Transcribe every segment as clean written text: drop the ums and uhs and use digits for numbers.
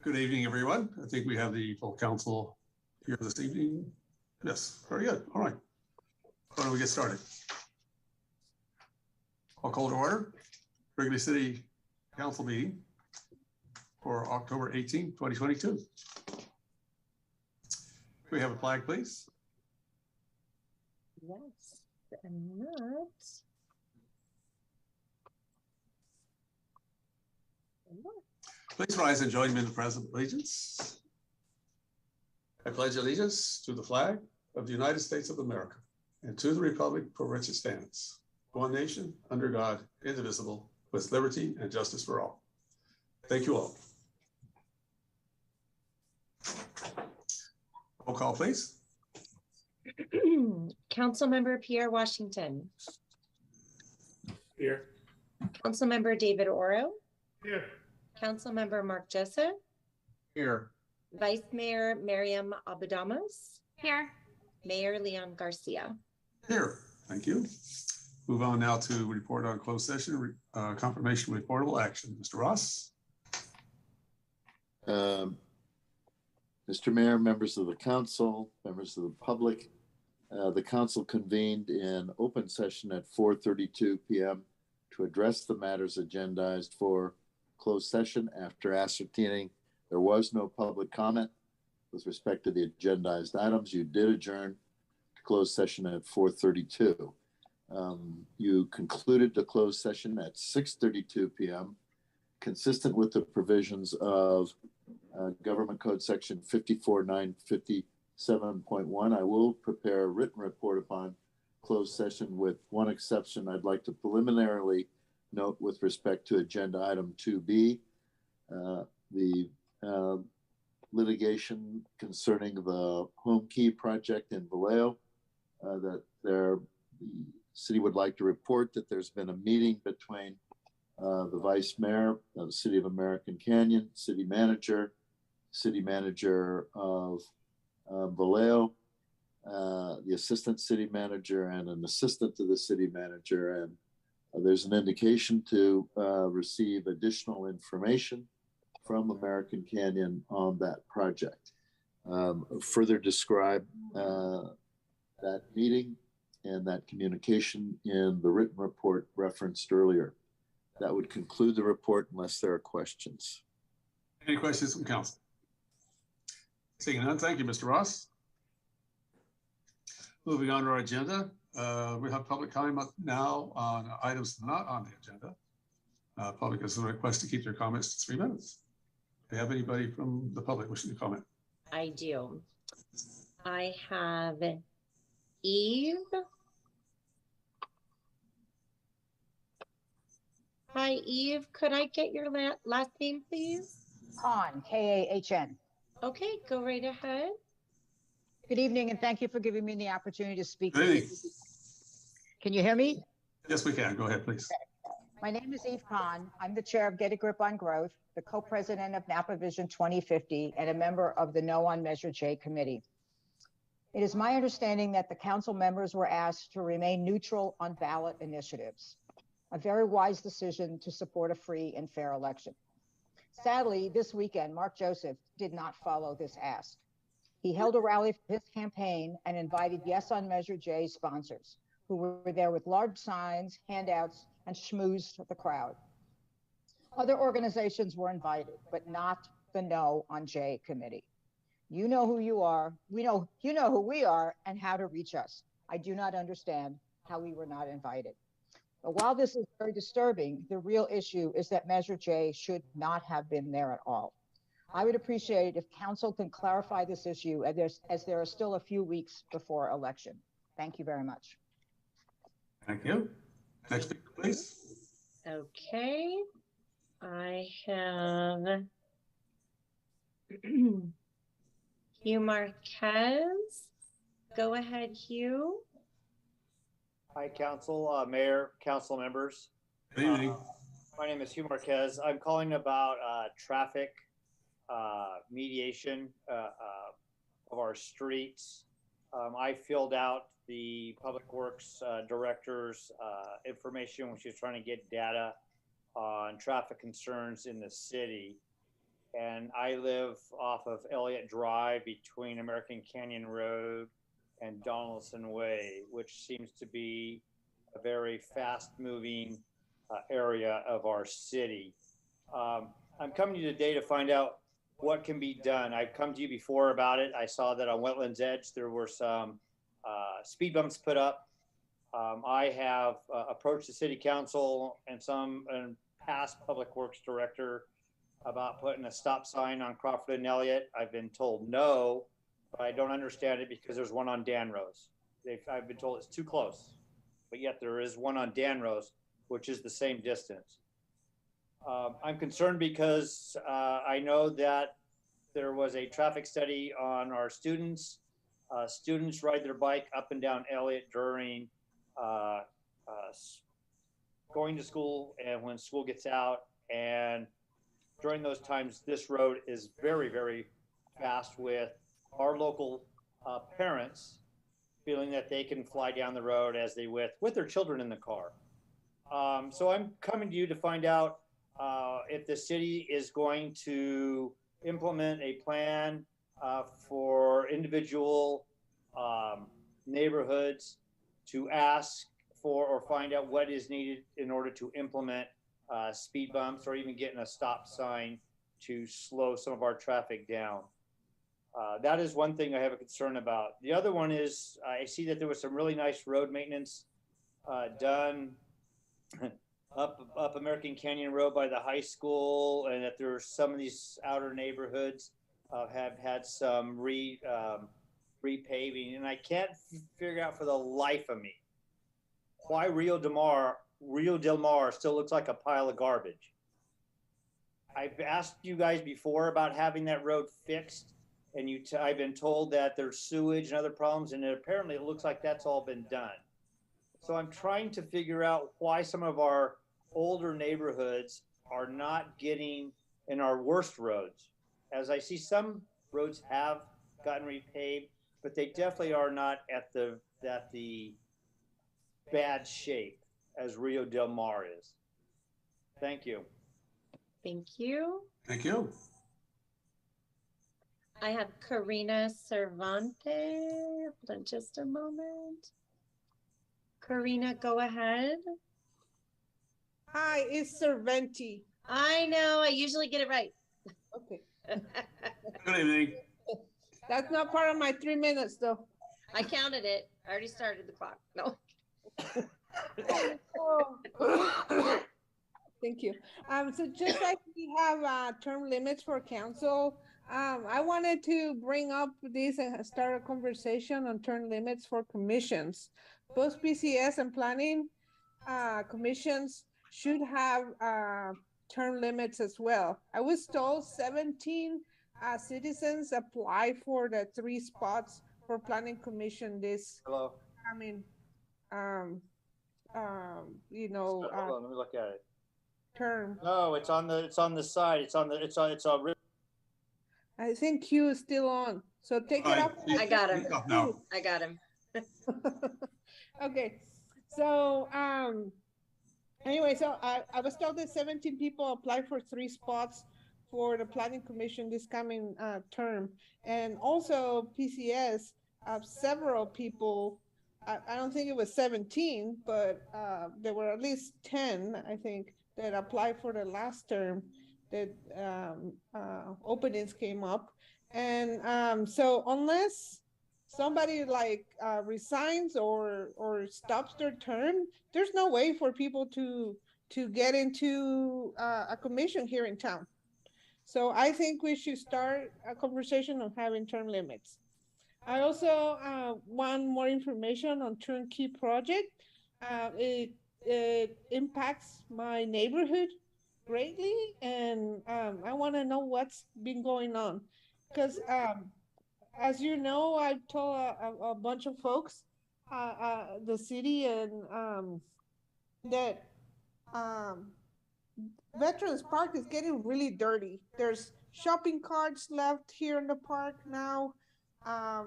Good evening, everyone. I think we have the full council here this evening. Yes, very good. All right. Why don't we get started? I'll call to order Wrigley City Council meeting for October 18, 2022. Can we have a flag, please? Yes, and that. Please rise and join me in the Pledge of Allegiance. I pledge allegiance to the flag of the United States of America and to the republic for which it stands, one nation, under God, indivisible, with liberty and justice for all. Thank you all. Roll call, please. Councilmember Pierre Washington. Here. Councilmember David Oro. Here. Councilmember Mark Joseph. Here. Vice Mayor Miriam Abudamos. Here. Mayor Leon Garcia. Here. Thank you. Move on now to report on closed session, confirmation reportable action. Mr. Ross. Mr. Mayor, members of the council, members of the public, the council convened in open session at 4:32 p.m. to address the matters agendized for closed session after ascertaining there was no public comment with respect to the agendized items. You did adjourn to closed session at 4:32. You concluded the closed session at 6:32 p.m. consistent with the provisions of Government Code Section 54957.1. I will prepare a written report upon closed session with one exception. I'd like to preliminarily note with respect to agenda item 2B, the litigation concerning the home key project in Vallejo, that the city would like to report that there's been a meeting between the vice mayor of the city of American Canyon, city manager of Vallejo, the assistant city manager, and an assistant to the city manager. And there's an indication to receive additional information from American Canyon on that project. Further describe that meeting and that communication in the written report referenced earlier. That would conclude the report unless there are questions. Any questions from council? Seeing none, thank you, Mr. Ross. Moving on to our agenda, we have public comment now on items not on the agenda. Public has a request to keep their comments to 3 minutes. Do you have anybody from the public wishing to comment? I do. I have Eve. Hi, Eve. Could I get your last name, please? Kahn, K-A-H-N. Okay, go right ahead. Good evening, and thank you for giving me the opportunity to speak. Good evening. Can you hear me? Yes, we can. Go ahead, please. My name is Eve Kahn. I'm the chair of Get a Grip on Growth, the co-president of Napa Vision 2050, and a member of the No on Measure J committee. It is my understanding that the council members were asked to remain neutral on ballot initiatives, a very wise decision to support a free and fair election. Sadly, this weekend, Mark Joseph did not follow this ask. He held a rally for his campaign and invited Yes on Measure J sponsors, who were there with large signs, handouts, and schmoozed the crowd. Other organizations were invited, but not the No on J committee. You know who you are. You know who we are and how to reach us. I do not understand how we were not invited. But while this is very disturbing, the real issue is that Measure J should not have been there at all. I would appreciate it if council can clarify this issue as there are still a few weeks before election. Thank you very much. Thank you. Next speaker, please. Okay. I have Hugh Marquez. Go ahead, Hugh. Hi, council, mayor, council members. Good evening. My name is Hugh Marquez. I'm calling about traffic mediation of our streets. I filled out the Public Works Director's information when she was trying to get data on traffic concerns in the city. and I live off of Elliott Drive between American Canyon Road and Donaldson Way, which seems to be a very fast-moving area of our city. I'm coming to you today to find out what can be done. I've come to you before about it. I saw that on Wetlands Edge there were some speed bumps put up. I have approached the city council and some past public works director about putting a stop sign on Crawford and Elliott. I've been told no, but I don't understand it because there's one on Danrose. I've been told it's too close, but yet there is one on Danrose, which is the same distance. I'm concerned because I know that there was a traffic study on our students. Students ride their bike up and down Elliott during going to school and when school gets out. And during those times, this road is very, very fast with our local parents feeling that they can fly down the road as they with their children in the car. So I'm coming to you to find out if the city is going to implement a plan for individual neighborhoods to ask for or find out what is needed in order to implement speed bumps or even getting a stop sign to slow some of our traffic down. That is one thing I have a concern about. The other one is I see that there was some really nice road maintenance done up American Canyon Road by the high school, and that there's some of these outer neighborhoods have had some repaving, and I can't figure out for the life of me why Rio Del Mar still looks like a pile of garbage. I've asked you guys before about having that road fixed, and I've been told that there's sewage and other problems, and apparently it looks like that's all been done. So I'm trying to figure out why some of our older neighborhoods are not getting in our worst roads. As I see some roads have gotten repaved, but they definitely are not at the bad shape as Rio Del Mar is. Thank you. Thank you. Thank you. I have Karina Cervantes. Hold on just a moment. Karina, go ahead. Hi, it's Cerventi. I know, I usually get it right. Okay. Good evening. That's not part of my 3 minutes though. I counted it. I already started the clock. No. Oh. Thank you. So just like we have term limits for council, I wanted to bring up this and start a conversation on term limits for commissions. Both PCS and planning commissions should have term limits as well. I was told 17 citizens apply for the 3 spots for planning commission this Hello. you know, Hold on, let me look at it. term. No, it's on the side. It's on. I think Q is still on. So take it off. I got him. Speak up now. I got him. Okay. So anyway, so I was told that 17 people applied for 3 spots for the planning commission this coming term. And also PCS, several people, I don't think it was 17, but there were at least 10, I think, that applied for the last term that openings came up. And so unless somebody like resigns or stops their term, there's no way for people to get into a commission here in town. So I think we should start a conversation on having term limits. I also want more information on turnkey project. It impacts my neighborhood greatly, and I want to know what's been going on, because as you know, I've told a bunch of folks, the city, and that Veterans Park is getting really dirty. There's shopping carts left here in the park now. A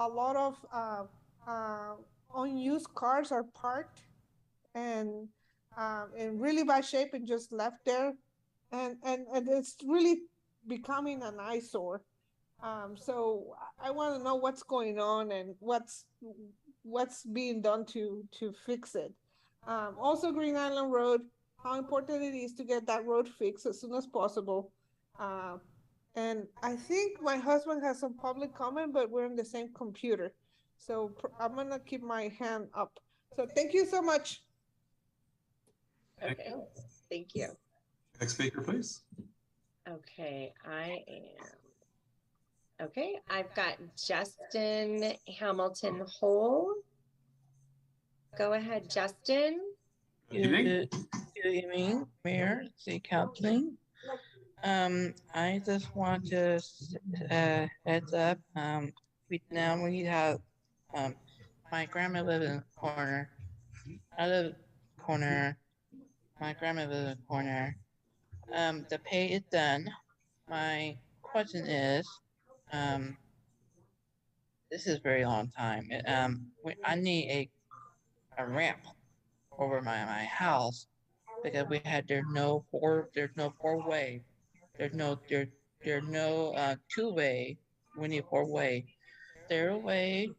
lot of unused cars are parked and in really bad shape and just left there. And it's really becoming an eyesore. So I want to know what's going on and what's being done to fix it. Also, Green Island Road, how important it is to get that road fixed as soon as possible. And I think my husband has some public comment, but we're on the same computer. So I'm gonna keep my hand up. So thank you so much. Okay, thank you. Next speaker, please. Okay, okay, I've got Justin Hamilton Hole. Go ahead, Justin. Good evening. Good evening, Mayor, City Council. I just want to heads up. We have my grandma lives in the corner. I live in the corner. My grandma lives in the corner. The pay is done. My question is, this is a very long time. I need a ramp over my house because there's no four-way. There's no two-way. We need four-way. Is there a way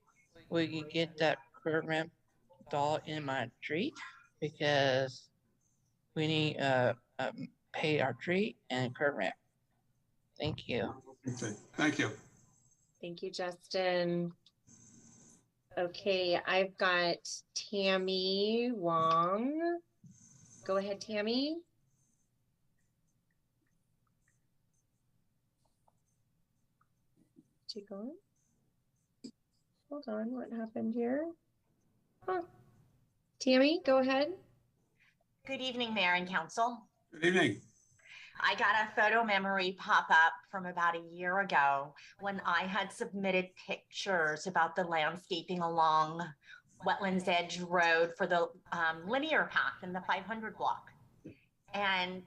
we can get that curb ramp installed in my street? Because we need pay our street and curb ramp. Thank you. Okay, thank you. Thank you, Justin. Okay, I've got Tammy Wong. Go ahead, Tammy. She gone? Hold on, what happened here? Huh. Tammy, go ahead. Good evening, Mayor and Council. Good evening. I got a photo memory pop up from about a year ago when I had submitted pictures about the landscaping along Wetlands Edge Road for the linear path in the 500 block. And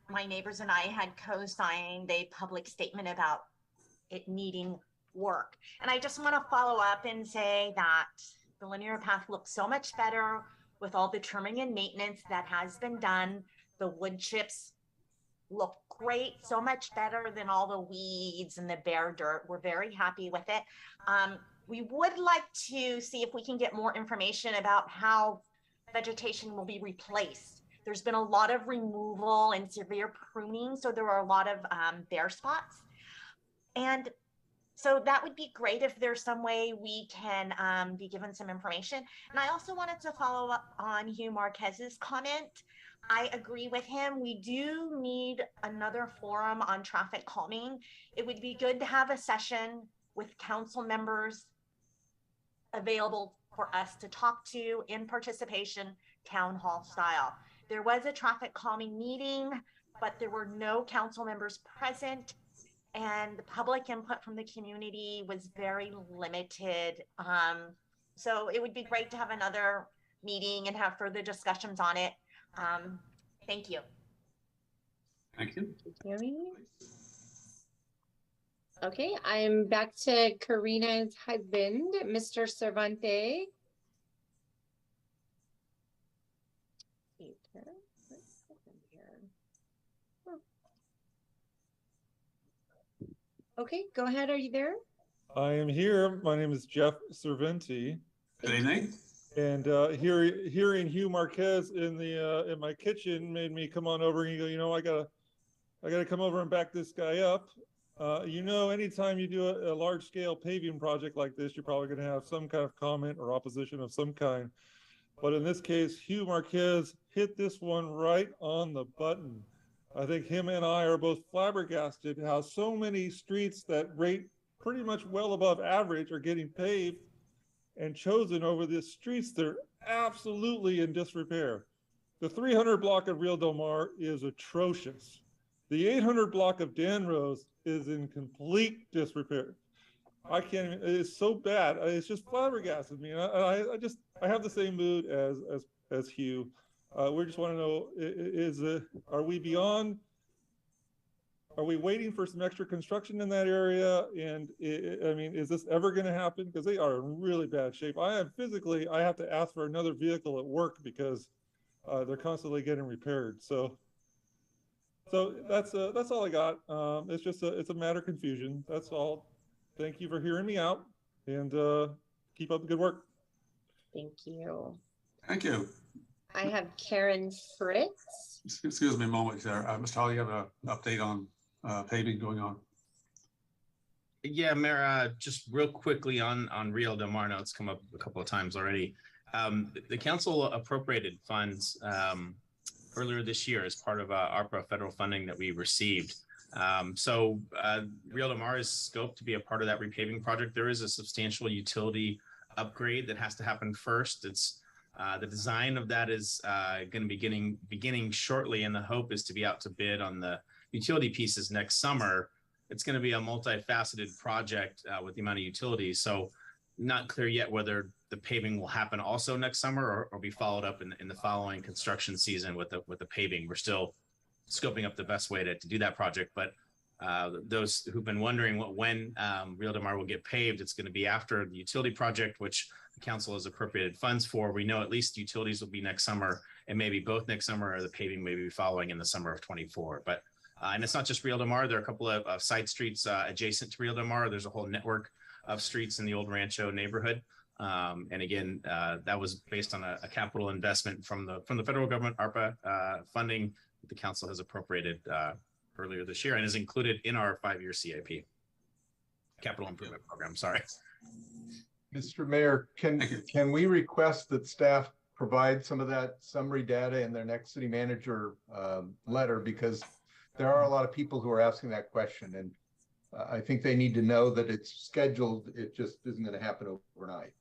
my neighbors and I had co-signed a public statement about it needing work. And I just want to follow up and say that the linear path looks so much better with all the trimming and maintenance that has been done. The wood chips look great, so much better than all the weeds and the bare dirt. We're very happy with it. We would like to see if we can get more information about how vegetation will be replaced. There's been a lot of removal and severe pruning, so there are a lot of bare spots. And so that would be great if there's some way we can be given some information. And I also wanted to follow up on Hugh Marquez's comment. I agree with him. We do need another forum on traffic calming. It would be good to have a session with council members available for us to talk to in participation, town hall style. There was a traffic calming meeting, but there were no council members present, and the public input from the community was very limited. So it would be great to have another meeting and have further discussions on it. Thank you. Thank you. Tammy. Okay, I'm back to Karina's husband, Mr. Cervantes. Okay, go ahead. Are you there? I am here. My name is Jeff Cervantes. Good evening. And hearing Hugh Marquez in my kitchen made me come on over and go, you know, I gotta come over and back this guy up. You know, anytime you do a large scale paving project like this, you're probably going to have some kind of comment or opposition of some kind. But in this case, Hugh Marquez hit this one right on the button. I think him and I are both flabbergasted how so many streets that rate pretty much well above average are getting paved and chosen over the streets that are absolutely in disrepair. The 300 block of Rio Del Mar is atrocious. The 800 block of Danrose is in complete disrepair. I can't even, it's so bad. It's just flabbergasted me. And I have the same mood as Hugh. We just want to know, are we waiting for some extra construction in that area? And I mean, is this ever going to happen? Because they are in really bad shape. I have to ask for another vehicle at work because they're constantly getting repaired. So So that's all I got. It's a matter of confusion. That's all. Thank you for hearing me out, and keep up the good work. Thank you. Thank you. I have Karen Fritz. Excuse me a moment there. Mr. Hall, you have an update on paving going on? Yeah, Mayor, just real quickly on Rio Del Mar, now it's come up a couple of times already. The council appropriated funds earlier this year as part of ARPA federal funding that we received. So Rio Del Mar is scoped to be a part of that repaving project. There is a substantial utility upgrade that has to happen first. It's the design of that is going to be beginning shortly, and the hope is to be out to bid on the utility pieces next summer. It's going to be a multifaceted project with the amount of utilities. So not clear yet whether the paving will happen also next summer or be followed up in the following construction season with the paving. We're still scoping up the best way to do that project. But those who've been wondering when Rio Del Mar will get paved, it's going to be after the utility project, which the council has appropriated funds for. We know at least utilities will be next summer, and maybe both next summer, or the paving may be following in the summer of 24. But and it's not just Rio Del Mar. There are a couple of side streets adjacent to Rio Del Mar. There's a whole network of streets in the old Rancho neighborhood. And again, that was based on a capital investment from the federal government, ARPA funding that the council has appropriated earlier this year and is included in our 5-year CIP, capital improvement program. Sorry. Mr. Mayor, can we request that staff provide some of that summary data in their next city manager letter, because there are a lot of people who are asking that question, and I think they need to know that it's scheduled. It just isn't going to happen overnight.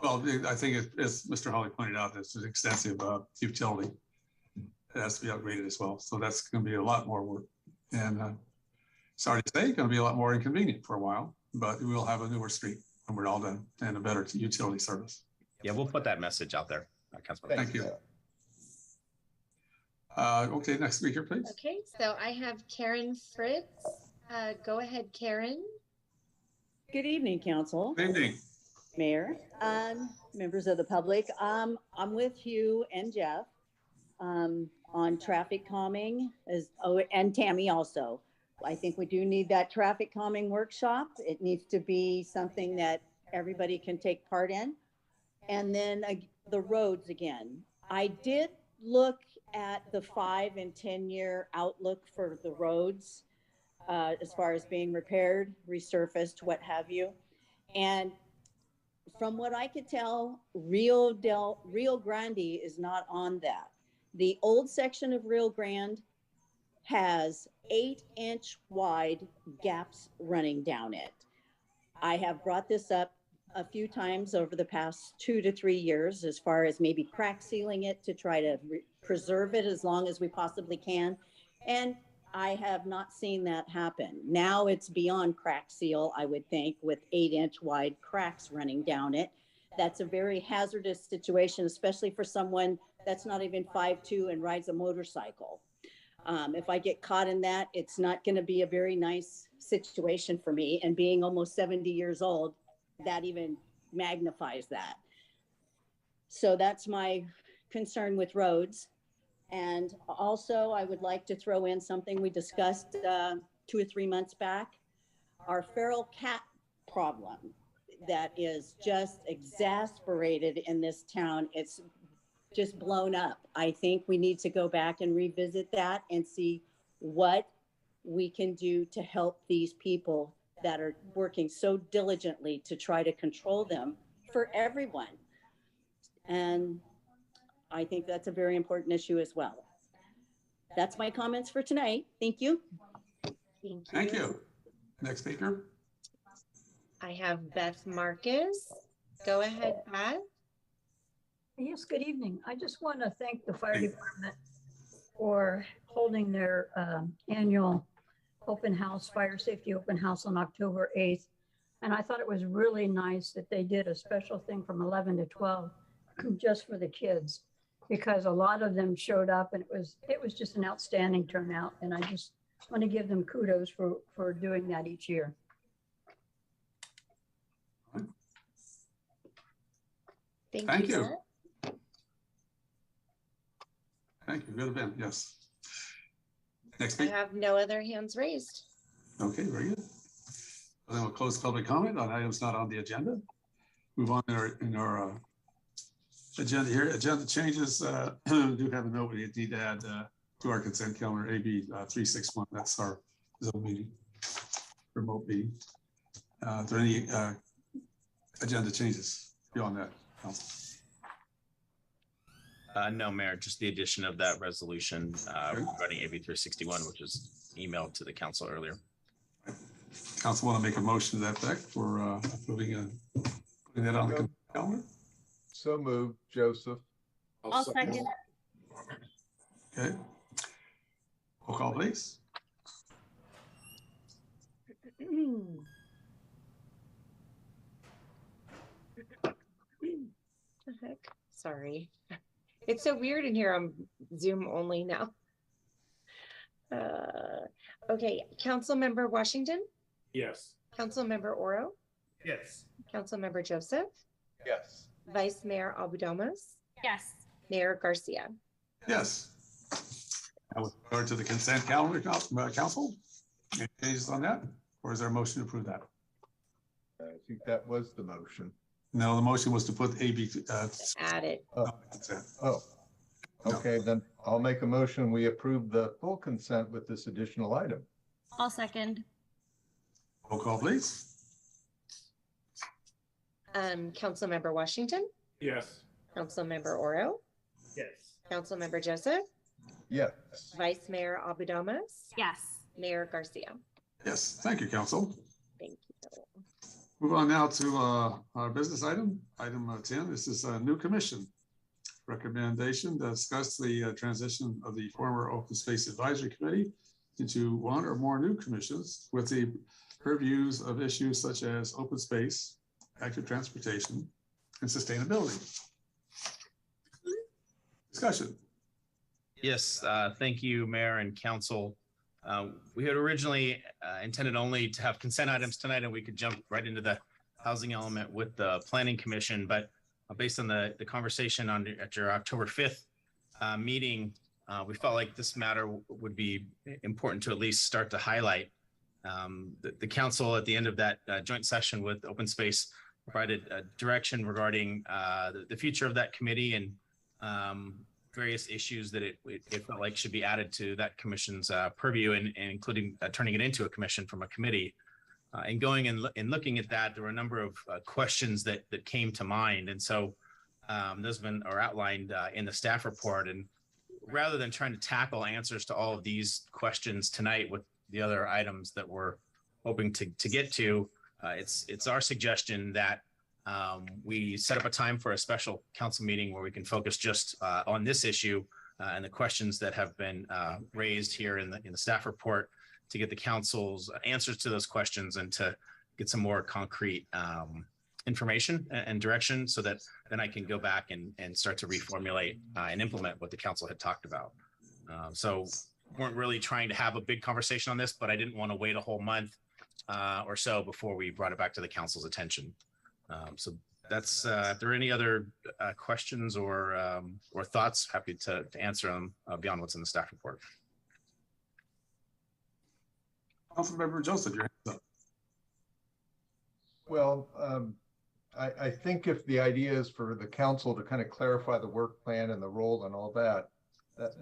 Well, I think as Mr. Hawley pointed out, it's an extensive utility. It has to be upgraded as well. So that's going to be a lot more work. And sorry to say, going to be a lot more inconvenient for a while, but we'll have a newer street when we're all done and a better utility service. Yeah, we'll put that message out there. Thank you. Okay, next speaker, please. Okay, so I have Karen Fritz. Go ahead, Karen. Good evening, Council. Good evening. Mayor, members of the public. I'm with Hugh and Jeff on traffic calming, and Tammy also. I think we do need that traffic calming workshop. It needs to be something that everybody can take part in. And then the roads again. I did look at the 5 and 10 year outlook for the roads as far as being repaired, resurfaced, what have you. And from what I could tell, Rio Grande is not on that. The old section of Rio Grande has 8-inch wide gaps running down it. I have brought this up a few times over the past 2 to 3 years, as far as maybe crack sealing it to try to preserve it as long as we possibly can. And I have not seen that happen. Now it's beyond crack seal, I would think, with 8-inch wide cracks running down it. That's a very hazardous situation, especially for someone that's not even 5'2" and rides a motorcycle. If I get caught in that, it's not going to be a very nice situation for me. And being almost 70 years old, that even magnifies that. So that's my concern with roads. And also, I would like to throw in something we discussed 2 or 3 months back, our feral cat problem that is just exasperated in this town. It's just blown up. I think we need to go back and revisit that and see what we can do to help these people that are working so diligently to try to control them for everyone. And I think that's a very important issue as well. That's my comments for tonight. Thank you. Thank you. Next speaker. I have Beth Marcus. Go ahead, Beth. Yes, good evening. I just want to thank the fire department for holding their annual open house, fire safety open house on October 8th. And I thought it was really nice that they did a special thing from 11 to 12 just for the kids, because a lot of them showed up, and it was just an outstanding turnout. And I just want to give them kudos for doing that each year. Thank you. Thank you. Good event. Yes. Next I speaker. have no other hands raised. Okay, very good. Well, then we'll close public comment on items not on the agenda. Move on in our agenda here. Agenda changes. Do have a note we need to add to our consent calendar, AB 361. That's our Zoom meeting, remote meeting. Are there any agenda changes beyond that, Council? No, Mayor, just the addition of that resolution regarding AB 361, which was emailed to the council earlier. Council want to make a motion to that effect for putting that on the calendar? So moved, Joseph. I'll second. Okay. Roll call, please. The heck? Sorry. It's so weird in here. I'm Zoom only now. Okay, Councilmember Washington, Yes. Councilmember Oro, Yes. Councilmember Joseph, Yes. Vice Mayor Abudamas, Yes. Mayor Garcia. Yes. Now with regard to the consent calendar, Council, any changes on that? Or is there a motion to approve that? I think that was the motion. No, the motion was to put AB. Add it. Consent. Oh, okay, then I'll make a motion. We approve the full consent with this additional item. I'll second. Roll call, please. Councilmember Washington, Yes. Councilmember Oro, Yes. Councilmember Joseph, Yes. Vice Mayor Abudamas, Yes. Mayor Garcia. Yes, thank you, Council. Thank you. Move on now to our business item, item 10. This is a new commission. Recommendation to discuss the transition of the former Open Space Advisory Committee into one or more new commissions with the purviews of issues such as open space, active transportation, and sustainability. Discussion. Yes, thank you, Mayor and Council. We had originally intended only to have consent items tonight, and we could jump right into the housing element with the Planning Commission. But based on the conversation at your October 5th meeting, we felt like this matter would be important to at least start to highlight. The council at the end of that joint session with Open Space provided direction regarding the future of that committee and various issues that it felt like should be added to that commission's purview, and including turning it into a commission from a committee. And going and looking at that, there were a number of questions that came to mind. And so those have been outlined in the staff report. And rather than trying to tackle answers to all of these questions tonight with the other items that we're hoping to get to, it's our suggestion that we set up a time for a special council meeting where we can focus just on this issue and the questions that have been raised here in the staff report, to get the council's answers to those questions and to get some more concrete information and direction, so that then I can go back and start to reformulate and implement what the council had talked about. So weren't really trying to have a big conversation on this, but I didn't want to wait a whole month or so before we brought it back to the council's attention. So that's, if there are any other questions or thoughts, happy to answer them beyond what's in the staff report. Councilmember Joseph, your hands up. Well, I think if the idea is for the council to kind of clarify the work plan and the role and all that,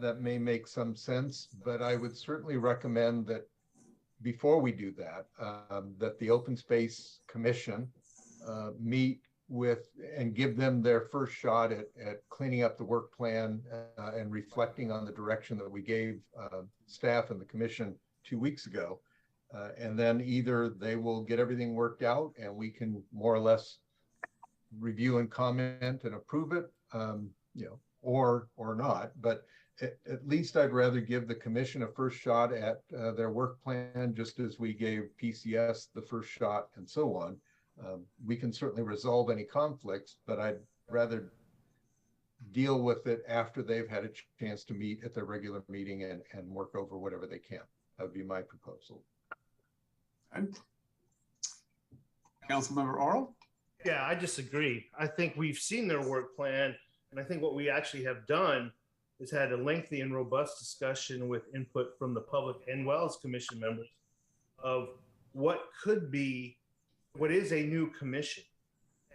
that may make some sense, but I would certainly recommend that before we do that, that the Open Space Commission meet with and give them their first shot at cleaning up the work plan and reflecting on the direction that we gave staff and the commission 2 weeks ago. And then either they will get everything worked out and we can more or less review and comment and approve it, or not. But at least I'd rather give the commission a first shot at their work plan, just as we gave PCS the first shot and so on. We can certainly resolve any conflicts, but I'd rather deal with it after they've had a chance to meet at their regular meeting and work over whatever they can. That would be my proposal. Okay. Councilmember Oral? Yeah, I disagree. I think we've seen their work plan, and I think what we actually have done has had a lengthy and robust discussion with input from the public and well as commission members of what is a new commission.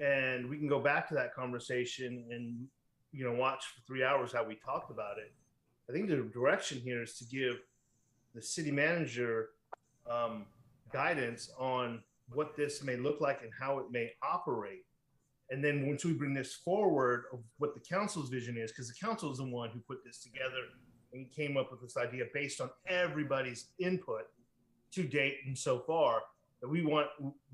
And we can go back to that conversation and, watch for 3 hours how we talked about it. I think the direction here is to give the city manager guidance on what this may look like and how it may operate. And then once we bring this forward of what the council's vision is, because the council is the one who put this together and came up with this idea based on everybody's input to date and so far, that we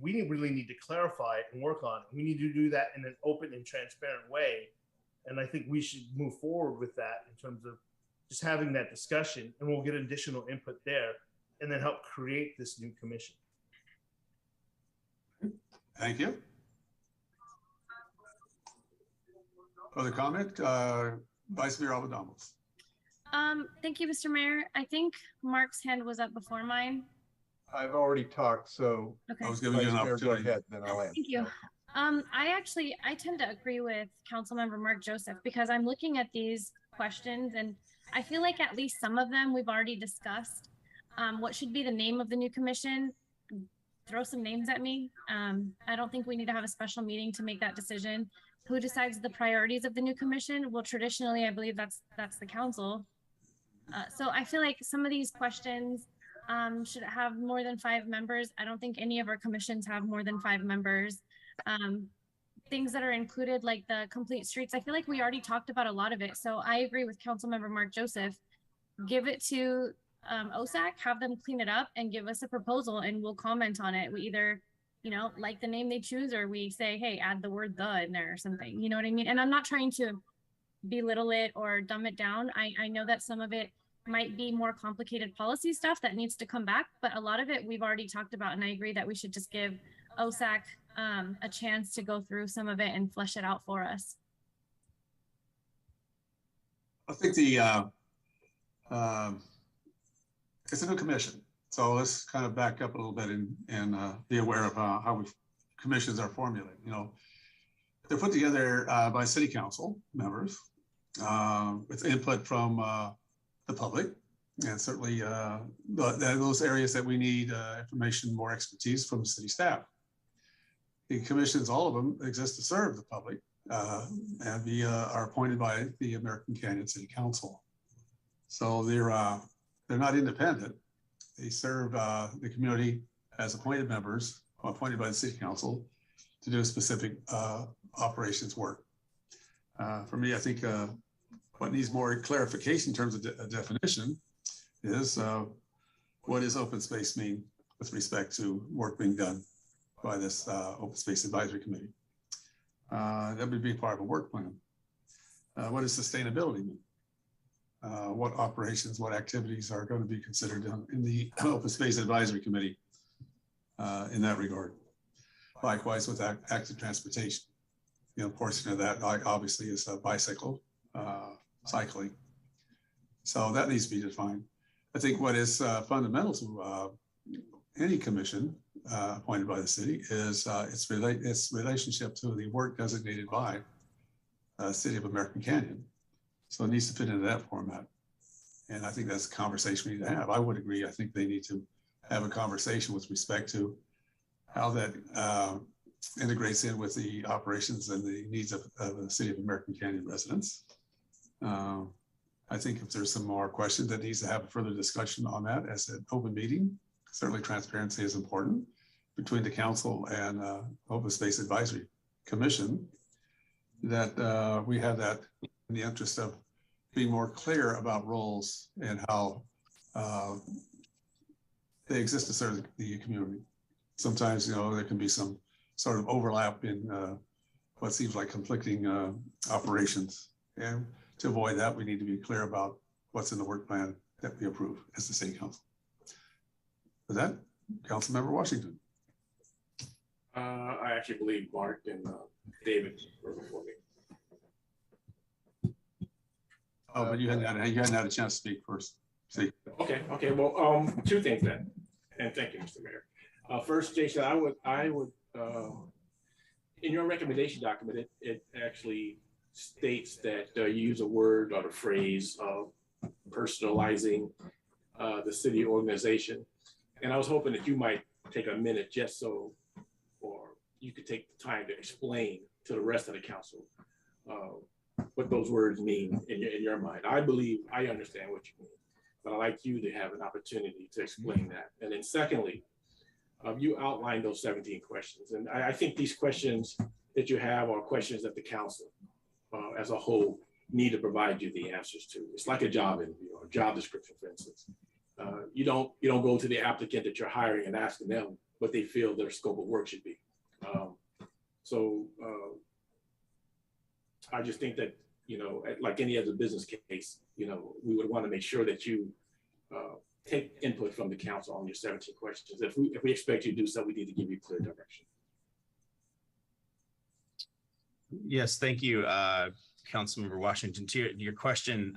really need to clarify it and work on it. We need to do that in an open and transparent way. And I think we should move forward with that in terms of just having that discussion, and we'll get additional input there and then help create this new commission. Thank you. Other comment? Vice Mayor Alvarado. Thank you, Mr. Mayor. I think Mark's hand was up before mine. I've already talked, so Okay. I was giving you an Vice Mayor, opportunity. go ahead, then I'll answer. Thank you. I tend to agree with Councilmember Mark Joseph because I'm looking at these questions and I feel like at least some of them we've already discussed. What should be the name of the new commission? Throw some names at me. I don't think we need to have a special meeting to make that decision. Who decides the priorities of the new commission? Well, traditionally, I believe that's the council. So I feel like some of these questions should have more than 5 members. I don't think any of our commissions have more than 5 members. Things that are included, like the complete streets, I feel like we already talked about a lot of it. So I agree with Councilmember Mark Joseph. Give it to OSAC, have them clean it up and give us a proposal and we'll comment on it. We either, like the name they choose, or we say, hey, add the word "the" in there or something. You know what I mean? And I'm not trying to belittle it or dumb it down. I know that some of it might be more complicated policy stuff that needs to come back, but a lot of it we've already talked about. And I agree that we should just give OSAC a chance to go through some of it and flesh it out for us. I think it's a new commission. So let's kind of back up a little bit and be aware of how commissions are formulated. They're put together by city council members with input from the public, and certainly those areas that we need information, more expertise from city staff. The commissions, all of them, exist to serve the public and are appointed by the American Canyon City Council. So they're not independent. They serve the community as appointed members, appointed by the city council to do specific operations work. For me, I think what needs more clarification in terms of a definition is what does open space mean with respect to work being done by this Open Space Advisory Committee? That would be part of a work plan. What does sustainability mean? What operations, what activities are going to be considered in the Open Space Advisory Committee in that regard? Likewise with active transportation. Portion of that obviously is bicycle, cycling. So that needs to be defined. I think what is fundamental to any commission appointed by the city is its relationship to the work designated by City of American Canyon. So it needs to fit into that format. And I think that's a conversation we need to have. I would agree. I think they need to have a conversation with respect to how that integrates in with the operations and the needs of the City of American Canyon residents. I think if there's some more questions that needs to have a further discussion on that as an open meeting, certainly transparency is important between the council and Open Space Advisory Commission, that we have that in the interest of being more clear about roles and how they exist to serve the community. Sometimes, there can be some sort of overlap in what seems like conflicting operations. And to avoid that, we need to be clear about what's in the work plan that we approve as the city council. With that, Councilmember Washington. I actually believe Mark and David were before me. Oh, but you hadn't had a chance to speak first. See. Okay. Well, 2 things then, and thank you, Mr. Mayor. First, Jason, I would, in your recommendation document, it actually states that you use a word or the phrase of personalizing the city organization. And I was hoping that you might take a minute just so, or you could take the time to explain to the rest of the council what those words mean in your mind. I believe I understand what you mean, but I'd like you to have an opportunity to explain that. And then secondly, you outlined those 17 questions. And I think these questions that you have are questions that the council as a whole need to provide you the answers to. It's like a job interview or a job description, for instance. You don't go to the applicant that you're hiring and asking them what they feel their scope of work should be. I just think that, like any other business case, we would want to make sure that you take input from the council on your 17 questions. If we expect you to do so, we need to give you clear direction. Yes, thank you, Councilmember Washington. To your question,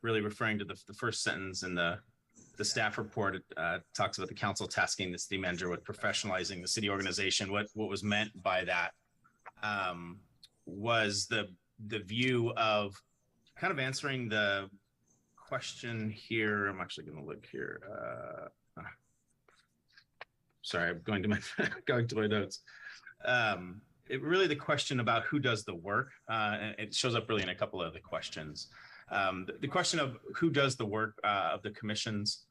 really referring to the first sentence in the staff report, it talks about the council tasking the city manager with professionalizing the city organization. What was meant by that was the view of kind of answering the question here. I'm actually going to look here. Sorry, I'm going to my notes. Really the question about who does the work, and it shows up really in a couple of the questions. The question of who does the work of the commissions,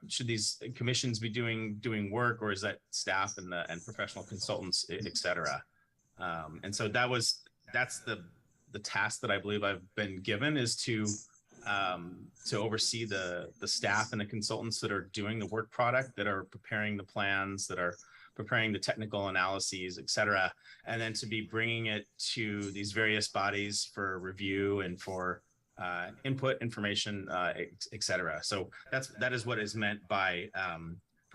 should these commissions be doing work, or is that staff and professional consultants, et cetera? And so that's the task that I believe I've been given, is to oversee the staff and the consultants that are doing the work product, that are preparing the plans, that are preparing the technical analyses, et cetera, and then to be bringing it to these various bodies for review and for input, information, et cetera. So that is what is meant by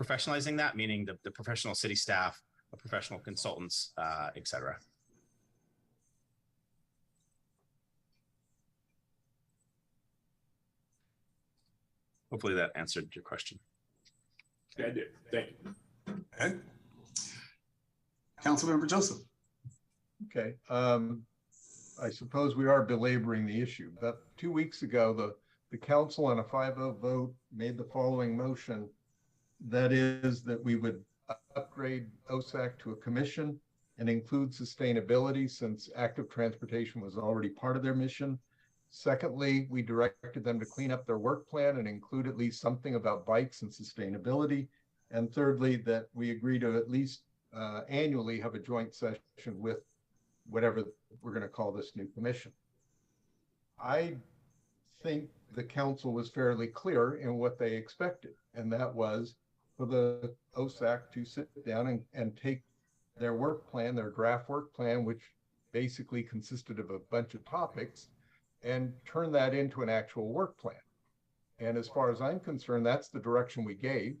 professionalizing that, meaning the professional city staff, professional consultants, et cetera. Hopefully that answered your question. Yeah, I did. Thank you. Okay. Councilmember Joseph. Okay. I suppose we are belaboring the issue, but 2 weeks ago, the council on a 5-0 vote made the following motion. That is that we would upgrade OSAC to a commission and include sustainability, since active transportation was already part of their mission. Secondly, we directed them to clean up their work plan and include at least something about bikes and sustainability. And thirdly, that we agree to at least annually have a joint session with whatever we're going to call this new commission. I think the council was fairly clear in what they expected, and that was for the OSAC to sit down and take their work plan, their draft work plan, which basically consisted of a bunch of topics, and turn that into an actual work plan. And as far as I'm concerned, that's the direction we gave.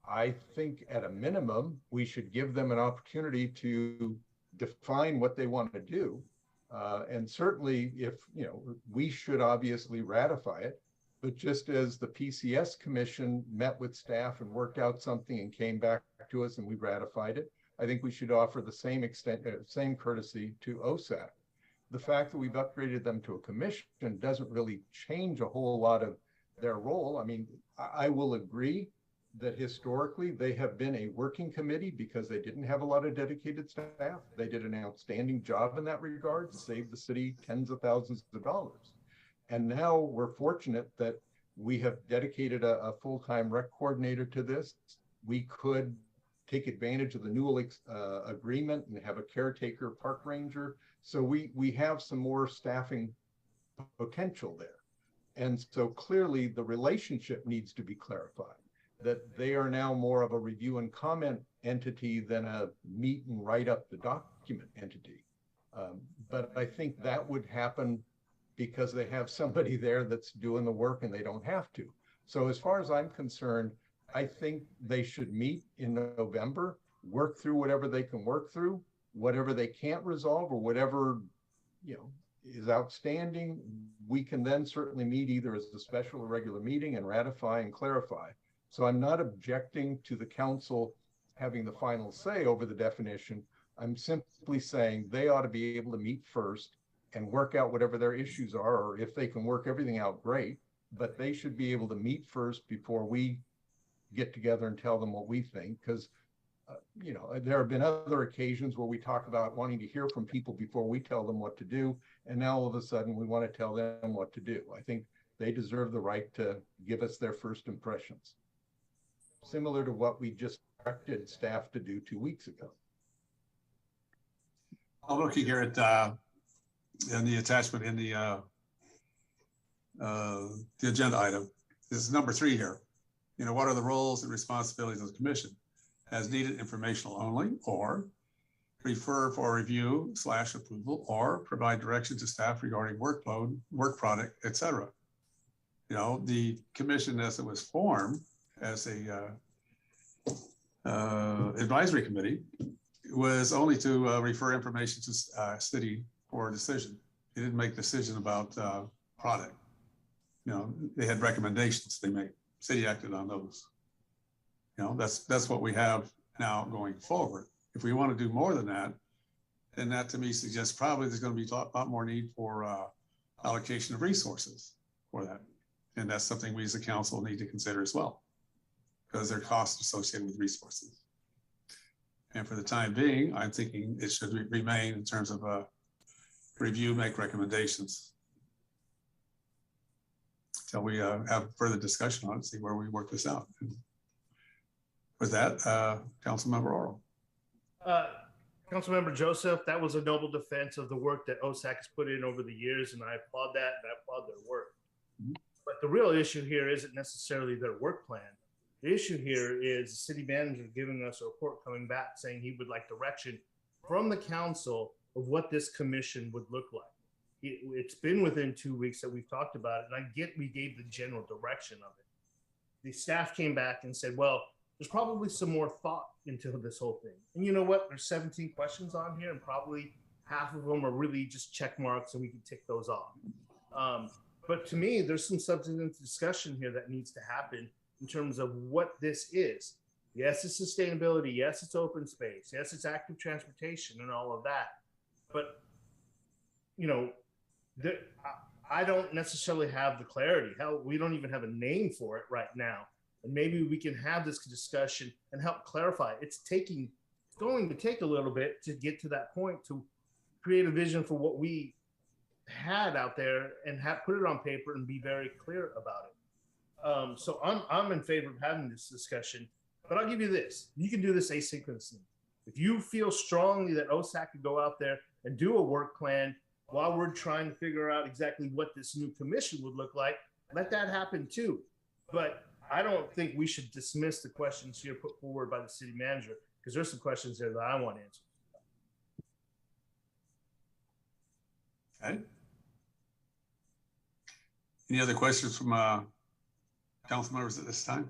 I think at a minimum, we should give them an opportunity to define what they want to do. And certainly if, we should obviously ratify it, but just as the PCS commission met with staff and worked out something and came back to us and we ratified it, I think we should offer the same courtesy to OSAC. The fact that we've upgraded them to a commission doesn't really change a whole lot of their role. I mean, I will agree that historically they have been a working committee because they didn't have a lot of dedicated staff. They did an outstanding job in that regard, saved the city tens of thousands of dollars. And now we're fortunate that we have dedicated a full-time rec coordinator to this. We could take advantage of the Newell agreement and have a caretaker park ranger. So we have some more staffing potential there. And so clearly the relationship needs to be clarified, that they are now more of a review and comment entity than a meet and write up the document entity. But I think that would happen because they have somebody there that's doing the work and they don't have to. So as far as I'm concerned, I think they should meet in November, work through whatever they can work through, whatever they can't resolve, or whatever is outstanding. We can then certainly meet either as a special or regular meeting and ratify and clarify. So I'm not objecting to the council having the final say over the definition. I'm simply saying they ought to be able to meet first and work out whatever their issues are, or if they can work everything out, great. But they should be able to meet first before we get together and tell them what we think. Because, you know, there have been other occasions where we talk about wanting to hear from people before we tell them what to do. And now all of a sudden we want to tell them what to do. I think they deserve the right to give us their first impressions. Similar to what we just directed staff to do 2 weeks ago. I'm looking here at in the attachment in the agenda item. This is number 3 here. You know, what are the roles and responsibilities of the commission? As needed, informational only, or refer for review / approval, or provide direction to staff regarding workload, work product, etc. You know, the commission as it was formed as a advisory committee was only to refer information to city for a decision. It didn't make a decision about product. You know, they had recommendations they made. City acted on those. You know, that's what we have now going forward. If we want to do more than that, then that to me suggests probably there's going to be a lot more need for allocation of resources for that. And that's something we as a council need to consider as well, because there are costs associated with resources. And for the time being, I'm thinking it should remain in terms of review, make recommendations. Till we have further discussion on it, see where we work this out. And with that, Councilmember Oro. Councilmember Joseph, that was a noble defense of the work that OSAC has put in over the years, and I applaud that, and I applaud their work. Mm-hmm. But the real issue here isn't necessarily their work plan. The issue here is the city manager giving us a report coming back saying he would like direction from the council of what this commission would look like. It's been within 2 weeks that we've talked about it, and I get we gave the general direction of it. The staff came back and said, well, there's probably some more thought into this whole thing. And you know what? There's 17 questions on here, and probably half of them are really just check marks, and we can tick those off. But to me, there's some substantive discussion here that needs to happen in terms of what this is. Yes, it's sustainability. Yes, it's open space. Yes, it's active transportation and all of that. But, you know, I don't necessarily have the clarity. Hell, we don't even have a name for it right now. And maybe we can have this discussion and help clarify. It's going to take a little bit to get to that point, to create a vision for what we had out there and put it on paper and be very clear about it. So I'm in favor of having this discussion, but I'll give you this. You can do this asynchronously. If you feel strongly that OSAC could go out there and do a work plan while we're trying to figure out exactly what this new commission would look like, let that happen too. But I don't think we should dismiss the questions here put forward by the city manager, because there's some questions there that I want answered. Okay. Any other questions from council members at this time?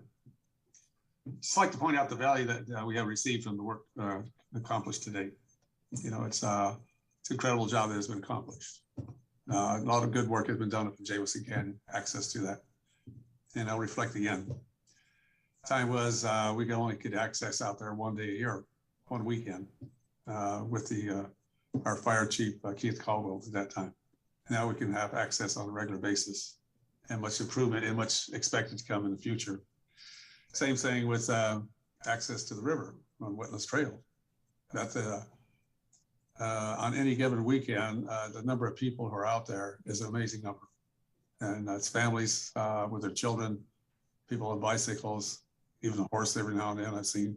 Just like to point out the value that we have received from the work accomplished to date. You know, it's an incredible job that has been accomplished. A lot of good work has been done up in Jameson Canyon, access to that. And I'll reflect again. Time was we could only get access out there 1 day a year, one weekend, with our fire chief, Keith Caldwell at that time. Now we can have access on a regular basis, and much improvement and much expected to come in the future. Same thing with access to the river on Wetlands Trail. That's on any given weekend, the number of people who are out there is an amazing number. And that's families with their children, people on bicycles, even a horse every now and then I've seen.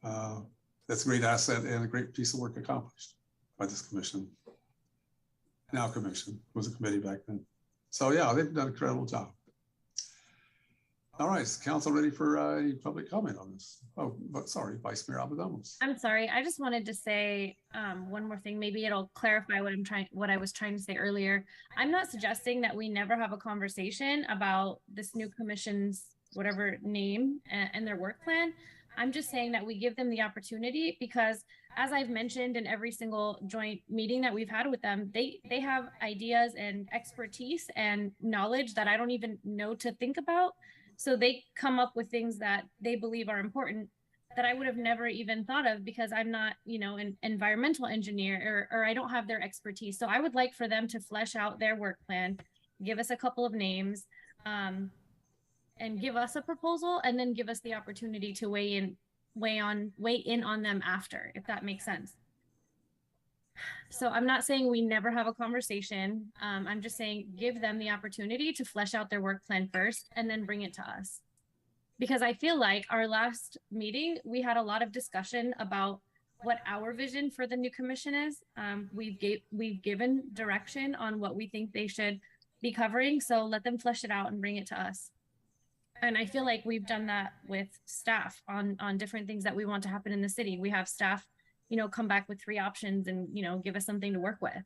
That's a great asset and a great piece of work accomplished by this commission. Now commission, was a committee back then. So yeah, they've done an incredible job. All right, is council ready for any public comment on this? Oh, but sorry, Vice Mayor Alba-Domus. I'm sorry. I just wanted to say one more thing. Maybe it'll clarify what I was trying to say earlier. I'm not suggesting that we never have a conversation about this new commission's whatever name and their work plan. I'm just saying that we give them the opportunity, because as I've mentioned in every single joint meeting that we've had with them, they have ideas and expertise and knowledge that I don't even know to think about. So they come up with things that they believe are important that I would have never even thought of because I'm not, an environmental engineer or I don't have their expertise. So I would like for them to flesh out their work plan, give us a couple of names, and give us a proposal, and then give us the opportunity to weigh in on them after, if that makes sense. So I'm not saying we never have a conversation. I'm just saying give them the opportunity to flesh out their work plan first and then bring it to us. Because I feel like our last meeting, we had a lot of discussion about what our vision for the new commission is. We've given direction on what we think they should be covering. So let them flesh it out and bring it to us. And I feel like we've done that with staff on different things that we want to happen in the city. We have staff, come back with 3 options and, give us something to work with.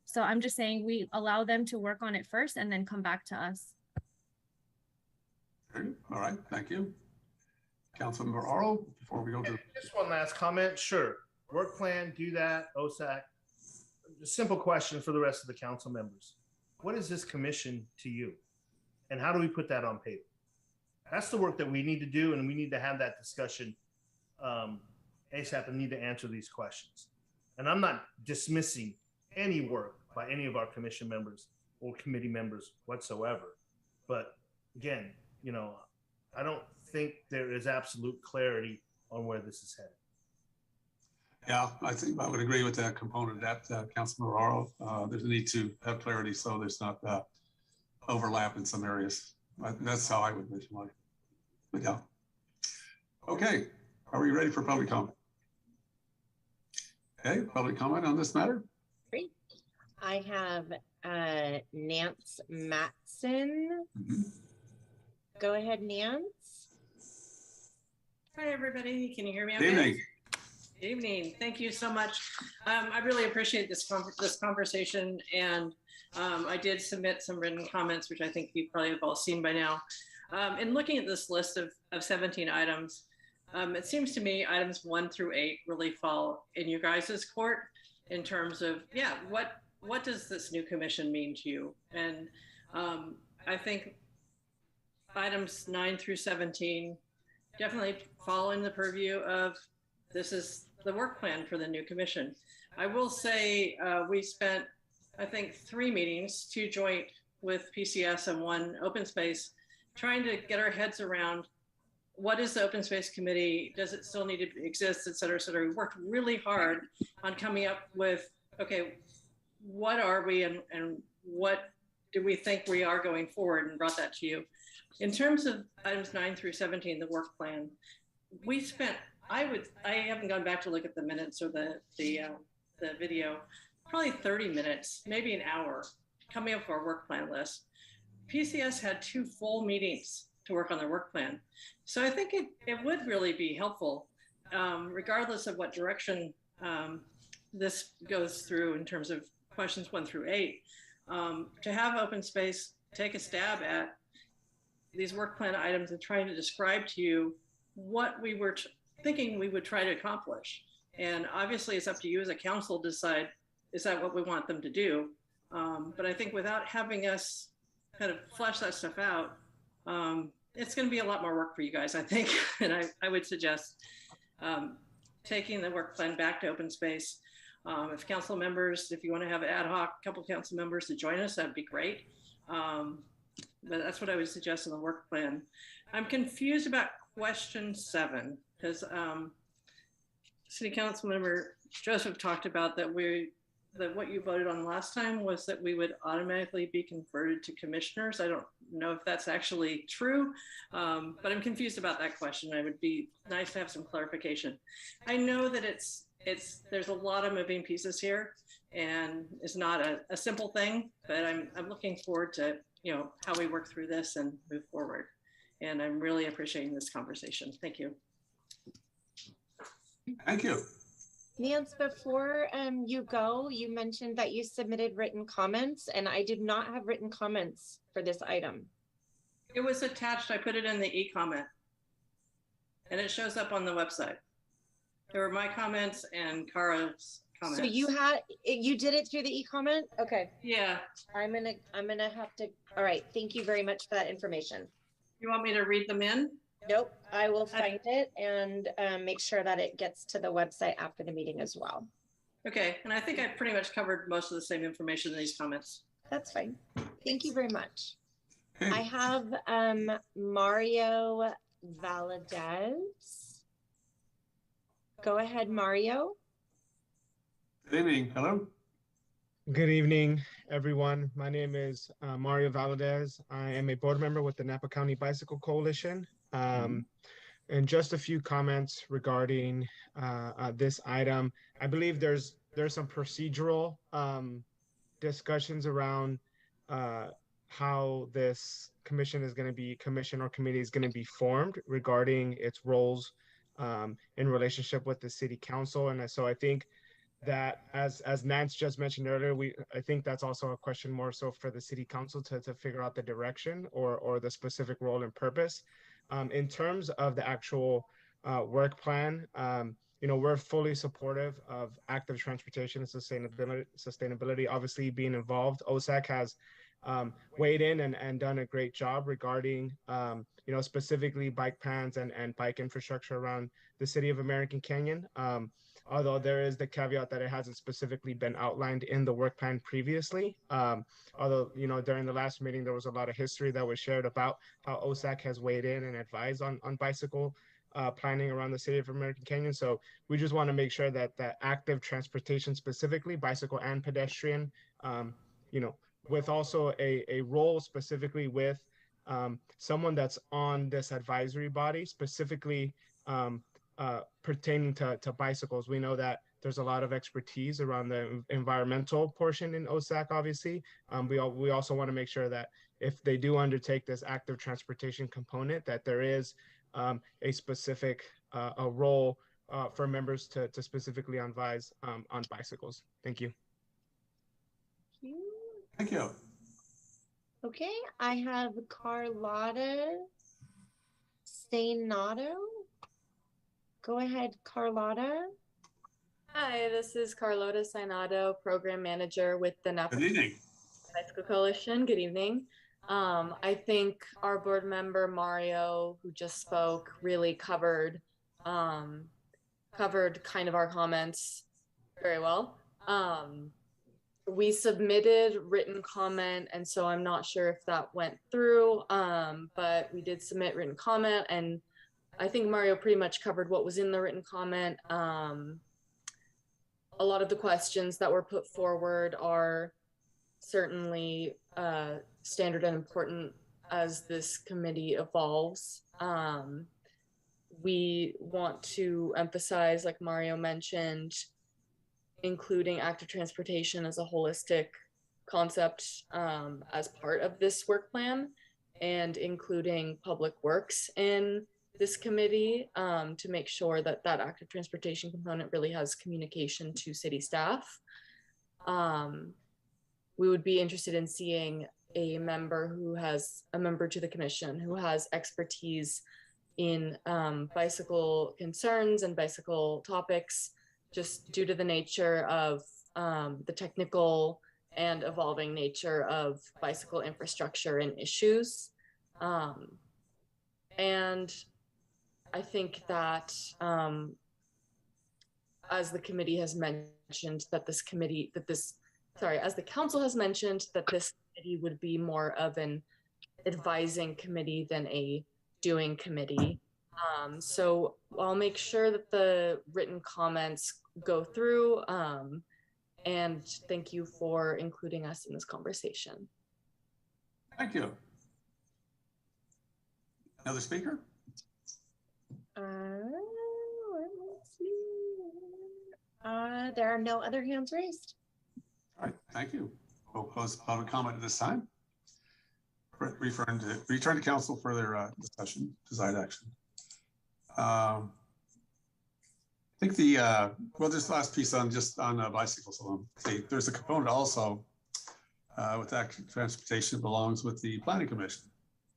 So I'm just saying we allow them to work on it first and then come back to us. All right, thank you. Councilmember Aro, before we go to. Just one last comment. Sure. Work plan, do that, OSAC. A simple question for the rest of the council members. What is this commission to you? And how do we put that on paper? That's the work that we need to do, and we need to have that discussion ASAP and need to answer these questions. And I'm not dismissing any work by any of our commission members or committee members whatsoever. But again, I don't think there is absolute clarity on where this is headed. Yeah, I think I would agree with that component that Councilmember Aro. There's a need to have clarity so there's not overlap in some areas. That's how I would vision it. But yeah. Okay, are we ready for public comment? Okay, public comment on this matter? Great. I have Nance Matson. Go ahead, Nance. Hi, everybody. Can you hear me? Good evening. Good evening. Thank you so much. I really appreciate this conversation, and I did submit some written comments, which I think you probably have all seen by now. In looking at this list of 17 items, it seems to me items 1 through 8 really fall in you guys' court in terms of, what does this new commission mean to you? And I think items 9 through 17 definitely fall in the purview of this is the work plan for the new commission. I will say we spent, I think, 3 meetings, 2 joint with PCS and 1 open space, trying to get our heads around what is the open space committee? Does it still need to exist, et cetera, et cetera. We worked really hard on coming up with, okay, what are we and what do we think we are going forward, and brought that to you. In terms of items 9 through 17, the work plan, we spent, I haven't gone back to look at the minutes or the video, probably 30 minutes, maybe an hour, coming up with our work plan list. PCS had 2 full meetings to work on their work plan. So I think it would really be helpful, regardless of what direction this goes through in terms of questions 1 through 8, to have open space take a stab at these work plan items and trying to describe to you what we were thinking we would try to accomplish. And obviously it's up to you as a council to decide, is that what we want them to do? But I think without having us kind of flesh that stuff out, it's going to be a lot more work for you guys, I think. And I would suggest taking the work plan back to open space. If council members, if you want to have an ad hoc couple council members to join us, that'd be great. But that's what I would suggest in the work plan. I'm confused about question 7 because City Council Member Joseph talked about that what you voted on last time was that we would automatically be converted to commissioners. I don't know if that's actually true, but I'm confused about that question. It would be nice to have some clarification. I know that there's a lot of moving pieces here, and it's not a simple thing, but I'm looking forward to how we work through this and move forward. And I'm really appreciating this conversation. Thank you. Thank you. Nance, before you go, you mentioned that you submitted written comments, and I did not have written comments for this item. It was attached. I put it in the e-comment, and it shows up on the website. There were my comments and Kara's comments. So you did it through the e-comment? Okay. Yeah. I'm gonna have to. All right. Thank you very much for that information. You want me to read them in? Nope, I will find it and make sure that it gets to the website after the meeting as well. Okay, and I think I pretty much covered most of the same information in these comments. That's fine. Thank you very much. I have Mario Valadez. Go ahead, Mario. Good evening. Hello. Good evening, everyone. My name is Mario Valadez. I am a board member with the Napa County Bicycle Coalition. And just a few comments regarding this item. I believe there's some procedural discussions around how this commission is going to be, commission or committee is going to be formed regarding its roles in relationship with the city council. And so I think that as Nance just mentioned earlier, I think that's also a question more so for the city council to figure out the direction or the specific role and purpose. In terms of the actual work plan, we're fully supportive of active transportation and sustainability. Obviously being involved, OSAC has weighed in and done a great job regarding, specifically bike paths and bike infrastructure around the city of American Canyon. Although there is the caveat that it hasn't specifically been outlined in the work plan previously. Although, during the last meeting, there was a lot of history that was shared about how OSAC has weighed in and advised on bicycle planning around the city of American Canyon. So we just want to make sure that the active transportation, specifically bicycle and pedestrian, with also a role specifically with someone that's on this advisory body, specifically pertaining to bicycles. We know that there's a lot of expertise around the environmental portion in OSAC, obviously. We also want to make sure that if they do undertake this active transportation component, that there is a specific a role for members to specifically advise on bicycles. Thank you. Thank you. Okay, I have Carlotta Stainato. Go ahead, Carlotta. Hi, this is Carlotta Sainato, Program Manager with the Napa Bicycle Coalition. Good evening. I think our board member, Mario, who just spoke, really covered kind of our comments very well. We submitted written comment, and so I'm not sure if that went through, but we did submit written comment, and I think Mario pretty much covered what was in the written comment. A lot of the questions that were put forward are certainly standard and important as this committee evolves. We want to emphasize, like Mario mentioned, including active transportation as a holistic concept as part of this work plan, and including public works in this committee to make sure that that active transportation component really has communication to city staff. We would be interested in seeing a member to the commission who has expertise in bicycle concerns and bicycle topics, just due to the nature of the technical and evolving nature of bicycle infrastructure and issues. And I think that as the committee has mentioned that as the council has mentioned that this committee would be more of an advising committee than a doing committee. So I'll make sure that the written comments go through, and thank you for including us in this conversation. Thank you. Another speaker? Let's see. There are no other hands raised. All right, thank you. We'll close public comment at this time. Return to council for their discussion, desired action. I think this last piece on bicycles alone. There's a component also with active transportation belongs with the planning commission.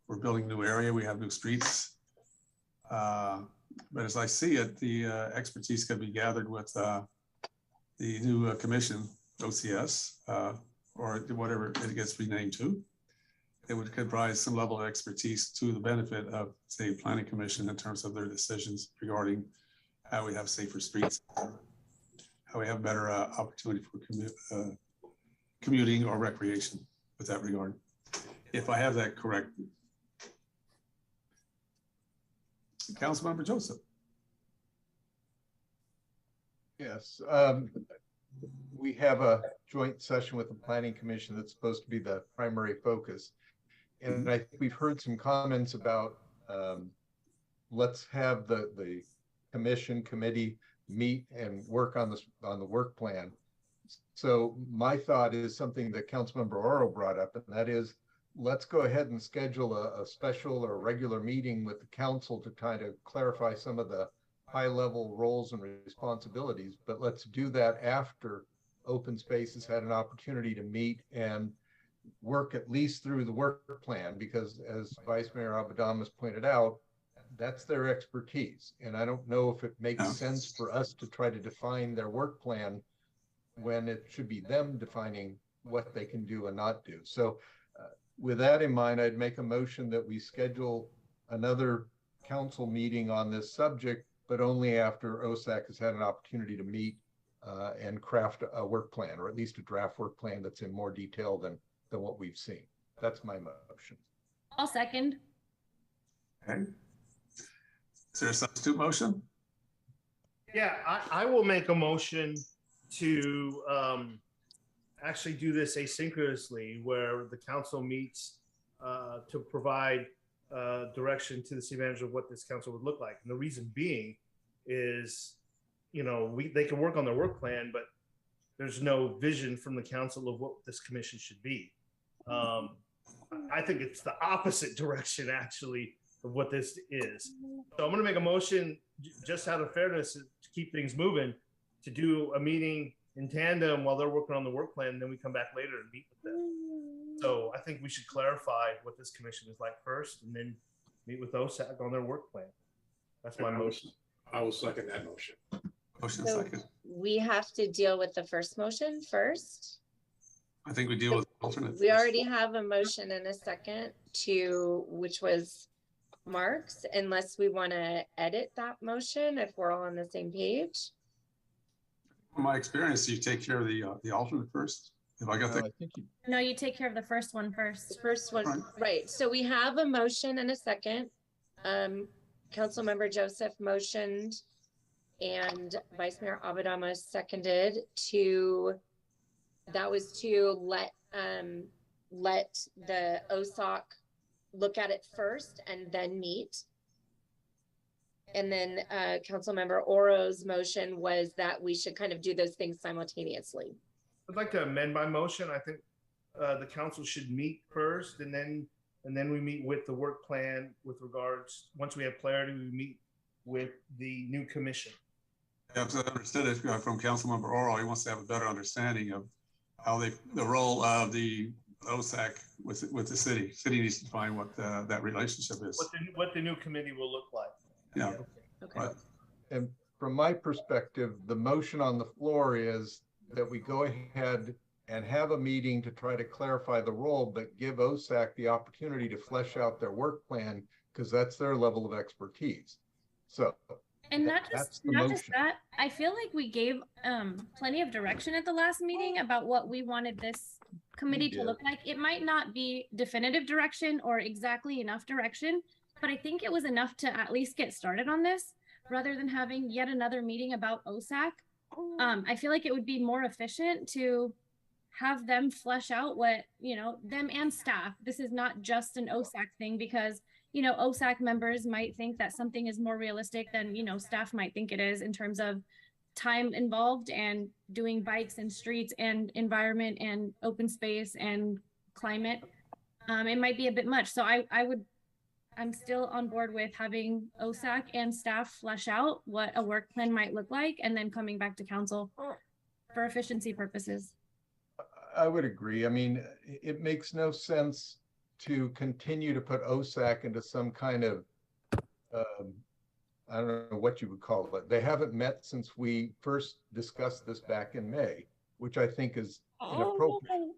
We're building a new area, we have new streets. But as I see it, the expertise can be gathered with the new commission, OCS, or whatever it gets renamed to. it would provide some level of expertise to the benefit of, say, planning commission in terms of their decisions regarding how we have safer streets, how we have better opportunity for commuting or recreation with that regard. If I have that correct. Councilmember Joseph. Yes, we have a joint session with the Planning Commission that's supposed to be the primary focus. And I think we've heard some comments about let's have the committee meet and work on the work plan. So my thought is something that Councilmember Oro brought up, and that is let's go ahead and schedule a special or regular meeting with the council to kind of clarify some of the high-level roles and responsibilities, but let's do that after Open Space has had an opportunity to meet and work at least through the work plan, because as Vice Mayor Abadamas pointed out, that's their expertise. And I don't know if it makes sense for us to try to define their work plan when it should be them defining what they can do and not do. So with that in mind, I'd make a motion that we schedule another council meeting on this subject, but only after OSAC has had an opportunity to meet and craft a work plan, or at least a draft work plan that's in more detail than what we've seen. That's my motion. I'll second. Okay. Is there a substitute motion? Yeah, I will make a motion to actually do this asynchronously, where the council meets to provide direction to the city manager of what this council would look like. And the reason being is, you know, they can work on their work plan, but there's no vision from the council of what this commission should be. I think it's the opposite direction, actually, of what this is. So I'm going to make a motion, just out of fairness, to keep things moving, to do a meeting in tandem while they're working on the work plan, and then we come back later and meet with them. So I think we should clarify what this commission is like first, and then meet with OSAC on their work plan. That's my motion. I will second that motion. Motion So second. we have to deal with the first motion first. I think we deal with alternate. We already have a motion and a second which was Mark's, unless we want to edit that motion if we're all on the same page. From my experience, you take care of the alternate first. If I got that. No, you take care of the first one first. The first one, right. So we have a motion and a second. Councilmember Joseph motioned and Vice Mayor Abadamas seconded that was to let the OSAC look at it first and then meet. And then Councilmember Oro's motion was that we should kind of do those things simultaneously. I'd like to amend my motion. I think the council should meet first, and then we meet with the work plan with regards. Once we have clarity, we meet with the new commission. Yeah, because I understood it from Councilmember Oro. He wants to have a better understanding of how the role of the OSAC with the city. City needs to define what that relationship is. What the new committee will look like. Yeah. Okay. And from my perspective, the motion on the floor is that we go ahead and have a meeting to try to clarify the role, but give OSAC the opportunity to flesh out their work plan, because that's their level of expertise. So, and not just that, I feel like we gave plenty of direction at the last meeting about what we wanted this committee to look like. It might not be definitive direction or exactly enough direction, but I think it was enough to at least get started on this, rather than having yet another meeting about OSAC. I feel like it would be more efficient to have them flesh out what, them and staff. This is not just an OSAC thing, because, OSAC members might think that something is more realistic than, staff might think it is in terms of time involved and doing bikes and streets and environment and open space and climate. It might be a bit much. So I'm still on board with having OSAC and staff flesh out what a work plan might look like, and then coming back to council for efficiency purposes. I would agree. I mean, it makes no sense to continue to put OSAC into some kind of, I don't know what you would call it. They haven't met since we first discussed this back in May, which I think is inappropriate.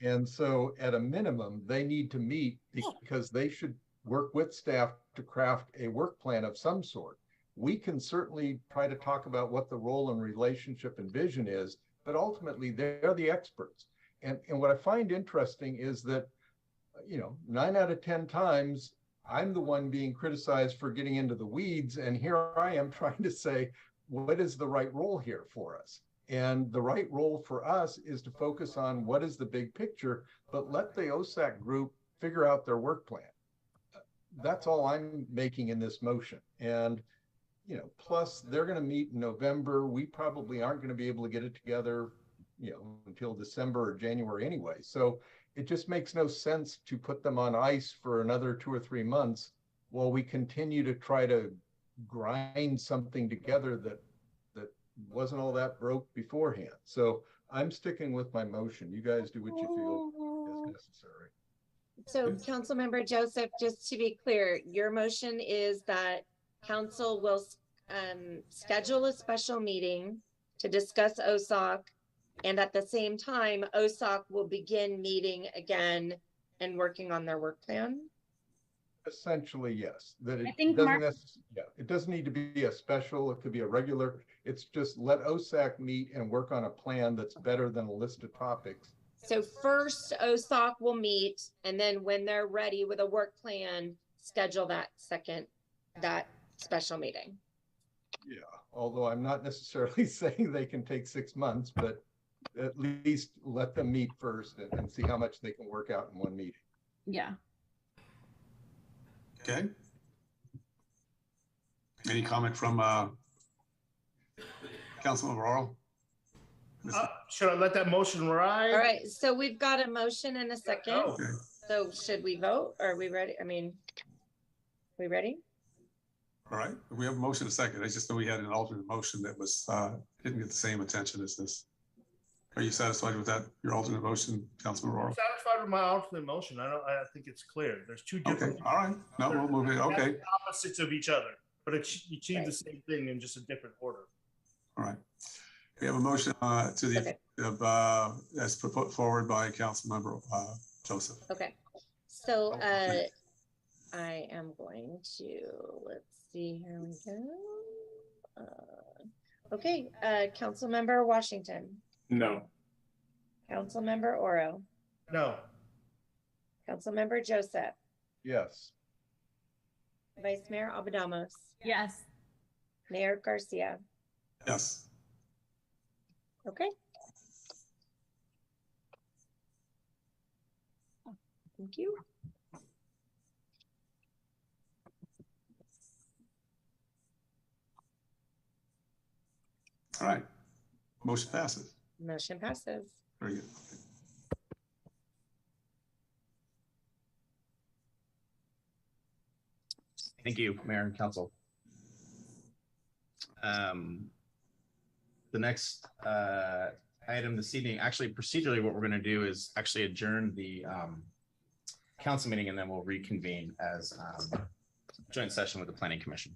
And so at a minimum, they need to meet because they should work with staff to craft a work plan of some sort. We can certainly try to talk about what the role and relationship and vision is, but ultimately they're the experts. And what I find interesting is that, 9 out of 10 times, I'm the one being criticized for getting into the weeds. And here I am trying to say, what is the right role here for us? And the right role for us is to focus on what is the big picture, but let the OSAC group figure out their work plan. That's all I'm making in this motion. And, plus they're going to meet in November. We probably aren't going to be able to get it together, until December or January anyway. So it just makes no sense to put them on ice for another 2 or 3 months while we continue to try to grind something together that wasn't all that broke beforehand. So I'm sticking with my motion. You guys do what you feel is necessary. So Councilmember Joseph, just to be clear, your motion is that council will schedule a special meeting to discuss OSOC, and at the same time, OSOC will begin meeting again and working on their work plan? Essentially, yes. That it I think doesn't it doesn't need to be a special, it could be a regular. It's just let OSAC meet and work on a plan that's better than a list of topics. So first OSOC will meet, and then when they're ready with a work plan, schedule that special meeting. Yeah, although I'm not necessarily saying they can take 6 months, but at least let them meet first and see how much they can work out in one meeting. Yeah. Okay. Any comment from Councilmember Oral? Should I let that motion ride? All right, so we've got a motion and a second. Okay. So should we vote? Are we ready? We ready? All right, we have a motion and a second. I just know we had an alternate motion that was didn't get the same attention as this. Are you satisfied with that, your alternate motion, Councilman Rohr? I'm satisfied with my alternate motion. I think it's clear. There's two different. Okay, all right. No, we'll move it. Okay. Opposites of each other, but you achieve the same thing in just a different order. All right. We have a motion to the as put forward by Councilmember Joseph. Okay. So I am going to, let's see, here we go. Okay, Councilmember Washington. No. Councilmember Oro. No. Councilmember Joseph. Yes. Vice Mayor Abadamos. Yes. Mayor Garcia. Yes. Okay. Thank you. All right. Motion passes. Motion passes. Very good. Thank you, Mayor and Council. The next item this evening, actually procedurally what we're going to do is actually adjourn the council meeting, and then we'll reconvene as joint session with the Planning Commission.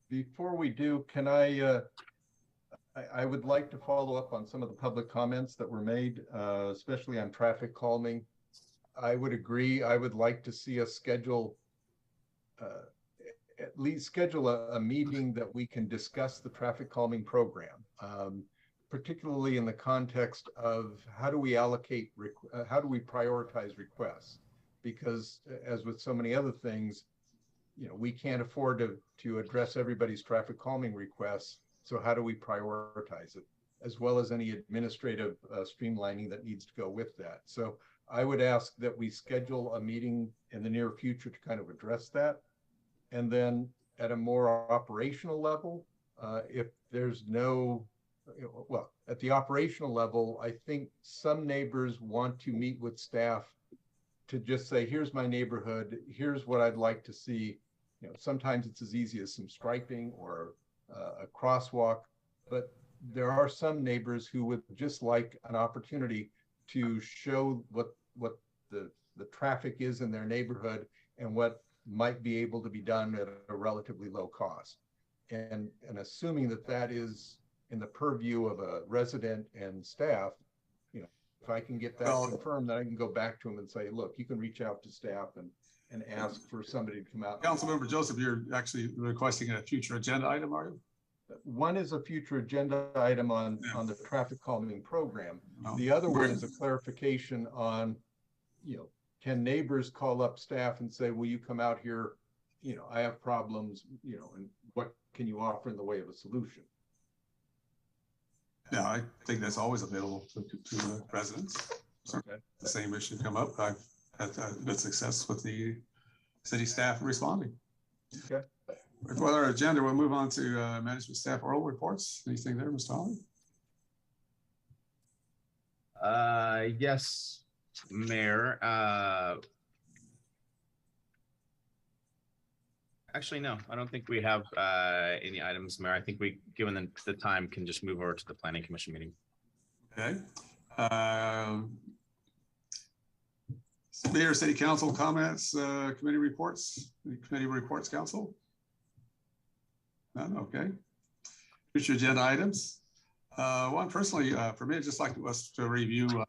Before we do, can I would like to follow up on some of the public comments that were made, especially on traffic calming. I would agree. I would like to see us schedule, at least schedule a meeting that we can discuss the traffic calming program, particularly in the context of how do we allocate, how do we prioritize requests? Because as with so many other things, we can't afford to address everybody's traffic calming requests. So how do we prioritize it, as well as any administrative streamlining that needs to go with that? So I would ask that we schedule a meeting in the near future to kind of address that. And then at a more operational level, if there's no, well, at the operational level, I think some neighbors want to meet with staff to just say, here's my neighborhood, here's what I'd like to see. Sometimes it's as easy as some striping or a crosswalk, but there are some neighbors who would just like an opportunity to show what the traffic is in their neighborhood and what might be able to be done at a relatively low cost. And assuming that that is in the purview of a resident and staff, you know, if I can get that confirmed, then I can go back to them and say, look, you can reach out to staff and ask for somebody to come out. Councilmember Joseph, you're actually requesting a future agenda item, are you? One is a future agenda item on the traffic calming program. No. The other one is a clarification on, you know, can neighbors call up staff and say, will you come out here? You know, I have problems, you know, and what can you offer in the way of a solution? Yeah, I think that's always available to residents. Okay. The same issue come up. I've had good success with the city staff responding. Okay. With our agenda, we'll move on to management staff oral reports. Anything there, Mr. Holly? Yes, Mayor. Actually, no, I don't think we have any items, Mayor. I think we, given the time, can just move over to the Planning Commission meeting. Okay. Mayor, City Council comments, committee reports, committee reports, Council? None, okay. Future agenda items. One, personally, for me, I'd just like us to review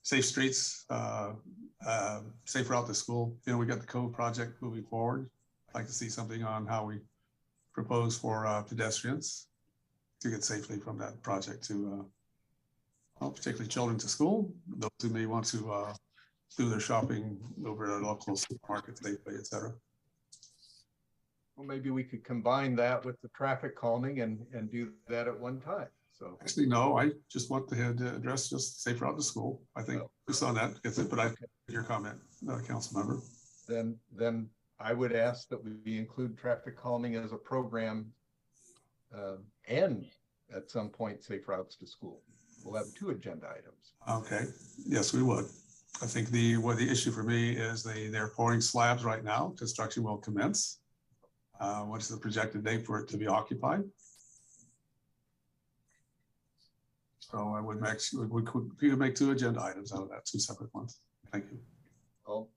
Safe Streets, Safe Route to School. You know, we got the code project moving forward. I'd like to see something on how we propose for pedestrians to get safely from that project to, well, particularly children to school, those who may want to do their shopping over at a local supermarket safely, et cetera. Well, maybe we could combine that with the traffic calming and do that at one time. So actually, no, I just want to address just Safe Route to School. I think just on that gets it, but I your comment, council member. Then I would ask that we include traffic calming as a program and at some point Safe Routes to School. We'll have 2 agenda items. Okay, yes, we would. I think the issue for me is they're pouring slabs right now. Construction will commence. What's the projected date for it to be occupied? So I would we could make 2 agenda items out of that, 2 separate ones. Thank you.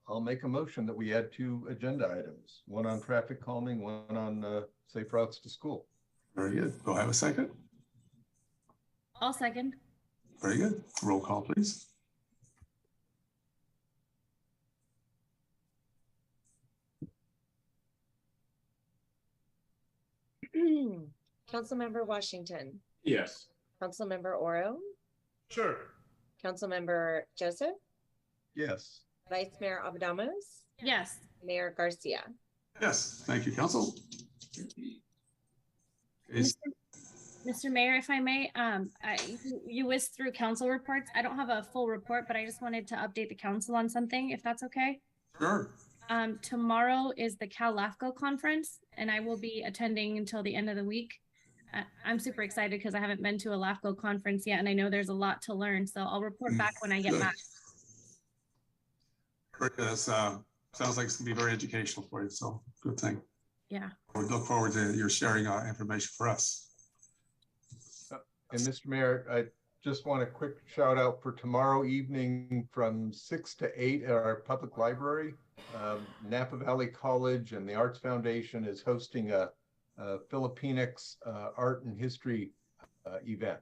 I'll make a motion that we add 2 agenda items, one on traffic calming, one on Safe Routes to School. Very good. Do I have a second? I'll second. Very good. Roll call, please. Councilmember Washington. Yes. Councilmember Oro. Sure. Councilmember Joseph. Yes. Vice Mayor Abdamos. Yes. Mayor Garcia. Yes. Thank you, Council. Mr. Mayor, if I may, you whizzed through council reports. I don't have a full report, but I just wanted to update the council on something, if that's okay. Sure. Tomorrow is the Cal LAFCO conference, and I will be attending until the end of the week. I'm super excited because I haven't been to a LAFCO conference yet, and I know there's a lot to learn. So I'll report back when I get back. Sounds like it's gonna be very educational for you. So good thing. Yeah. We look forward to your sharing information for us. And Mr. Mayor, I just want a quick shout out for tomorrow evening from 6 to 8 at our public library. Napa Valley College and the Arts Foundation is hosting a Filipinx art and history event.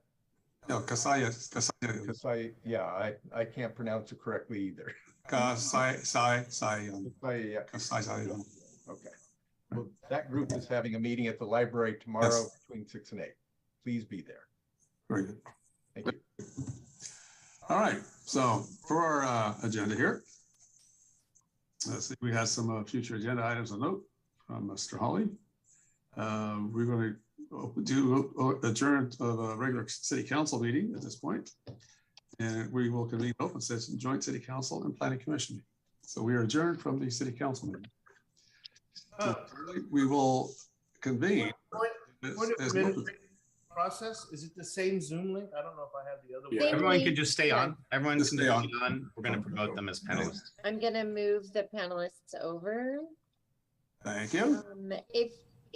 No, Kasaya. Yeah, I can't pronounce it correctly either. Okay. Well, that group is having a meeting at the library tomorrow between 6 and 8. Please be there. Very good. Thank you. All right. So for our agenda here, let's see, we have some future agenda items on note from Mr. Holly. We're going to do adjourn of a regular city council meeting at this point, and we will convene open session, joint city council and planning commission meeting. So we are adjourned from the city council meeting. We will convene. Process, is it the same Zoom link? I don't know if I have the other one. Everyone can just stay on. Everyone can stay on. We're going to promote them as panelists. I'm going to move the panelists over. Thank you.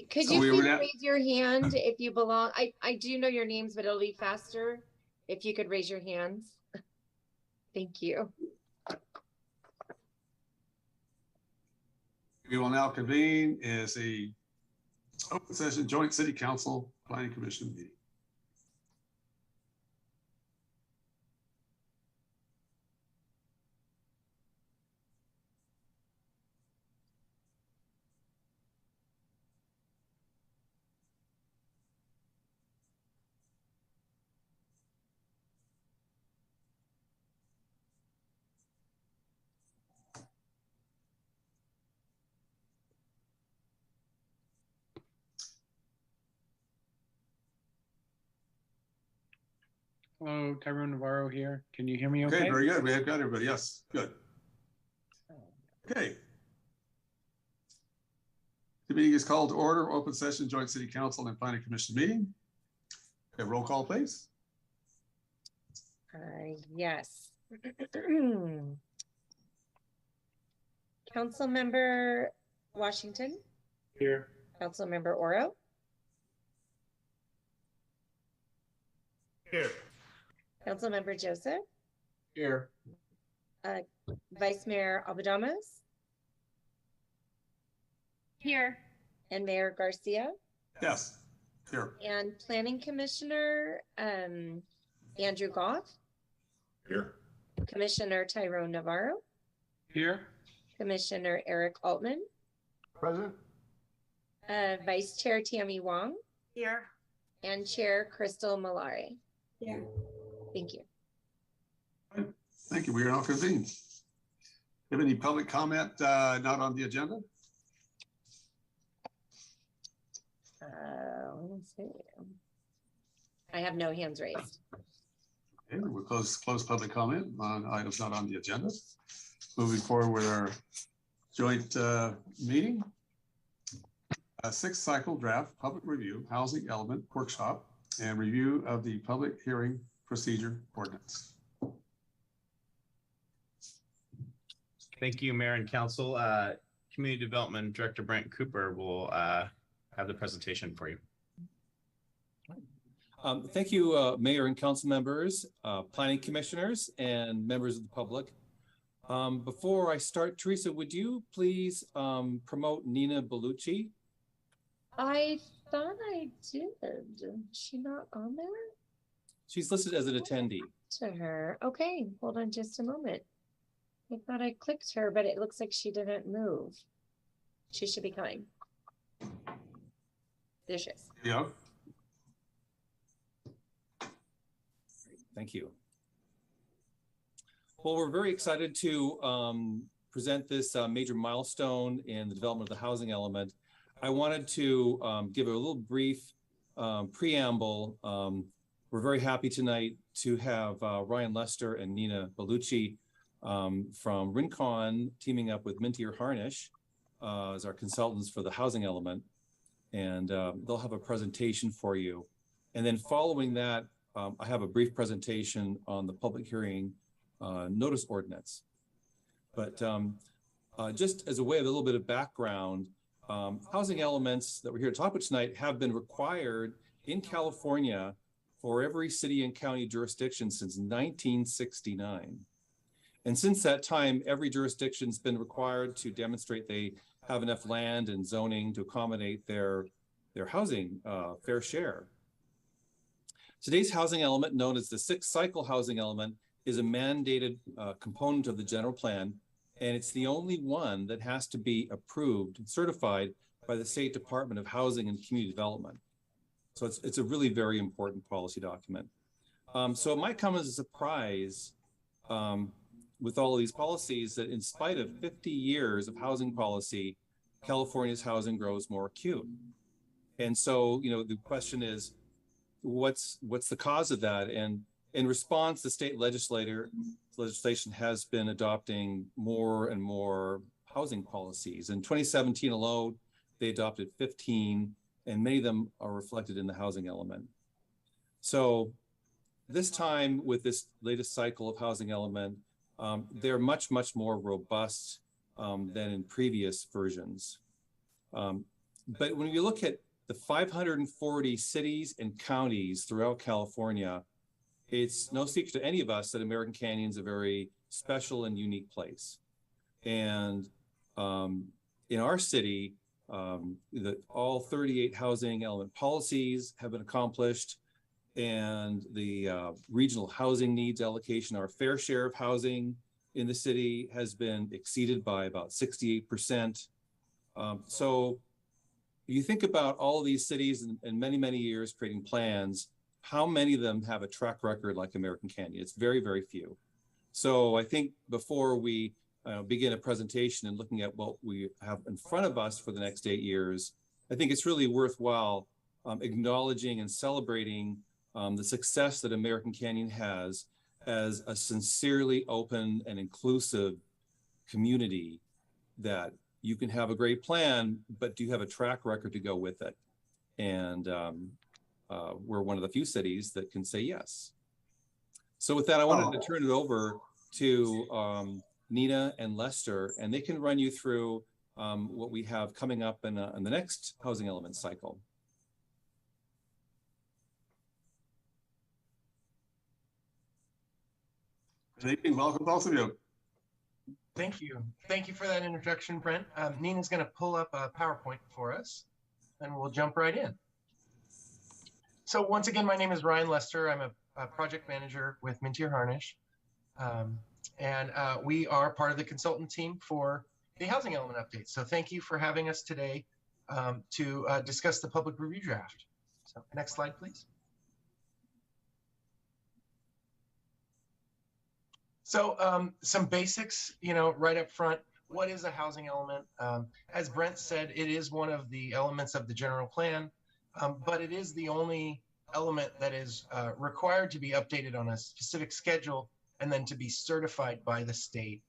Could you please raise your hand if you belong? I do know your names, but it'll be faster if you could raise your hands. Thank you. We will now convene as a Open session, joint city council, planning commission meeting. Hello, Tyrone Navarro here. Can you hear me okay? Okay, very good. We have got everybody. Yes, good. Okay. The meeting is called to order. Open session, joint city council and planning commission meeting. Okay, roll call, please. Yes. Councilmember Washington. Here. Councilmember Oro. Here. Councilmember Joseph. Here. Vice Mayor Abadamas. Here. And Mayor Garcia. Yes, here. And Planning Commissioner Andrew Goff. Here. Commissioner Tyrone Navarro. Here. Commissioner Eric Altman. Present. Vice Chair Tammy Wong. Here. And Chair Crystal Malari. Yeah. Thank you. Thank you. We are now convened. Have any public comment not on the agenda? Let me see. I have no hands raised. Okay, we'll close public comment on items not on the agenda. Moving forward with our joint meeting. Sixth cycle draft public review housing element workshop and review of the public hearing procedure ordinance. Thank you, Mayor and Council. Community Development Director Brent Cooper will have the presentation for you. Thank you, Mayor and Council members, Planning Commissioners, and members of the public. Before I start, Teresa, would you please promote Nina Bellucci? I thought I did. Is she not on there? She's listed as an attendee. To her. Okay, hold on just a moment. I thought I clicked her, but it looks like she didn't move. She should be coming. There she is. Yeah. Thank you. Well, we're very excited to present this major milestone in the development of the housing element. I wanted to give a little brief preamble. We're very happy tonight to have Ryan Lester and Nina Bellucci from Rincon teaming up with Mintier Harnish as our consultants for the housing element. And they'll have a presentation for you. And then following that, I have a brief presentation on the public hearing notice ordinance. But just as a way of a little bit of background, housing elements that we're here to talk about tonight have been required in California for every city and county jurisdiction since 1969. And since that time, every jurisdiction's been required to demonstrate they have enough land and zoning to accommodate their housing fair share. Today's housing element, known as the sixth cycle housing element, is a mandated component of the general plan, and it's the only one that has to be approved and certified by the State Department of Housing and Community Development. So it's a really very important policy document. So it might come as a surprise with all of these policies that in spite of 50 years of housing policy, California's housing grows more acute. And so, you know, the question is, what's the cause of that? And in response, the state legislation has been adopting more and more housing policies. In 2017 alone, they adopted 15, and many of them are reflected in the housing element. So this time with this latest cycle of housing element, they're much, much more robust than in previous versions. But when you look at the 540 cities and counties throughout California, it's no secret to any of us that American Canyon is a very special and unique place. And in our city, All 38 housing element policies have been accomplished, and the regional housing needs allocation, our fair share of housing in the city, has been exceeded by about 68%. So you think about all of these cities in many, many years creating plans, how many of them have a track record like American Canyon? It's very, very few. So I think before we begin a presentation and looking at what we have in front of us for the next 8 years, I think it's really worthwhile acknowledging and celebrating the success that American Canyon has as a sincerely open and inclusive community, that you can have a great plan, but do you have a track record to go with it? And we're one of the few cities that can say yes. So with that, I wanted to turn it over to Nina and Lester, and they can run you through what we have coming up in the next housing element cycle. Good evening, welcome both of you. Thank you. Thank you for that introduction, Brent. Nina's going to pull up a PowerPoint for us, and we'll jump right in. So once again, my name is Ryan Lester. I'm a project manager with Mintier Harnish. And we are part of the consultant team for the housing element update. So thank you for having us today to discuss the public review draft. So next slide, please. So some basics, right up front. What is a housing element? As Brent said, it is one of the elements of the general plan, but it is the only element that is required to be updated on a specific schedule and then to be certified by the state.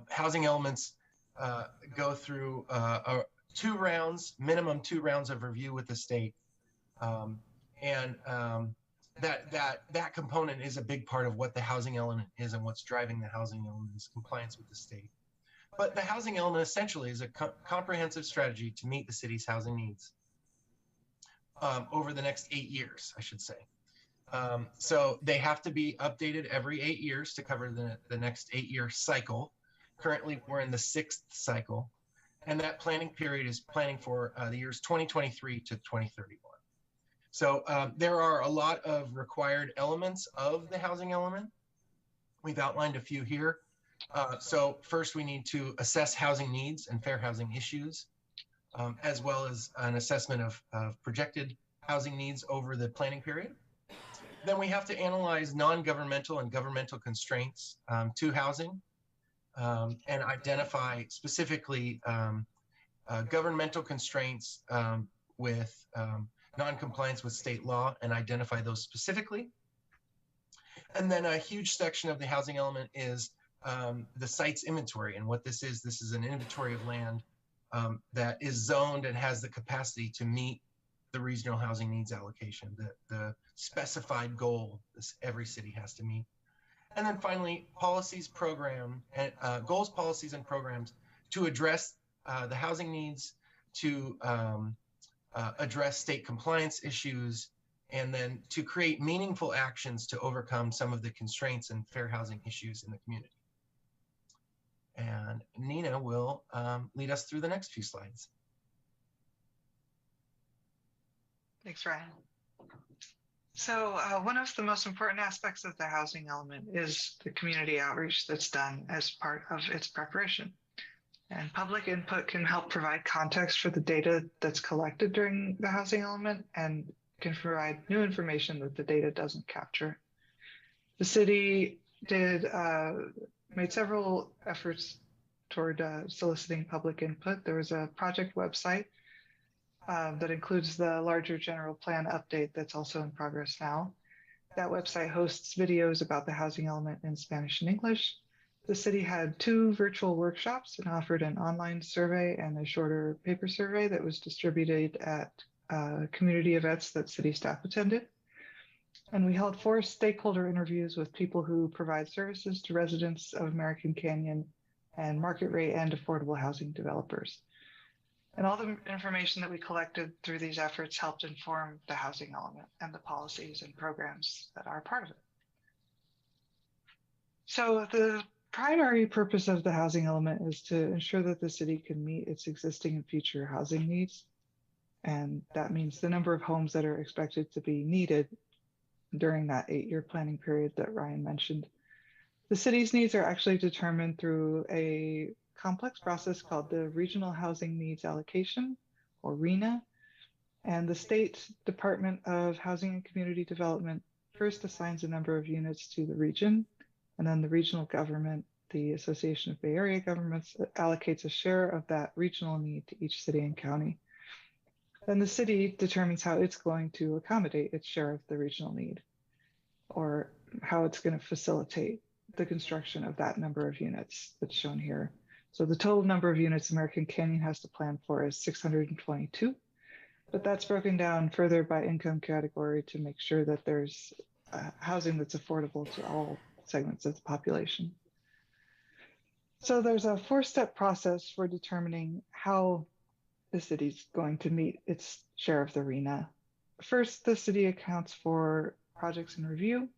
Housing elements go through minimum two rounds of review with the state. That component is a big part of what the housing element is and what's driving the housing element is compliance with the state. But the housing element essentially is a comprehensive strategy to meet the city's housing needs over the next 8 years, I should say. So they have to be updated every 8 years to cover the next 8-year cycle. Currently, we're in the 6th cycle, and that planning period is planning for the years 2023 to 2031. So there are a lot of required elements of the housing element. We've outlined a few here. So first, we need to assess housing needs and fair housing issues, as well as an assessment of projected housing needs over the planning period. Then we have to analyze non-governmental and governmental constraints to housing and identify specifically governmental constraints with non-compliance with state law and identify those specifically. And then a huge section of the housing element is the site's inventory. And what this is an inventory of land that is zoned and has the capacity to meet the regional housing needs allocation, the specified goal every city has to meet. And then finally, policies, program, and goals, policies, and programs to address the housing needs, to address state compliance issues, and then to create meaningful actions to overcome some of the constraints and fair housing issues in the community. And Nina will lead us through the next few slides. Thanks, Ryan. So one of the most important aspects of the housing element is the community outreach that's done as part of its preparation. And public input can help provide context for the data that's collected during the housing element and can provide new information that the data doesn't capture. The city made several efforts toward soliciting public input. There was a project website that includes the larger general plan update that's also in progress now. That website hosts videos about the housing element in Spanish and English. The city had 2 virtual workshops and offered an online survey and a shorter paper survey that was distributed at community events that city staff attended. And we held 4 stakeholder interviews with people who provide services to residents of American Canyon and market rate and affordable housing developers. And all the information that we collected through these efforts helped inform the housing element and the policies and programs that are part of it. So the primary purpose of the housing element is to ensure that the city can meet its existing and future housing needs. And that means the number of homes that are expected to be needed during that 8-year planning period that Ryan mentioned. The city's needs are actually determined through a complex process called the Regional Housing Needs Allocation, or RHNA. And the State Department of Housing and Community Development first assigns a number of units to the region, and then the regional government, the Association of Bay Area Governments, allocates a share of that regional need to each city and county. Then the city determines how it's going to accommodate its share of the regional need, or how it's going to facilitate the construction of that number of units that's shown here. So the total number of units American Canyon has to plan for is 622, but that's broken down further by income category to make sure that there's housing that's affordable to all segments of the population. So there's a 4-step process for determining how the city's going to meet its share of the RHNA. First, the city accounts for projects in review,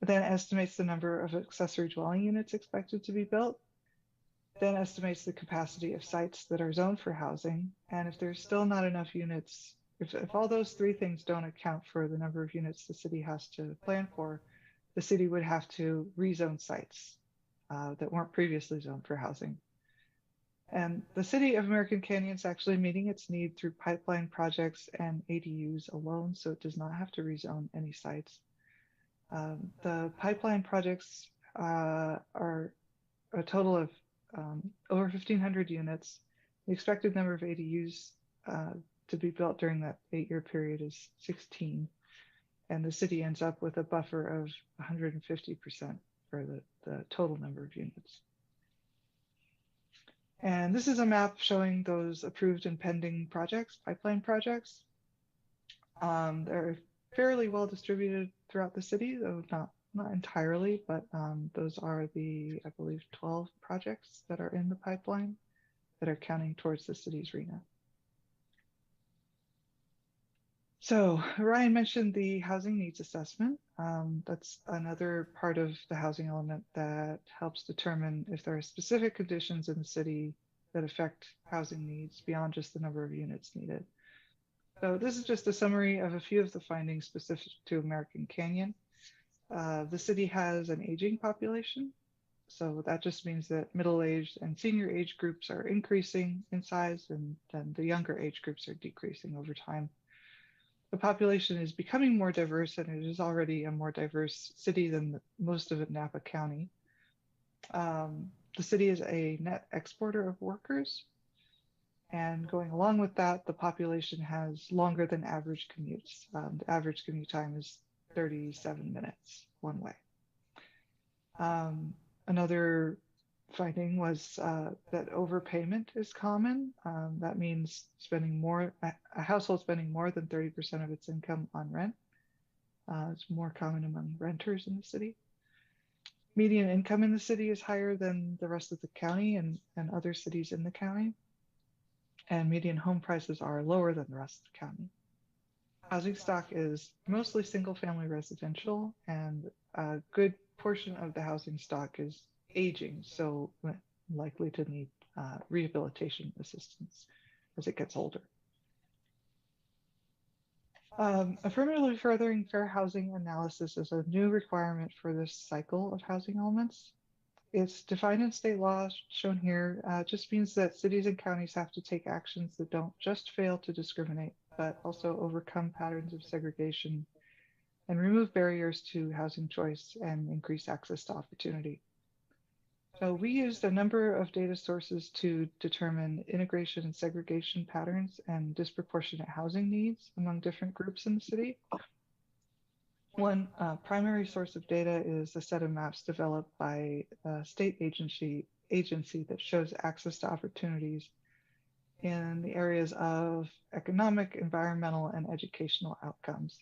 then estimates the number of accessory dwelling units expected to be built, then estimates the capacity of sites that are zoned for housing, and if there's still not enough units, if all those 3 things don't account for the number of units the city has to plan for, the city would have to rezone sites that weren't previously zoned for housing. And the city of American Canyon is actually meeting its need through pipeline projects and ADUs alone, so it does not have to rezone any sites. The pipeline projects are a total of over 1,500 units. The expected number of ADUs to be built during that 8-year period is 16. And the city ends up with a buffer of 150% for the total number of units. And this is a map showing those approved and pending projects, pipeline projects. They're fairly well distributed throughout the city, though not entirely, but those are the, I believe, 12 projects that are in the pipeline that are counting towards the city's RHNA. So Ryan mentioned the housing needs assessment. That's another part of the housing element that helps determine if there are specific conditions in the city that affect housing needs beyond just the number of units needed. So this is just a summary of a few of the findings specific to American Canyon. The city has an aging population. So that just means that middle-aged and senior age groups are increasing in size, and then the younger age groups are decreasing over time. The population is becoming more diverse, and it is already a more diverse city than most of Napa County. The city is a net exporter of workers, and going along with that, the population has longer than average commutes. The average commute time is 37 minutes one way. Another finding was that overpayment is common. That means a household spending more than 30% of its income on rent. It's more common among renters in the city. Median income in the city is higher than the rest of the county and other cities in the county. And median home prices are lower than the rest of the county. Housing stock is mostly single-family residential, and a good portion of the housing stock is aging, so likely to need rehabilitation assistance as it gets older. Affirmatively furthering fair housing analysis is a new requirement for this cycle of housing elements. It's defined in state law, shown here. Just means that cities and counties have to take actions that don't just fail to discriminate, but also overcome patterns of segregation and remove barriers to housing choice and increase access to opportunity. So we used a number of data sources to determine integration and segregation patterns and disproportionate housing needs among different groups in the city. One primary source of data is a set of maps developed by a state agency that shows access to opportunities in the areas of economic, environmental, and educational outcomes.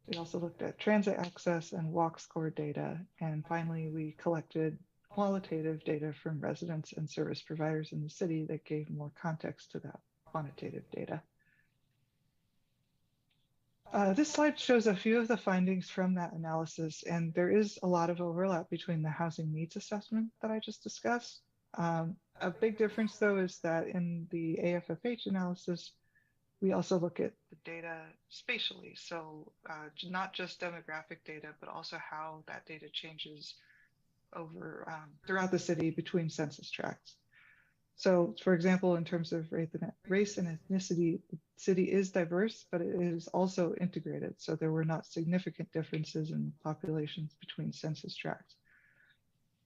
We also looked at transit access and walk score data. And finally, we collected qualitative data from residents and service providers in the city that gave more context to that quantitative data. This slide shows a few of the findings from that analysis, and there is a lot of overlap between the housing needs assessment that I just discussed. A big difference, though, is that in the AFFH analysis, we also look at the data spatially. So not just demographic data, but also how that data changes over throughout the city between census tracts. So, for example, in terms of race and ethnicity, the city is diverse, but it is also integrated. So there were not significant differences in populations between census tracts.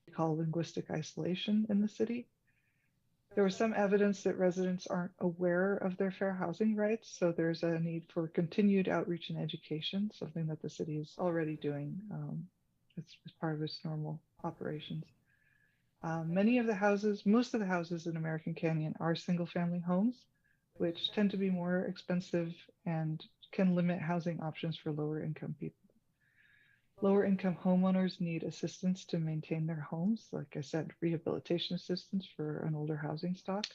We call linguistic isolation in the city. There was some evidence that residents aren't aware of their fair housing rights, so there's a need for continued outreach and education, something that the city is already doing as part of its normal operations. Most of the houses in American Canyon are single-family homes, which tend to be more expensive and can limit housing options for lower-income people. Lower-income homeowners need assistance to maintain their homes, like I said, rehabilitation assistance for an older housing stock.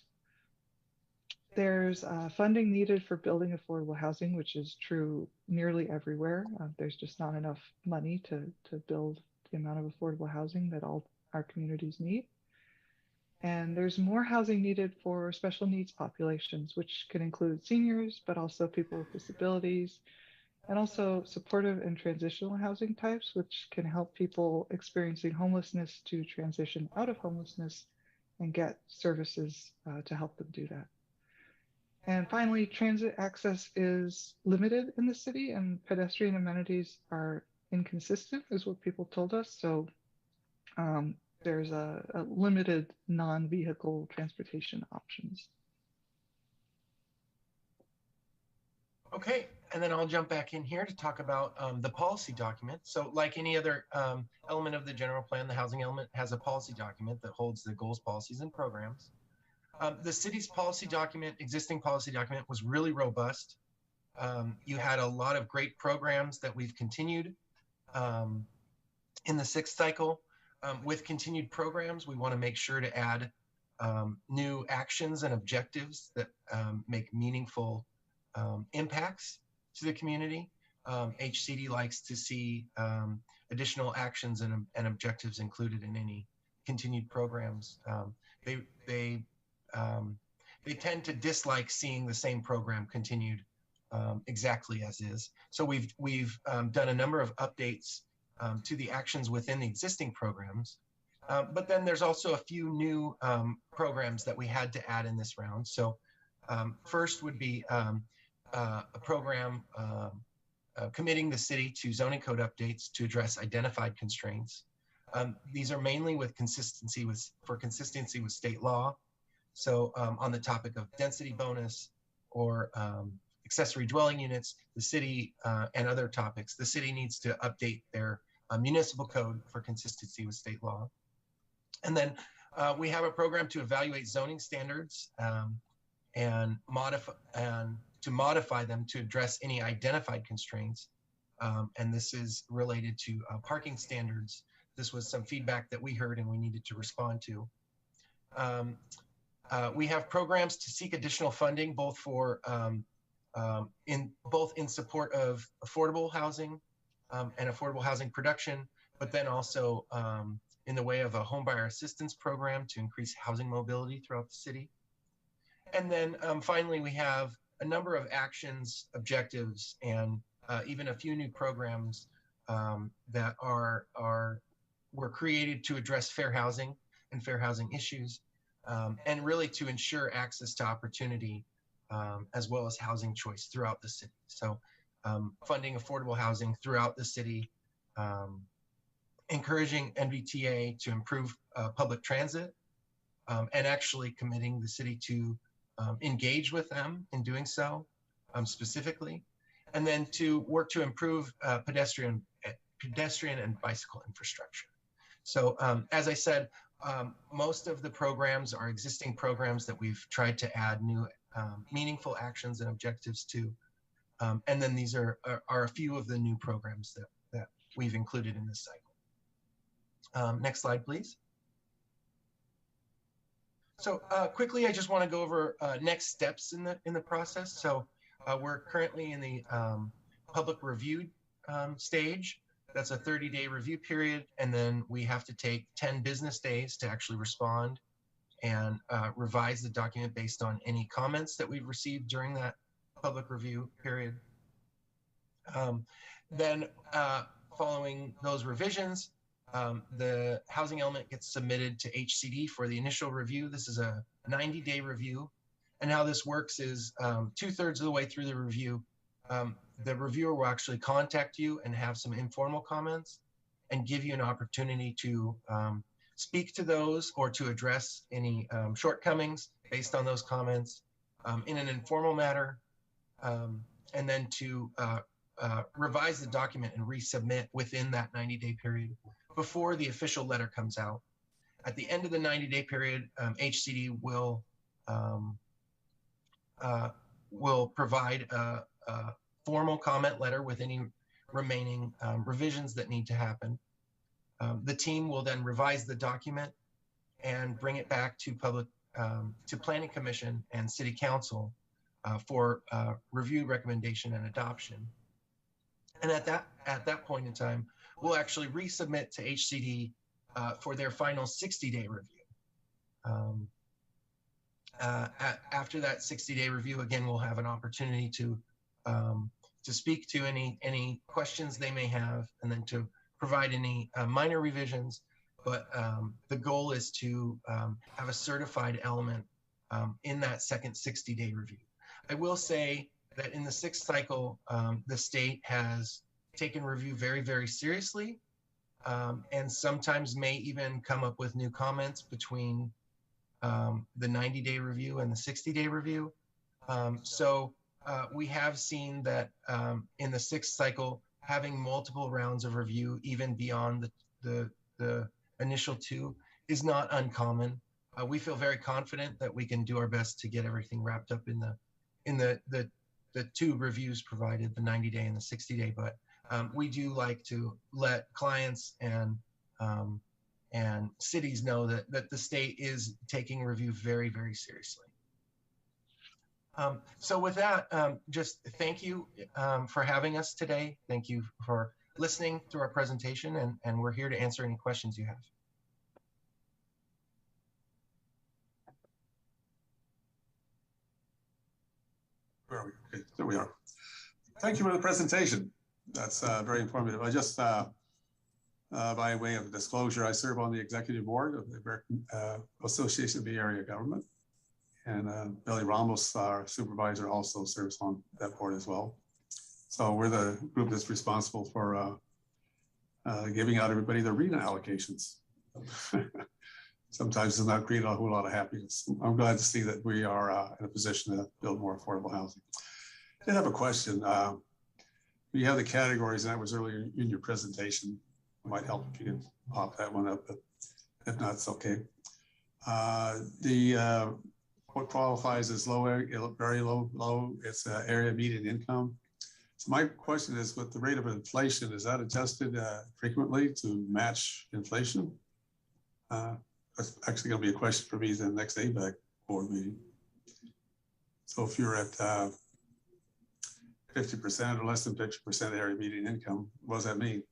There's funding needed for building affordable housing, which is true nearly everywhere. There's just not enough money to build the amount of affordable housing that all our communities need. And there's more housing needed for special needs populations, which can include seniors, but also people with disabilities, and also supportive and transitional housing types, which can help people experiencing homelessness to transition out of homelessness and get services to help them do that. And finally, transit access is limited in the city, and pedestrian amenities are inconsistent, is what people told us. So there's a limited non-vehicle transportation options. Okay, and then I'll jump back in here to talk about the policy document. So like any other element of the general plan, the housing element has a policy document that holds the goals, policies, and programs. The city's policy document, existing policy document, was really robust. You had a lot of great programs that we've continued in the sixth cycle. With continued programs, we want to make sure to add new actions and objectives that make meaningful impacts to the community. HCD likes to see additional actions and objectives included in any continued programs. They tend to dislike seeing the same program continued exactly as is. So we've done a number of updates to the actions within the existing programs. But then there's also a few new programs that we had to add in this round. So first would be a program committing the city to zoning code updates to address identified constraints. These are mainly for consistency with state law. So on the topic of density bonus or accessory dwelling units, the city and other topics, the city needs to update their municipal code for consistency with state law. And then we have a program to evaluate zoning standards and to modify them to address any identified constraints. And this is related to parking standards. This was some feedback that we heard and we needed to respond to. We have programs to seek additional funding, both for in support of affordable housing and affordable housing production, but then also in the way of a homebuyer assistance program to increase housing mobility throughout the city. And then finally, we have a number of actions, objectives, and even a few new programs that were created to address fair housing and fair housing issues, and really to ensure access to opportunity as well as housing choice throughout the city. So funding affordable housing throughout the city, encouraging NVTA to improve public transit, and actually committing the city to engage with them in doing so specifically, and then to work to improve pedestrian and bicycle infrastructure. So as I said, most of the programs are existing programs that we've tried to add new meaningful actions and objectives to. And then these are a few of the new programs that we've included in this cycle. Next slide, please. So quickly, I just want to go over next steps in the process. So we're currently in the public review stage. That's a 30-day review period. And then we have to take 10 business days to actually respond and revise the document based on any comments that we've received during that public review period. Then following those revisions, the housing element gets submitted to HCD for the initial review. This is a 90-day review. And how this works is 2/3 of the way through the review, the reviewer will actually contact you and have some informal comments and give you an opportunity to speak to those or to address any shortcomings based on those comments in an informal manner, and then to revise the document and resubmit within that 90-day period before the official letter comes out. At the end of the 90-day period, HCD will provide a formal comment letter with any remaining revisions that need to happen. The team will then revise the document and bring it back to Planning Commission and City Council for review, recommendation, and adoption. And at that point in time, we'll actually resubmit to HCD for their final 60-day review. After that 60-day review, again, we'll have an opportunity to speak to any questions they may have, and then to provide any minor revisions. But the goal is to have a certified element in that second 60-day review. I will say that in the 6th cycle, the state has taken review very, very seriously, and sometimes may even come up with new comments between the 90-day review and the 60-day review. So we have seen that in the 6th cycle, having multiple rounds of review, even beyond the initial 2, is not uncommon. We feel very confident that we can do our best to get everything wrapped up in the 2 reviews provided, the 90-day and the 60-day. But we do like to let clients and cities know that the state is taking review very, very seriously. So with that, just thank you for having us today. Thank you for listening to our presentation, and we're here to answer any questions you have. Where are we? Okay, there we are. Thank you for the presentation. That's very informative. I just, by way of disclosure, I serve on the executive board of the American Association of Bay Area Government. And Billy Ramos, our supervisor, also serves on that board as well. So we're the group that's responsible for giving out everybody their RHNA allocations. Sometimes it's not creating a whole lot of happiness. I'm glad to see that we are in a position to build more affordable housing. I did have a question. We have the categories, and that was earlier in your presentation. It might help if you can pop that one up, but if not, it's okay. What qualifies as low, very low, it's area median income. So my question is, with the rate of inflation, is that adjusted frequently to match inflation? That's actually going to be a question for me in the next ABAC board meeting. So if you're at 50% or less than 50% area median income, what does that mean?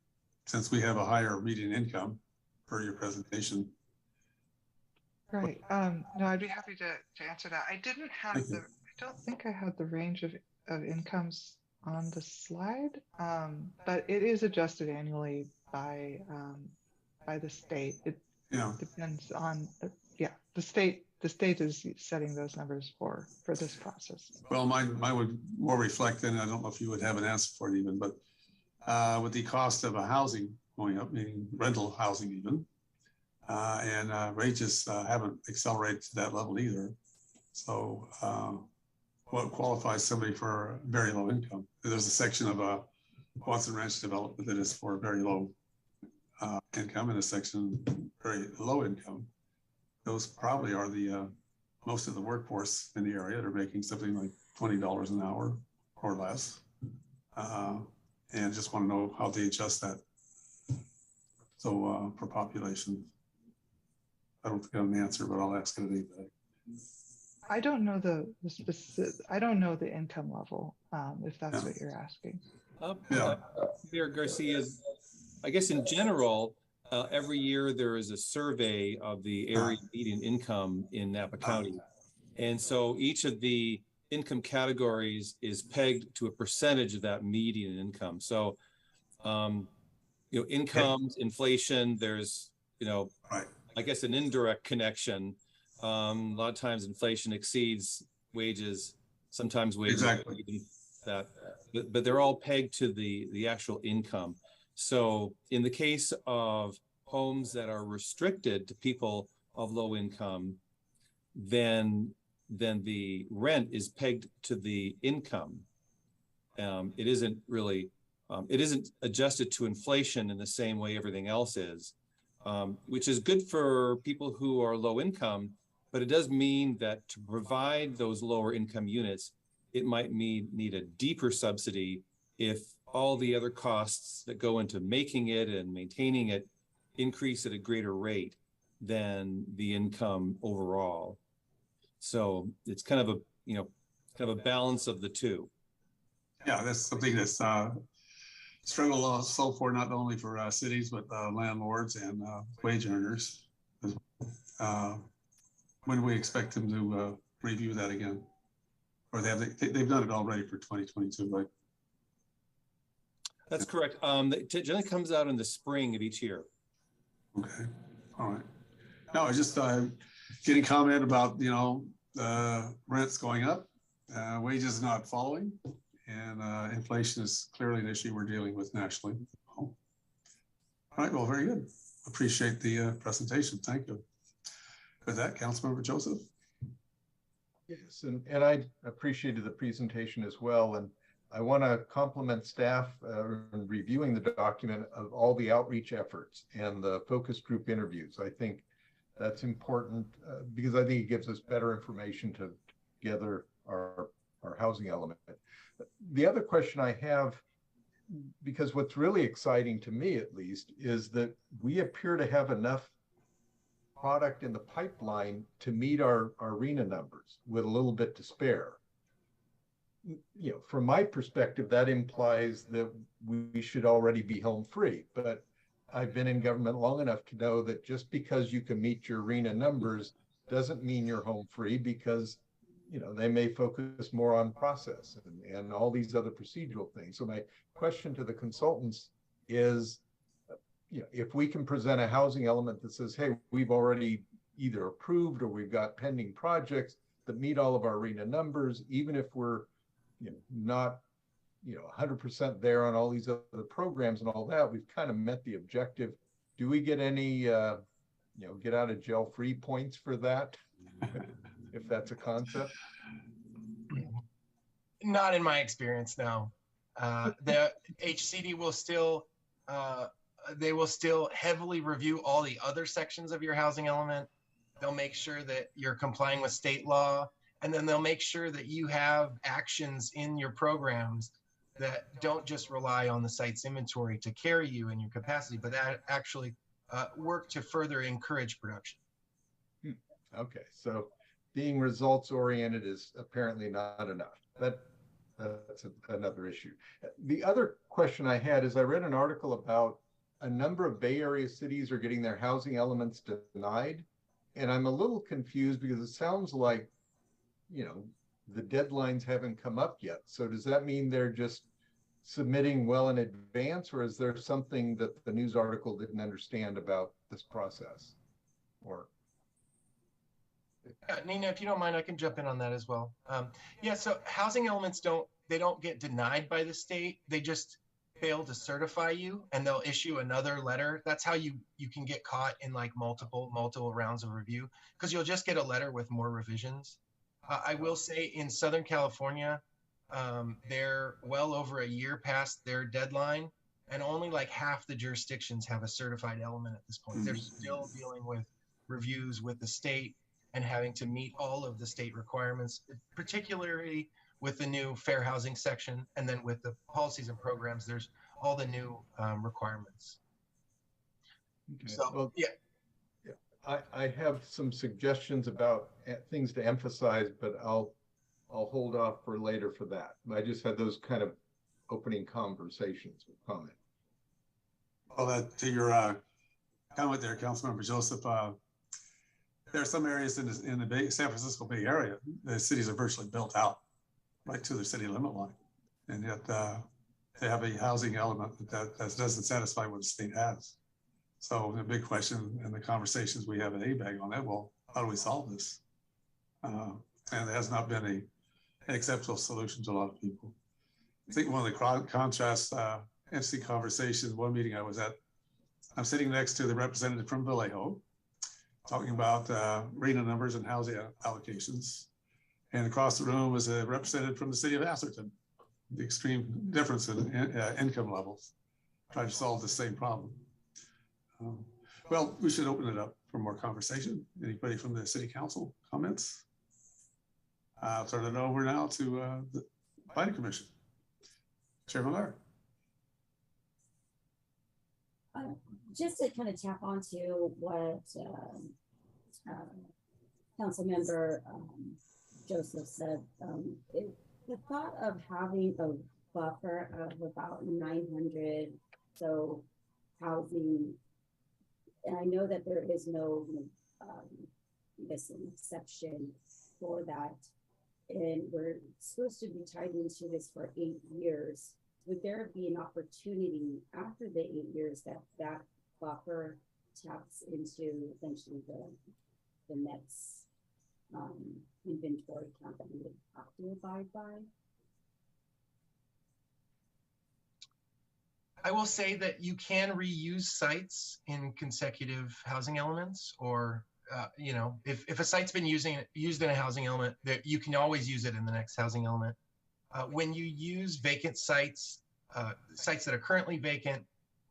Since we have a higher median income per your presentation. Right. No, I'd be happy to answer that. I didn't have I don't think I had the range of incomes on the slide, but it is adjusted annually by the state. It depends on, the state is setting those numbers for this process. Well, mine would more reflect, and I don't know if you would have an answer for it even, but with the cost of a housing going up, meaning rental housing even, and wages haven't accelerated to that level either. So what qualifies somebody for very low income? There's a section of Watson Ranch development that is for very low income, and a section very low income. Those probably are the most of the workforce in the area. They're making something like $20 an hour or less, and just want to know how they adjust that. So for population, I don't think I have an answer, but I'll ask it anyway. I don't know the specific. I don't know the income level, if that's what you're asking. Mayor Garcia, I guess in general, every year there is a survey of the area median income in Napa County. And so each of the income categories is pegged to a percentage of that median income. So, incomes, inflation, there's, I guess an indirect connection. A lot of times inflation exceeds wages, sometimes wages exceed that, but they're all pegged to the actual income. So in the case of homes that are restricted to people of low income, then the rent is pegged to the income. It isn't really, it isn't adjusted to inflation in the same way everything else is, which is good for people who are low income, but it does mean that to provide those lower income units, it might need a deeper subsidy if all the other costs that go into making it and maintaining it increase at a greater rate than the income overall. So it's kind of a balance of the two. Yeah, that's something that's struggle also for not only for cities, but landlords and wage earners. When do we expect them to review that again? Or they've done it already for 2022, right? That's correct. It generally comes out in the spring of each year. Okay, all right. No, I was just getting comment about, rents going up, wages not following, and inflation is clearly an issue we're dealing with nationally. All right, well, very good. Appreciate the presentation. Thank you. With that, Councilmember Joseph. Yes, and I appreciated the presentation as well. And I want to compliment staff in reviewing the document of all the outreach efforts and the focus group interviews. I think that's important because I think it gives us better information to gather our housing element. The other question I have, because what's really exciting to me at least, is that we appear to have enough product in the pipeline to meet our RHNA numbers with a little bit to spare. From my perspective, that implies that we should already be home free. But I've been in government long enough to know that just because you can meet your RHNA numbers doesn't mean you're home free, because they may focus more on process and all these other procedural things. So my question to the consultants is, if we can present a housing element that says, hey, we've already either approved or we've got pending projects that meet all of our RHNA numbers, even if we're not 100% there on all these other programs and all that, we've kind of met the objective. Do we get any get out of jail free points for that? If that's a concept? Not in my experience, no. The HCD will still they will still heavily review all the other sections of your housing element. They'll make sure that you're complying with state law, and then they'll make sure that you have actions in your programs that don't just rely on the site's inventory to carry you in your capacity, but that actually work to further encourage production. Okay, so being results oriented is apparently not enough. That's another issue. The other question I had is I read an article about a number of Bay Area cities are getting their housing elements denied. And I'm a little confused because it sounds like, the deadlines haven't come up yet. So does that mean they're just submitting well in advance, or is there something that the news article didn't understand about this process? Or Nina, if you don't mind, I can jump in on that as well. So housing elements don't get denied by the state. They just fail to certify you, and they'll issue another letter. That's how you can get caught in like multiple rounds of review, because you'll just get a letter with more revisions. I will say in Southern California, they're well over a year past their deadline, and only like half the jurisdictions have a certified element at this point. They're still dealing with reviews with the state and having to meet all of the state requirements, particularly with the new fair housing section, and then with the policies and programs, there's all the new requirements. Okay. So I have some suggestions about things to emphasize, but I'll hold off for later for that. I just had those kind of opening conversations with comment. Well, to your comment there, Councilmember Joseph, there are some areas in the San Francisco Bay Area, the cities are virtually built out right to the city limit line. And yet they have a housing element that doesn't satisfy what the state has. So the big question and the conversations we have at ABAG on that, well, how do we solve this? And there has not been an acceptable solution to a lot of people. I think one of the contrasts, interesting conversations, one meeting I was at, I'm sitting next to the representative from Vallejo, talking about RHNA numbers and housing allocations. And across the room was a representative from the city of Atherton, the extreme difference in income levels, trying to solve the same problem. Well, we should open it up for more conversation. Anybody from the city council comments? I'll turn it over now to the planning commission. Chairman Laird. Just to kind of tap onto what council member Joseph said, the thought of having a buffer of about 900 so housing, and I know that there is no I guess an exception for that, and we're supposed to be tied into this for 8 years. Would there be an opportunity after the 8 years that buffer taps into essentially the next inventory count that we would have to abide by? I will say that you can reuse sites in consecutive housing elements, or you know, if a site's been used in a housing element, that you can always use it in the next housing element. When you use vacant sites, sites that are currently vacant,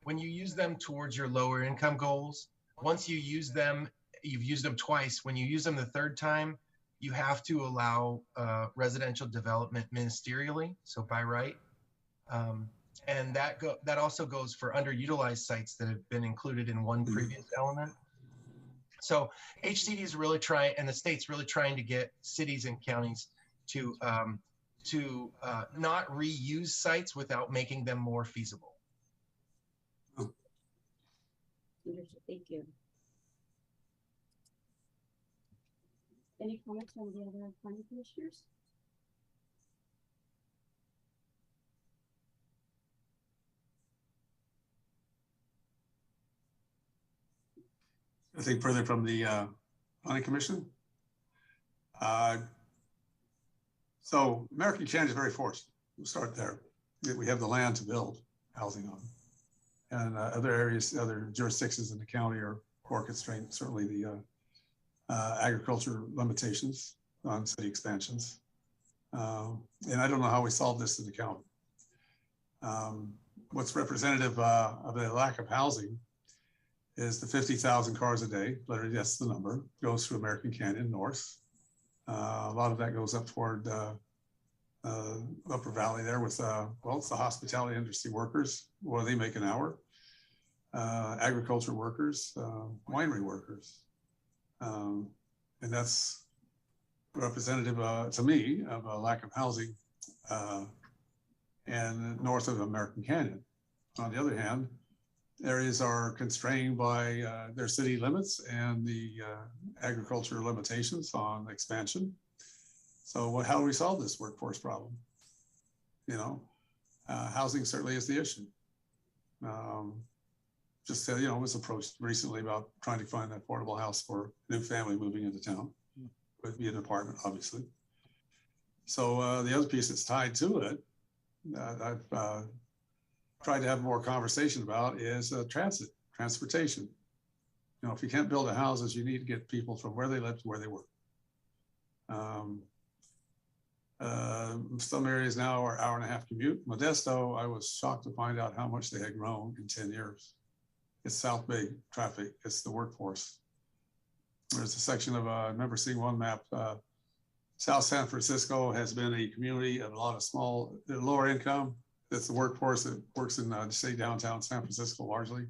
when you use them towards your lower income goals, once you use them, you've used them twice. When you use them the third time, you have to allow residential development ministerially, so by right. And that also goes for underutilized sites that have been included in one previous element. So HCD is really trying, and the state's really trying to get cities and counties to not reuse sites without making them more feasible. Thank you. Any comments from the other planning commissioners? I think further from the planning commission. So American Canyon is very fortunate. We'll start there. We have the land to build housing on. And other areas, other jurisdictions in the county are more constrained, certainly the agriculture limitations on city expansions. And I don't know how we solve this in the county. What's representative of the lack of housing is the 50,000 cars a day, literally that's the number, goes through American Canyon north. A lot of that goes up toward Upper Valley there with, well, it's the hospitality industry workers. What do they make an hour? Agriculture workers, winery workers. And that's representative to me of a lack of housing and north of American Canyon. On the other hand, areas are constrained by their city limits and the agriculture limitations on expansion. So how do we solve this workforce problem? You know, housing certainly is the issue. Just you know, was approached recently about trying to find an affordable house for a new family moving into town. Would be an apartment, obviously. So the other piece that's tied to it, I've tried to have more conversation about is transportation. You know, if you can't build the houses, you need to get people from where they live to where they work. Some areas now are hour-and-a-half commute. Modesto, I was shocked to find out how much they had grown in 10 years. It's South Bay traffic, it's the workforce. There's a section of, I remember seeing one map, South San Francisco has been a community of a lot of small, lower income. That's the workforce that works in, say, downtown San Francisco largely.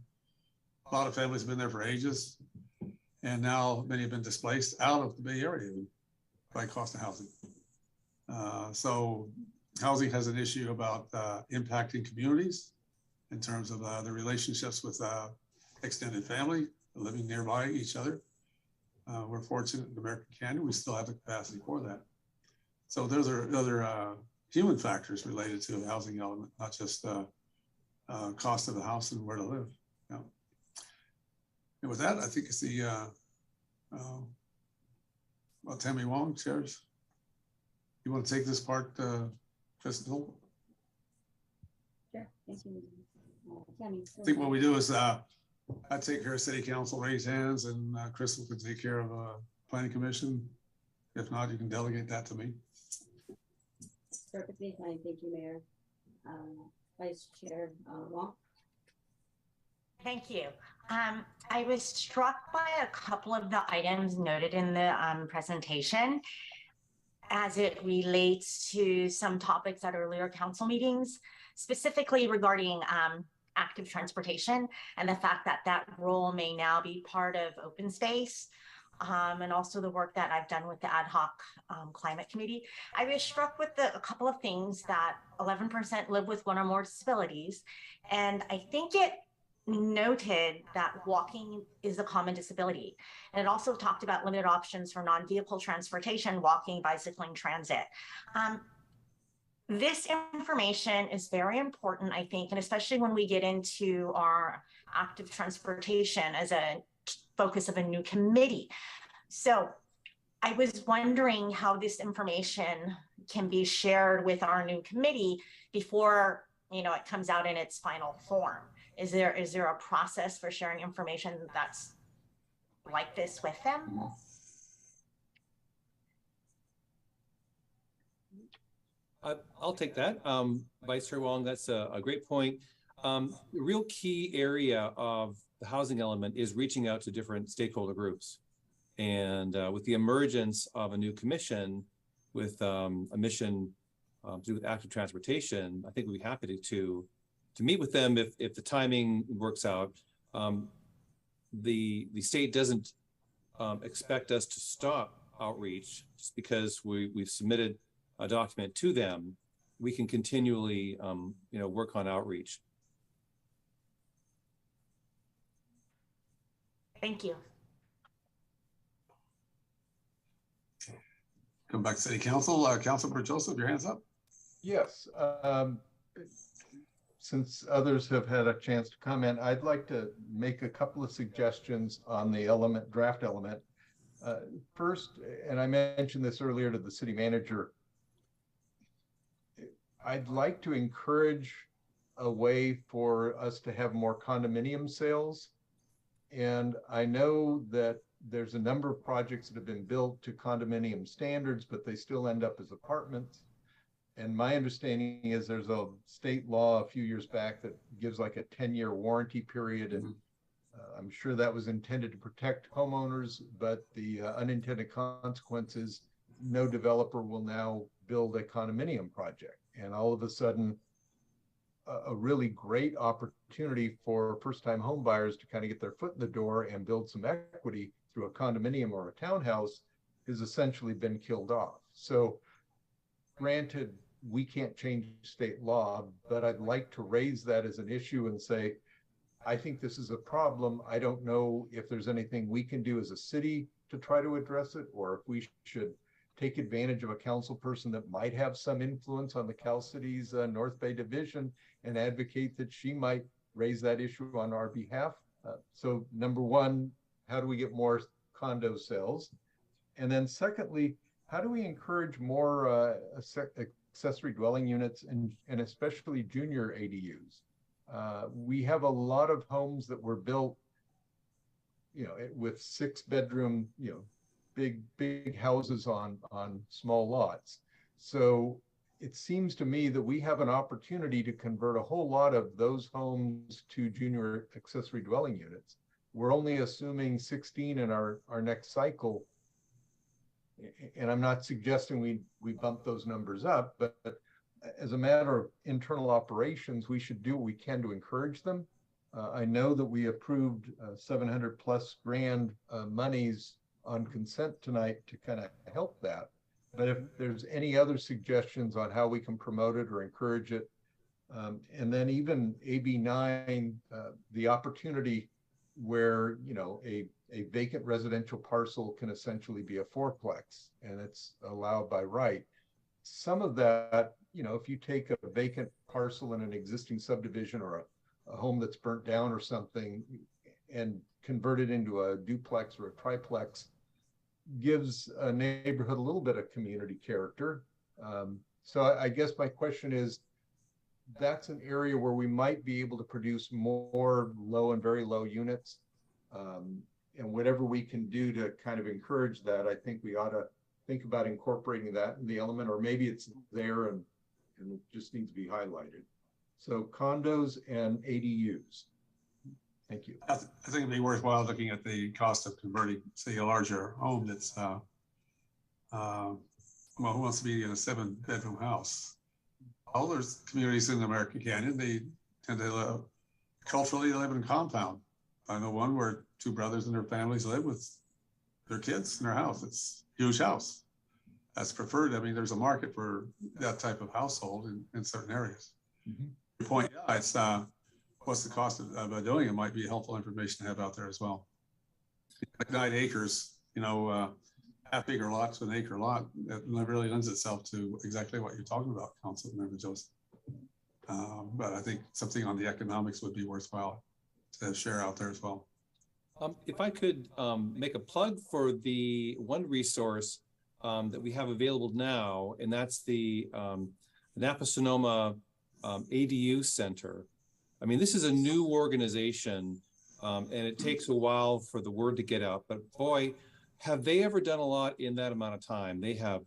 A lot of families have been there for ages. And now many have been displaced out of the Bay Area by cost of housing. So housing has an issue about impacting communities in terms of the relationships with extended family living nearby each other. We're fortunate in American Canyon, we still have the capacity for that. So those are other human factors related to the housing element, not just cost of the house and where to live. Yeah. And with that, I think it's the Tammy Wong chairs. You want to take this part, President Hill? Sure. Thank you. Tammy, I think what we do is I take care of city council, raise hands, and Crystal can take care of planning commission. If not, you can delegate that to me. Perfectly fine. Thank you, Mayor. Vice Chair Wong. Thank you. I was struck by a couple of the items noted in the presentation as it relates to some topics at earlier council meetings, specifically regarding active transportation and the fact that that role may now be part of open space. And also the work that I've done with the ad hoc climate committee. I was struck with a couple of things that 11% live with one or more disabilities. And I think it noted that walking is a common disability. And it also talked about limited options for non-vehicle transportation, walking, bicycling, transit. This information is very important, I think, and especially when we get into our active transportation as a focus of a new committee. So I was wondering how this information can be shared with our new committee before, you know, it comes out in its final form. Is there a process for sharing information that's like this with them? I'll take that. Vice Chair Wong, that's a great point. The real key area of the housing element is reaching out to different stakeholder groups. And with the emergence of a new commission with a mission to do with active transportation, I think we'd be happy to meet with them if the timing works out. The state doesn't expect us to stop outreach just because we've submitted a document to them. We can continually work on outreach. Thank you. Come back to City Council. Councilmember Joseph, your hand's up. Yes. Since others have had a chance to comment, I'd like to make a couple of suggestions on the draft element. First, and I mentioned this earlier to the city manager, I'd like to encourage a way for us to have more condominium sales. And I know that there's a number of projects that have been built to condominium standards, but they still end up as apartments. And my understanding is there's a state law a few years back that gives like a 10-year warranty period. And I'm sure that was intended to protect homeowners, but the unintended consequences, no developer will now build a condominium project. And all of a sudden, a really great opportunity for first-time home buyers to kind of get their foot in the door and build some equity through a condominium or a townhouse has essentially been killed off. So granted, we can't change state law, but I'd like to raise that as an issue and say, I think this is a problem. I don't know if there's anything we can do as a city to try to address it, or if we should take advantage of a council person that might have some influence on the Cal Cities North Bay Division and advocate that she might raise that issue on our behalf. So number one, how do we get more condo sales? And then secondly, how do we encourage more accessory dwelling units and especially junior ADUs? We have a lot of homes that were built, with 6-bedroom, big houses on small lots. So it seems to me that we have an opportunity to convert a whole lot of those homes to junior accessory dwelling units. We're only assuming 16 in our next cycle. And I'm not suggesting we bump those numbers up, but as a matter of internal operations, we should do what we can to encourage them. I know that we approved 700+ grand monies on consent tonight to kind of help that. But if there's any other suggestions on how we can promote it or encourage it, and then even AB9, the opportunity where, you know, a vacant residential parcel can essentially be a fourplex, and it's allowed by right. Some of that, you know, if you take a vacant parcel in an existing subdivision or a home that's burnt down or something and convert it into a duplex or a triplex, gives a neighborhood a little bit of community character. So I guess my question is, that's an area where we might be able to produce more low and very low units. And whatever we can do to kind of encourage that, I think we ought to think about incorporating that in the element, or maybe it's there and it just needs to be highlighted. So condos and ADUs. Thank you. I think it'd be worthwhile looking at the cost of converting, say, a larger home that's, well, who wants to be in a 7-bedroom house? All those communities in American Canyon, they tend to live, culturally live in a compound. I know one where 2 brothers and their families live with their kids in their house. It's a huge house. That's preferred. I mean, there's a market for that type of household in certain areas. Your point, yeah, it's what's the cost of doing it might be helpful information to have out there as well. Like 9 acres, you know, half-acre lot to an acre lot, that really lends itself to exactly what you're talking about, Councilmember Joseph. But I think something on the economics would be worthwhile to share out there as well. If I could make a plug for the one resource that we have available now, and that's the Napa Sonoma ADU Center. I mean, this is a new organization, and it takes a while for the word to get out, but boy, have they ever done a lot in that amount of time. They have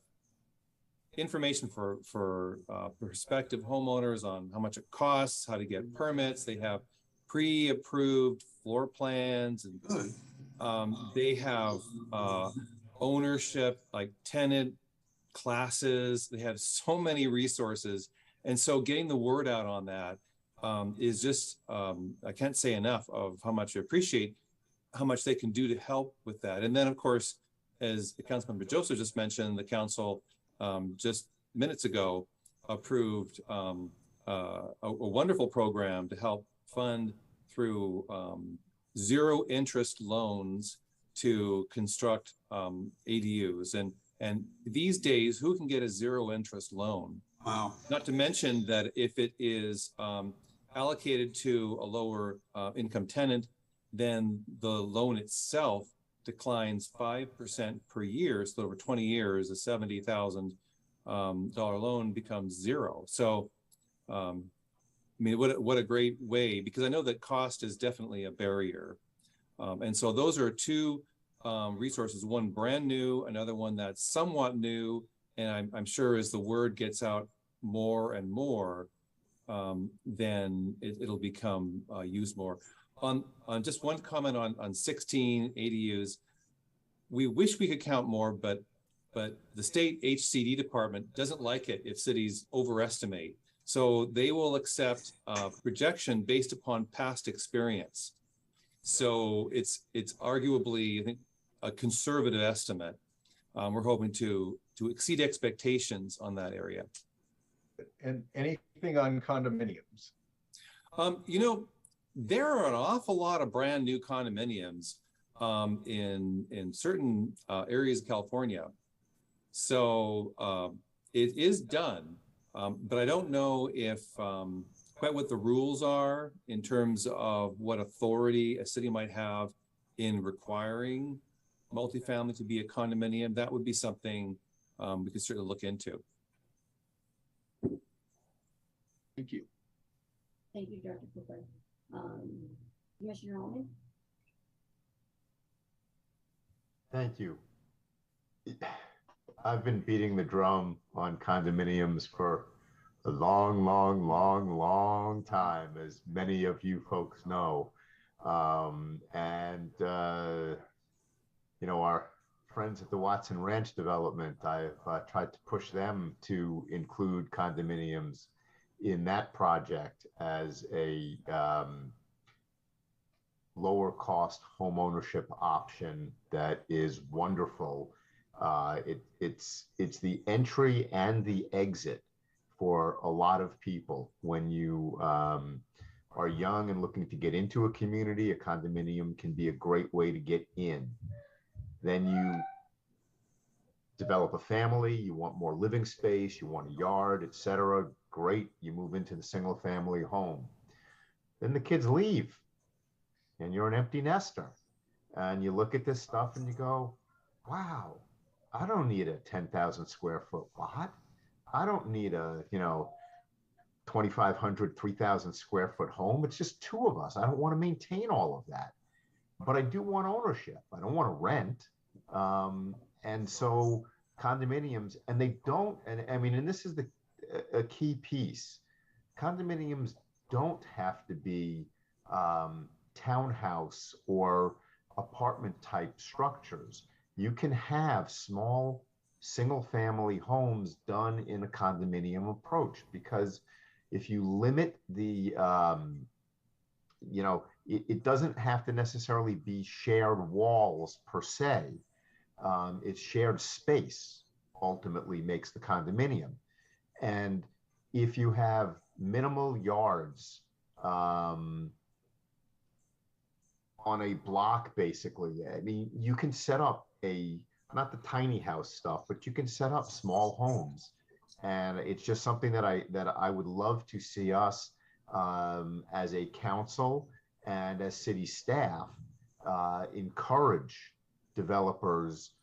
information for prospective homeowners on how much it costs, how to get permits. They have pre-approved floor plans, and they have ownership, like tenant classes. They have so many resources. And so getting the word out on that is just, I can't say enough of how much I appreciate how much they can do to help with that. And then, of course, as the Councilmember Joseph just mentioned, the council just minutes ago approved a wonderful program to help fund through zero interest loans to construct ADUs. And these days, who can get a zero interest loan? Wow. Not to mention that if it is allocated to a lower income tenant, then the loan itself declines 5% per year. So over 20 years, a $70,000 loan becomes zero. So, I mean, what a great way, because I know that cost is definitely a barrier. And so those are 2 resources, one brand new, another one that's somewhat new. And I'm sure as the word gets out more and more, then it'll become used more. On just one comment on 16 ADUs, we wish we could count more, but the state HCD department doesn't like it if cities overestimate. So they will accept projection based upon past experience. So it's arguably, I think, a conservative estimate. We're hoping to exceed expectations on that area. And anything on condominiums? You know, there are an awful lot of brand new condominiums in certain areas of California. So it is done, but I don't know if quite what the rules are in terms of what authority a city might have in requiring multifamily to be a condominium. That would be something we could certainly look into. Thank you. Thank you, Director Cooper. Commissioner Holman? Thank you. I've been beating the drum on condominiums for a long time, as many of you folks know. You know, our friends at the Watson Ranch development, I've tried to push them to include condominiums in that project as a lower cost home ownership option that is wonderful. It's the entry and the exit for a lot of people. When you are young and looking to get into a community, a condominium can be a great way to get in. Then you develop a family, you want more living space, you want a yard, etc. Great, you move into the single family home. Then the kids leave and you're an empty nester. And you look at this stuff and you go, wow, I don't need a 10,000 square foot lot. I don't need a, 2,500, 3,000 square foot home. It's just two of us. I don't want to maintain all of that, but I do want ownership. I don't want to rent. And so condominiums, and they don't, and I mean, and this is a key piece. Condominiums don't have to be townhouse or apartment type structures. You can have small single family homes done in a condominium approach, because if you limit the, it doesn't have to necessarily be shared walls per se. It's shared space ultimately makes the condominium. And if you have minimal yards on a block, basically, I mean, you can set up not the tiny house stuff, but you can set up small homes. And it's just something that I would love to see us as a council and as city staff encourage developers,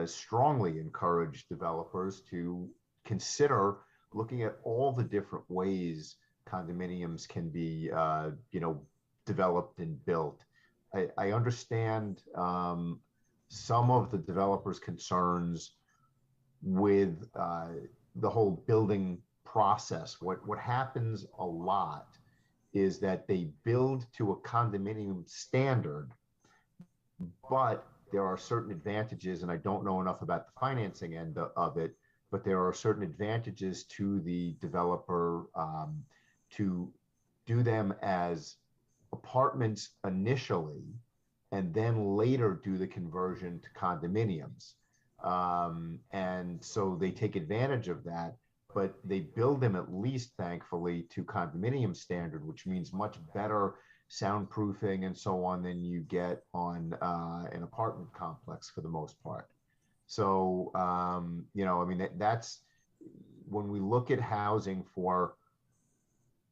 strongly encourage developers to consider looking at all the different ways condominiums can be, developed and built. I understand some of the developers' concerns with the whole building process. What happens a lot is that they build to a condominium standard, but there are certain advantages, and I don't know enough about the financing end of it, but there are certain advantages to the developer to do them as apartments initially, and then later do the conversion to condominiums. And so they take advantage of that, but they build them at least, thankfully, to condominium standard, which means much better soundproofing and so on than you get on an apartment complex for the most part. So, I mean, that's when we look at housing for,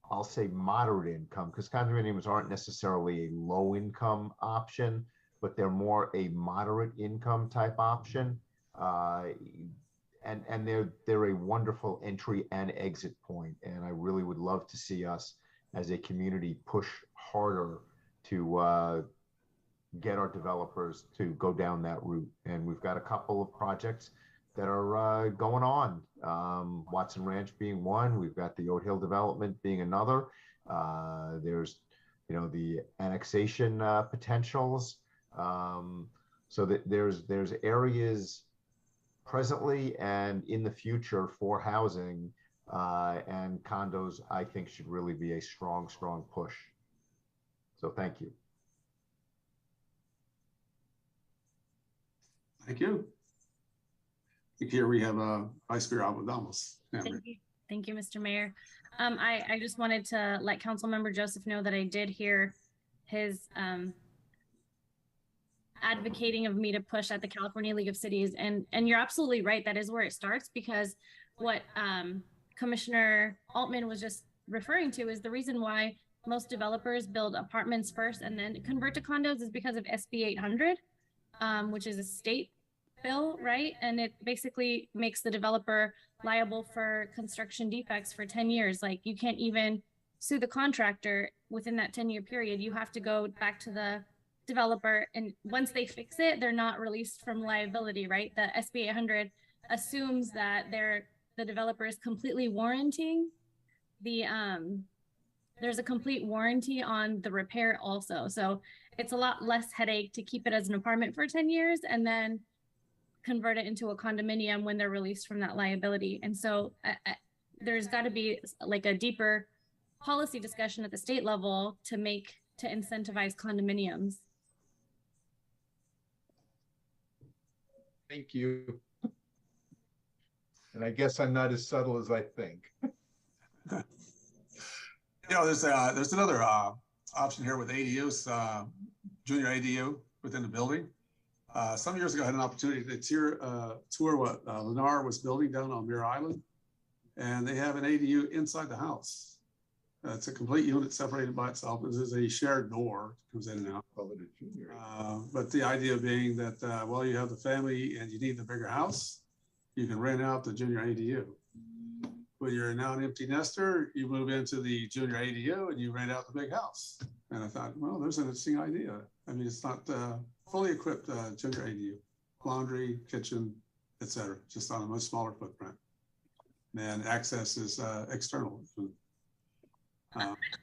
I'll say, moderate income, because condominiums aren't necessarily a low income option, but they're more a moderate income type option. And they're a wonderful entry and exit point. And I really would love to see us as a community push harder to get our developers to go down that route. And we've got a couple of projects that are going on. Watson Ranch being one. We've got the Oat Hill development being another. There's, the annexation potentials. So that there's areas presently and in the future for housing, and condos, I think, should really be a strong push. So thank you. Thank you. Here we have Vice Mayor Alvarado. Thank you, Mr. Mayor. I just wanted to let Councilmember Joseph know that I did hear his advocating of me to push at the California League of Cities, and you're absolutely right. That is where it starts, because what Commissioner Altman was just referring to is the reason why most developers build apartments first and then convert to condos is because of SB 800, which is a state bill, right? And it basically makes the developer liable for construction defects for 10 years. Like, you can't even sue the contractor within that 10-year period. You have to go back to the developer, and once they fix it, they're not released from liability, right? The SB 800 assumes that the developer is completely warranting there's a complete warranty on the repair also. So it's a lot less headache to keep it as an apartment for 10 years and then convert it into a condominium when they're released from that liability. And so there's got to be like a deeper policy discussion at the state level to incentivize condominiums. Thank you. And I guess I'm not as subtle as I think. There's another option here with ADUs, junior ADU within the building. Some years ago, I had an opportunity to tour what Lennar was building down on Muir Island, and they have an ADU inside the house. It's a complete unit separated by itself. This is a shared door that comes in and out. But the idea being that, well, you have the family and you need the bigger house, you can rent out the junior ADU. When you're now an empty nester, you move into the junior ADU and you rent out the big house. And I thought, well, there's an interesting idea. I mean, it's not fully equipped junior ADU, laundry, kitchen, etc., just on a much smaller footprint. And access is external.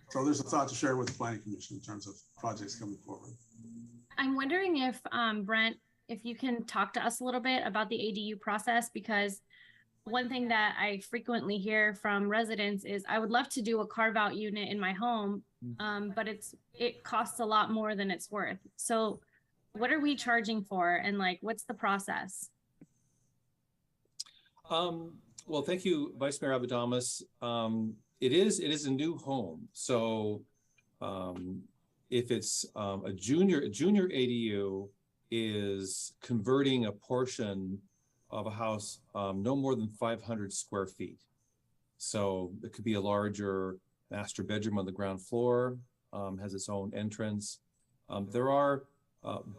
So there's a thought to share with the Planning Commission in terms of projects coming forward. I'm wondering if, Brent, if you can talk to us a little bit about the ADU process, because one thing that I frequently hear from residents is I would love to do a carve out unit in my home, but it costs a lot more than it's worth. So what are we charging for, and like, what's the process? Well, thank you, Vice Mayor Abadamas. It is a new home. So if it's a junior ADU is converting a portion of a house no more than 500 square feet. So it could be a larger master bedroom on the ground floor, has its own entrance. There are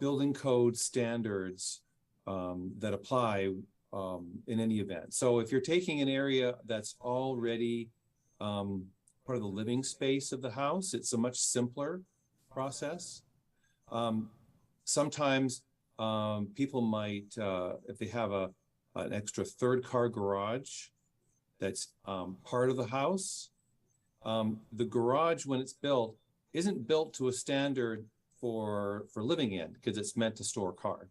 building code standards that apply in any event. So if you're taking an area that's already part of the living space of the house, it's a much simpler process. Sometimes people might, if they have an extra third car garage that's part of the house, the garage, when it's built, isn't built to a standard for living in, because it's meant to store a car.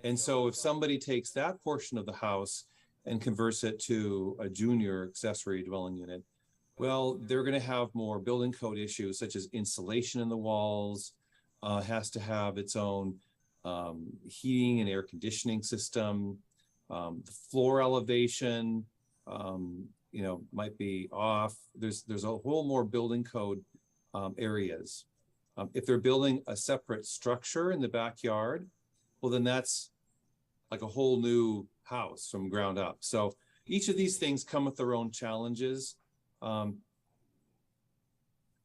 And so if somebody takes that portion of the house and converts it to a junior accessory dwelling unit, well, they're going to have more building code issues, such as insulation in the walls, has to have its own heating and air conditioning system. The floor elevation, might be off. There's a whole more building code areas. If they're building a separate structure in the backyard, well, then that's like a whole new house from ground up. So each of these things come with their own challenges.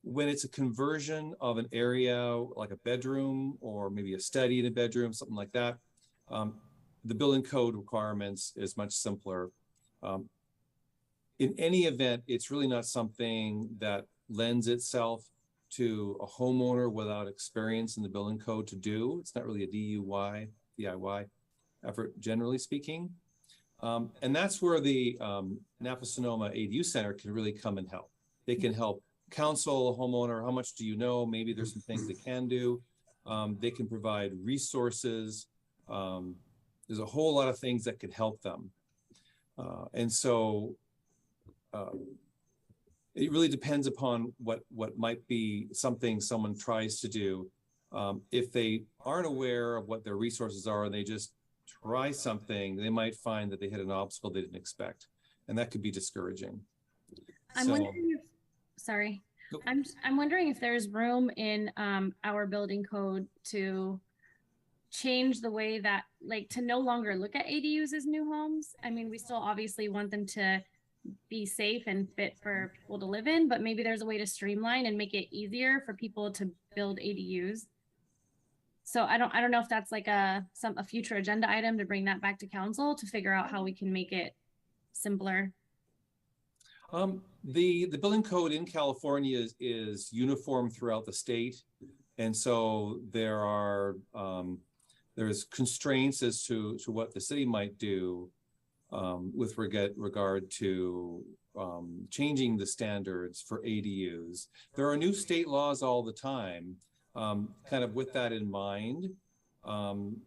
When it's a conversion of an area like a bedroom or maybe a study in a bedroom, something like that, the building code requirements is much simpler. In any event, it's really not something that lends itself to a homeowner without experience in the building code to do. It's not really a DIY effort, generally speaking. And that's where the Napa Sonoma ADU Center can really come and help. They can help counsel a homeowner. How much do you know? Maybe there's some things they can do. They can provide resources. There's a whole lot of things that could help them. And so it really depends upon what might be something someone tries to do. If they aren't aware of what their resources are and they just try something, they might find that they hit an obstacle they didn't expect, and that could be discouraging. I'm wondering if there's room in our building code to change the way that, like, to no longer look at ADUs as new homes. I mean, we still obviously want them to be safe and fit for people to live in, but maybe there's a way to streamline and make it easier for people to build ADUs. So I don't know if that's like a future agenda item to bring that back to council to figure out how we can make it simpler. The building code in California is uniform throughout the state, and so there's constraints as to what the city might do with regard to changing the standards for ADUs. There are new state laws all the time, kind of with that in mind.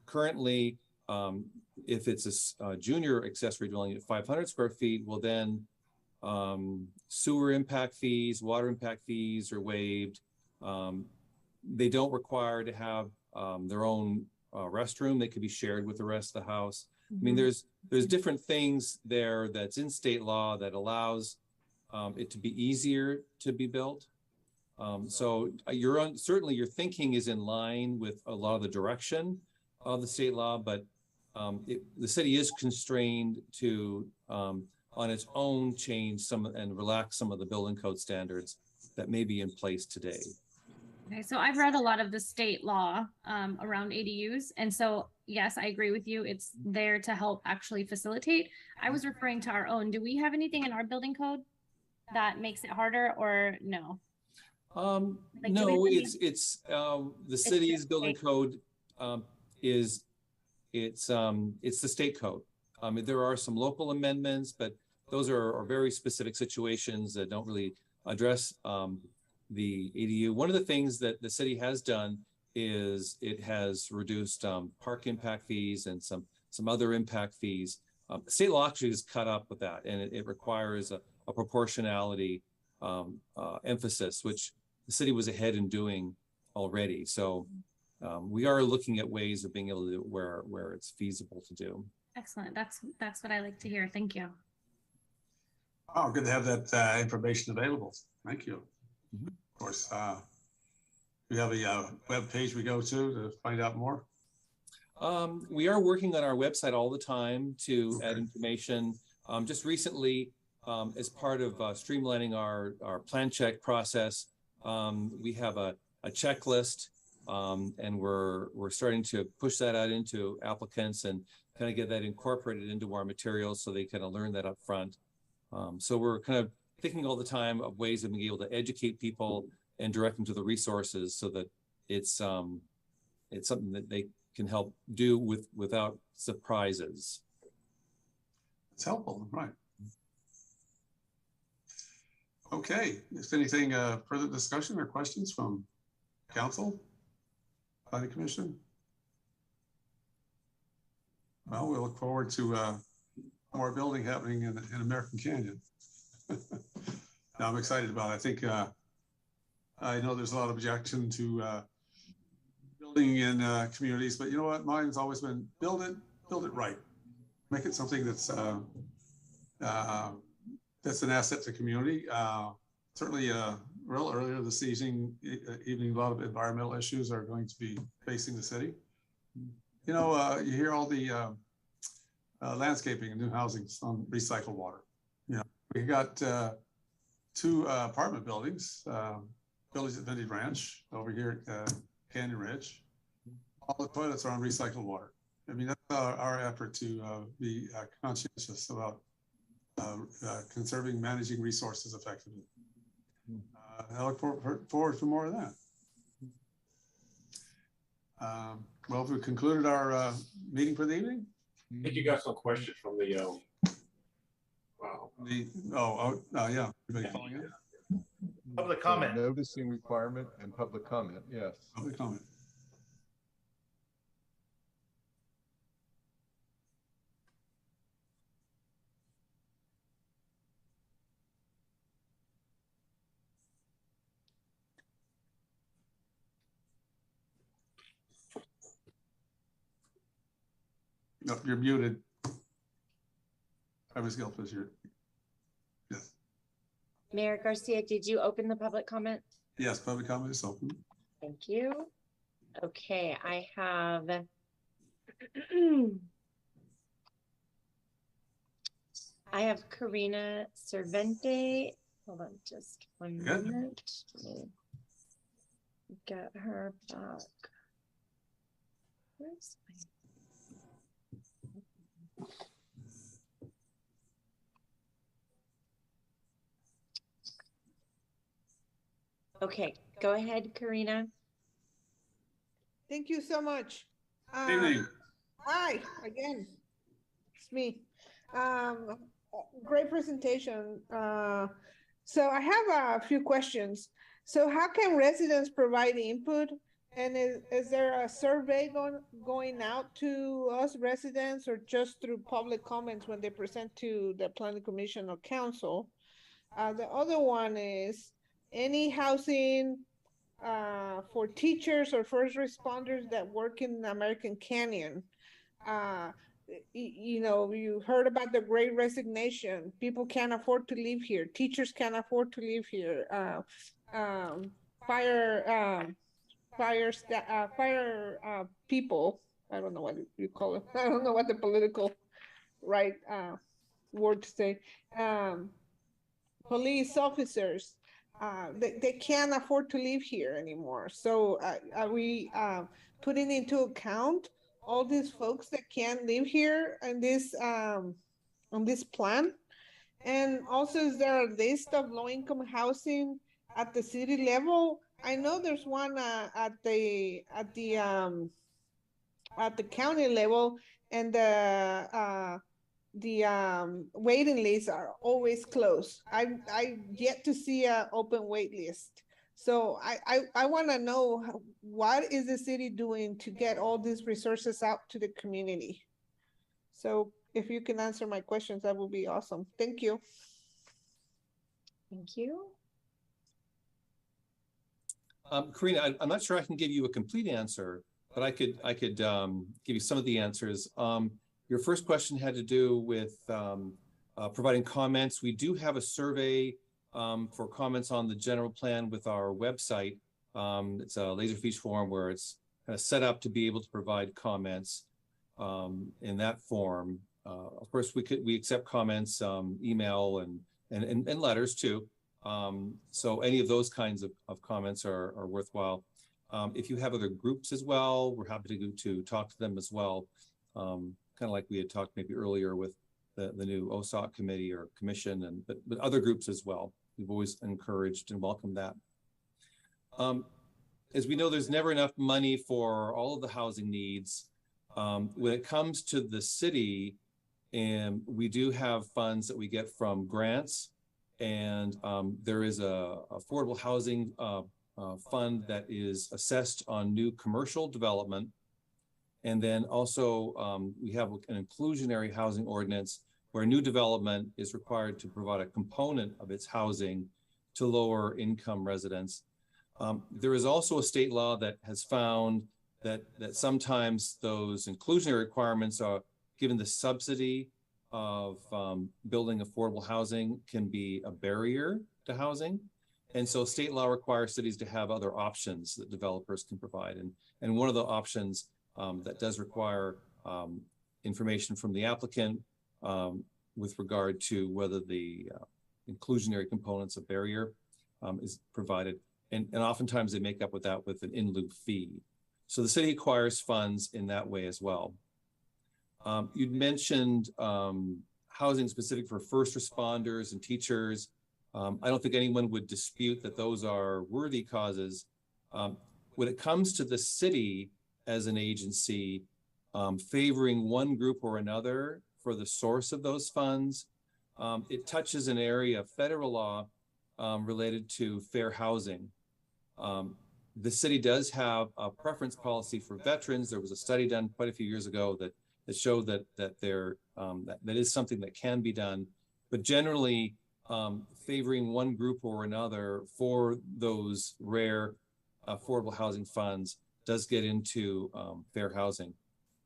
Currently, if it's a junior accessory dwelling at 500 square feet, well then sewer impact fees, water impact fees are waived. They don't require to have their own restroom. They could be shared with the rest of the house. I mean, there's different things there that's in state law that allows it to be easier to be built. So certainly your thinking is in line with a lot of the direction of the state law, but the city is constrained to, on its own, change some and relax some of the building code standards that may be in place today. Okay, so I've read a lot of the state law around ADUs. And so, yes, I agree with you. It's there to help actually facilitate. I was referring to our own. Do we have anything in our building code that makes it harder, or no? Like, no, it's the city's building code it's the state code. There are some local amendments, but those are very specific situations that don't really address the ADU. One of the things that the city has done is it has reduced park impact fees and some other impact fees. State law actually is cut up with that, and it requires a proportionality emphasis, which the city was ahead in doing already. So we are looking at ways of being able to do it where it's feasible to do. Excellent. That's what I like to hear. Thank you. Oh, good to have that information available. Thank you. Of course, we have a web page we go to find out more. We are working on our website all the time to add information. Just recently, as part of streamlining our plan check process, we have a checklist, and we're starting to push that out into applicants and kind of get that incorporated into our materials so they kind of learn that up front. So we're kind of thinking all the time of ways of being able to educate people and direct them to the resources so that it's something that they can help do without surprises. It's helpful, right? Okay, is anything further discussion or questions from council, planning commission? Well, we look forward to more building happening in American Canyon. Now I'm excited about it. I think I know there's a lot of objection to building in communities, but you know what? Mine's always been build it right, make it something that's an asset to community. Certainly, real earlier this evening, a lot of environmental issues are going to be facing the city. You know, you hear all the landscaping and new housing on recycled water. You know, we got 2 apartment buildings, Village at Vintage Ranch over here at Canyon Ridge. All the toilets are on recycled water. I mean, that's our effort to be conscientious about conserving, managing resources effectively. I look forward to more of that. Well, we concluded our meeting for the evening. I think you got some questions from the wow. Yeah. Everybody calling in? Public comment. Noticing requirement and public comment, yes. Public comment. No, you're muted. I was Gilpus here. Yes. Mayor Garcia, did you open the public comment? Yes, public comment is open. Thank you. Okay, I have I have Karina Cervente. Hold on just one minute. Let me get her back. Where's my... Okay, go ahead, Karina. Thank you so much. Good evening. Hi, again. It's me. Great presentation. So I have a few questions. So how can residents provide input? And is there a survey going out to us residents, or just through public comments when they present to the planning commission or council? The other one is any housing for teachers or first responders that work in American Canyon. you know, you heard about the Great Resignation. People can't afford to live here. Teachers can't afford to live here. Fire people. I don't know what you call it. I don't know what the political right word to say. Police officers. They can't afford to live here anymore. So are we putting into account all these folks that can't live here in this on this plan? And also, is there a list of low-income housing at the city level? I know there's one at the county level, and the waiting lists are always closed. I yet to see an open wait list. So I want to know, what is the city doing to get all these resources out to the community? So if you can answer my questions, that would be awesome. Thank you. Thank you. Karina, I'm not sure I can give you a complete answer, but I could give you some of the answers. Your first question had to do with providing comments. We do have a survey for comments on the general plan with our website. It's a Laserfiche form where it's kind of set up to be able to provide comments in that form. Of course, we accept comments, email and letters too. So any of those kinds of comments are worthwhile. If you have other groups as well, we're happy to talk to them as well. Kind of like we had talked maybe earlier with the new OSOC committee or commission, but other groups as well. We've always encouraged and welcomed that. As we know, there's never enough money for all of the housing needs. When it comes to the city, we do have funds that we get from grants, and there is a affordable housing fund that is assessed on new commercial development. And then also we have an inclusionary housing ordinance where new development is required to provide a component of its housing to lower income residents. There is also a state law that has found that sometimes those inclusionary requirements are, given the subsidy of building affordable housing, can be a barrier to housing. And so state law requires cities to have other options that developers can provide. And one of the options that does require information from the applicant with regard to whether the inclusionary component's a barrier is provided. And oftentimes they make up with that with an in lieu fee. So the city acquires funds in that way as well. You'd mentioned housing specific for first responders and teachers. I don't think anyone would dispute that those are worthy causes. When it comes to the city as an agency, favoring one group or another for the source of those funds, it touches an area of federal law related to fair housing. The city does have a preference policy for veterans. There was a study done quite a few years ago that showed that that is something that can be done, but generally favoring one group or another for those rare affordable housing funds does get into fair housing.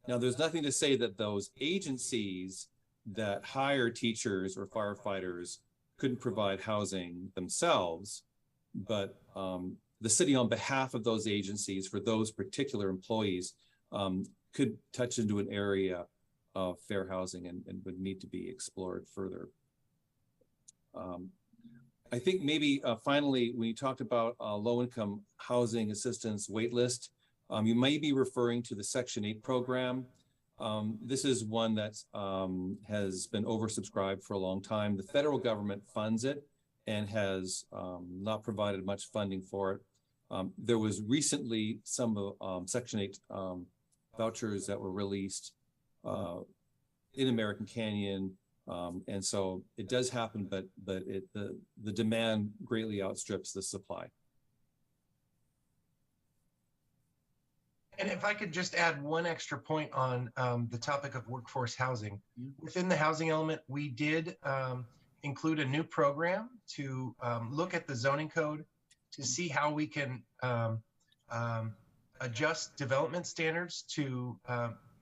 Now, there's nothing to say that those agencies that hire teachers or firefighters couldn't provide housing themselves, but the city on behalf of those agencies for those particular employees could touch into an area of fair housing and would need to be explored further. I think maybe finally, when you talked about low-income housing assistance waitlist, you may be referring to the Section 8 program. This is one that has been oversubscribed for a long time. The federal government funds it and has not provided much funding for it. There was recently some Section 8 vouchers that were released in American Canyon. And so it does happen, but the demand greatly outstrips the supply. And if I could just add one extra point on the topic of workforce housing. Within the housing element, we did include a new program to look at the zoning code to see how we can adjust development standards to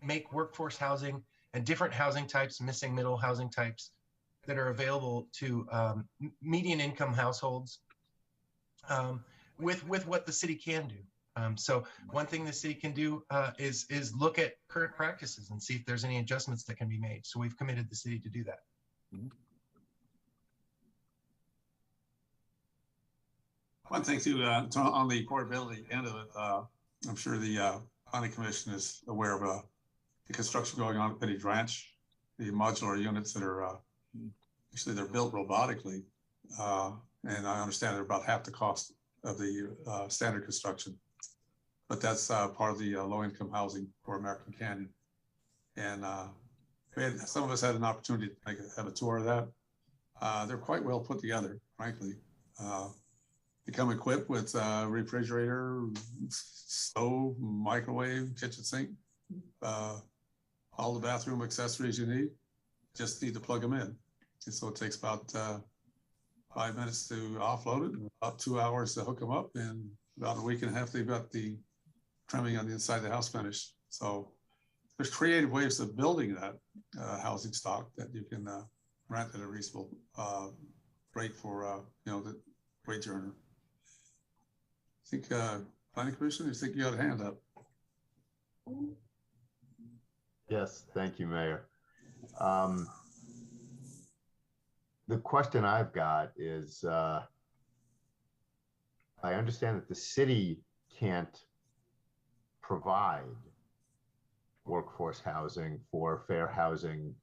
make workforce housing and different housing types, missing middle housing types that are available to median income households with what the city can do. So one thing the city can do is look at current practices and see if there's any adjustments that can be made. So we've committed the city to do that. One thing too, on the portability end of it, I'm sure the planning commission is aware of the construction going on at Penny Ranch, the modular units that are actually they're built robotically, and I understand they're about half the cost of the standard construction. But that's part of the low-income housing for American Canyon, and some of us had an opportunity to have a tour of that. They're quite well put together, frankly. They come equipped with refrigerator, stove, microwave, kitchen sink, all the bathroom accessories you need. Just need to plug them in. And so it takes about 5 minutes to offload it, about 2 hours to hook them up, and about a week and a half they've got the trimming on the inside of the house finished. So there's creative ways of building that housing stock that you can rent at a reasonable rate for the wage earner. I think planning commission, I think you got a hand up. Yes, thank you, Mayor. The question I've got is, I understand that the city can't provide workforce housing for fair housing,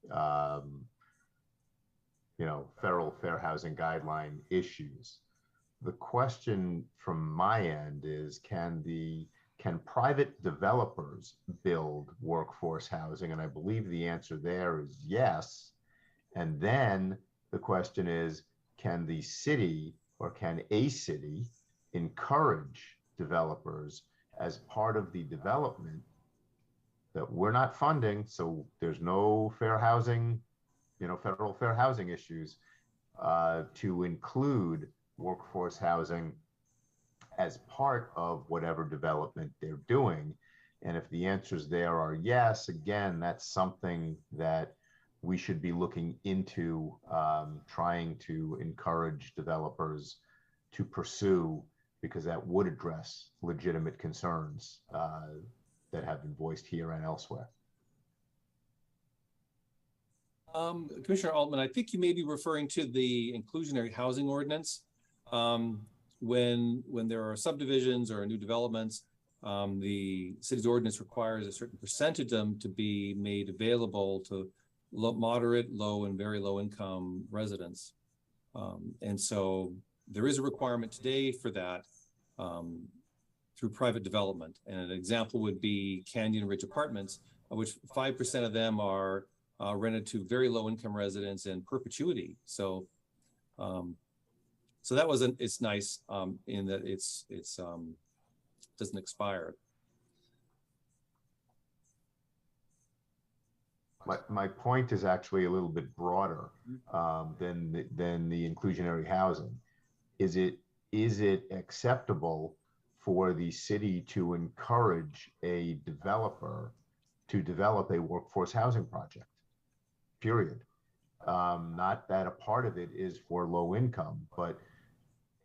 federal fair housing guideline issues. The question from my end is, can private developers build workforce housing? And I believe the answer there is yes. And then the question is, can the city or can a city encourage developers as part of the development that we're not funding, so there's no fair housing, federal fair housing issues, to include workforce housing as part of whatever development they're doing? And if the answers there are yes, again, that's something that we should be looking into, trying to encourage developers to pursue, because that would address legitimate concerns that have been voiced here and elsewhere. Commissioner Altman, I think you may be referring to the inclusionary housing ordinance. When there are subdivisions or new developments, the city's ordinance requires a certain percentage of them to be made available to moderate, low, and very low income residents. And so there is a requirement today for that through private development. And an example would be Canyon Ridge Apartments, of which 5% of them are rented to very low income residents in perpetuity. So so that it's nice in that it's doesn't expire. My point is actually a little bit broader than the inclusionary housing. Is it acceptable for the city to encourage a developer to develop a workforce housing project? Period. Not that a part of it is for low income, but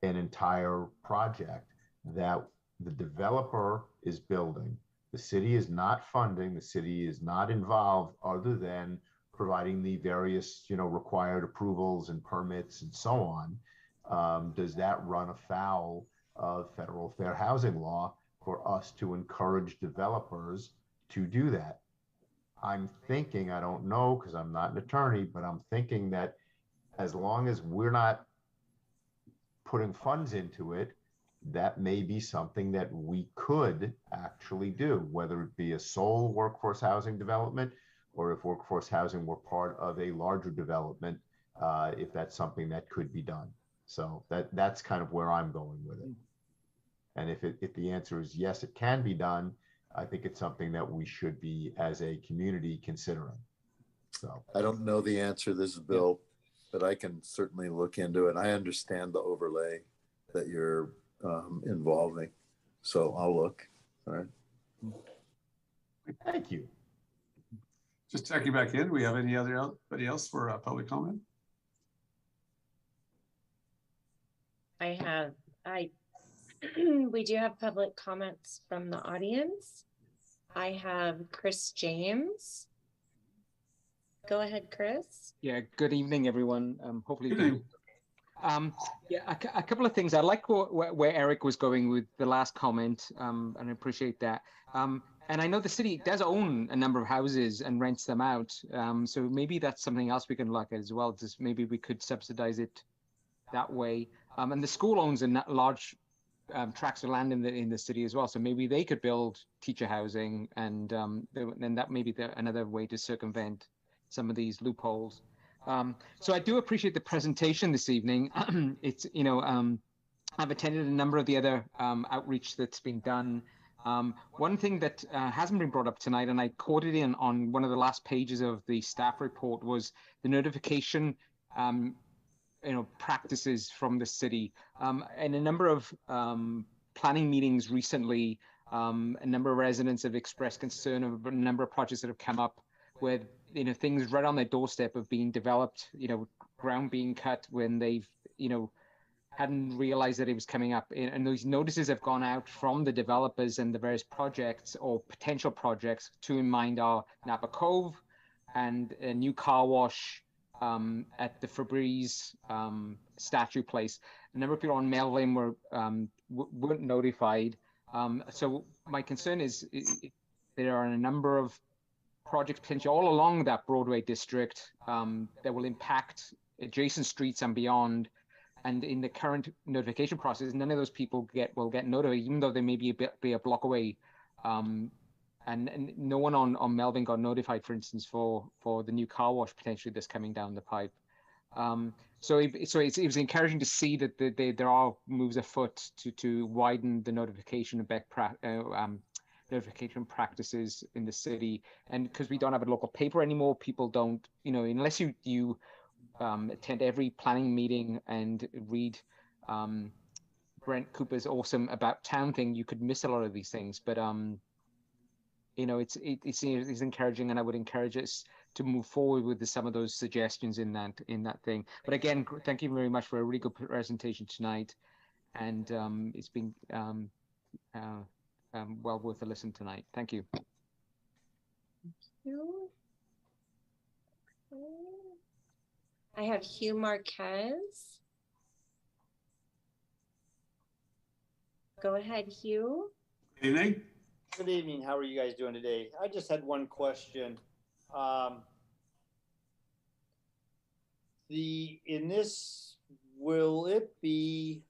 an entire project that the developer is building. The city is not funding, the city is not involved other than providing the various, required approvals and permits and so on. Does that run afoul of federal fair housing law for us to encourage developers to do that? I'm thinking, I don't know because I'm not an attorney, but I'm thinking that as long as we're not putting funds into it, that may be something that we could actually do, whether it be a sole workforce housing development or if workforce housing were part of a larger development, if that's something that could be done. So that's kind of where I'm going with it. And if the answer is yes, it can be done, I think it's something that we should be, as a community, considering. So I don't know the answer. This is Bill, but I can certainly look into it. I understand the overlay that you're involving, so I'll look. All right. Thank you. Just checking back in. We have anybody else for public comment? We do have public comments from the audience. I have Chris James. Go ahead, Chris. Yeah, good evening, everyone. Hopefully, Good evening. yeah, a couple of things. I like where Eric was going with the last comment, and I appreciate that. And I know the city does own a number of houses and rents them out. So maybe that's something else we can look at as well. Just maybe we could subsidize it that way. And the school owns a large tracts of land in the city as well. So maybe they could build teacher housing, and then that may be another way to circumvent some of these loopholes. So I do appreciate the presentation this evening. It's, I've attended a number of the other outreach that's been done. One thing that hasn't been brought up tonight, and I quoted in on one of the last pages of the staff report, was the notification practices from the city. In a number of planning meetings recently, a number of residents have expressed concern of a number of projects that have come up where things right on their doorstep of being developed, ground being cut when they've hadn't realized that it was coming up, and those notices have gone out from the developers and the various projects or potential projects. Two in mind are Napa Cove and a new car wash at the Febreze statue place. A number of people on Melvin weren't notified. So my concern is there are a number of projects potentially all along that Broadway district that will impact adjacent streets and beyond. And in the current notification process, none of those people will get notified, even though they may be a block away. And no one on Melvin got notified, for instance, for the new car wash potentially that's coming down the pipe. So it was encouraging to see that there are moves afoot to widen the notification notification practices in the city. And because we don't have a local paper anymore, people don't, unless you attend every planning meeting and read Brent Cooper's awesome About Town thing, you could miss a lot of these things. But it's encouraging, and I would encourage us to move forward with some of those suggestions in that thing. But again, thank you very much for a really good presentation tonight, and it's been well worth a listen tonight. Thank you. Thank you. Okay. I have Hugh Marquez. Go ahead, Hugh. Good evening. Good evening. How are you guys doing today? I just had one question. Will it be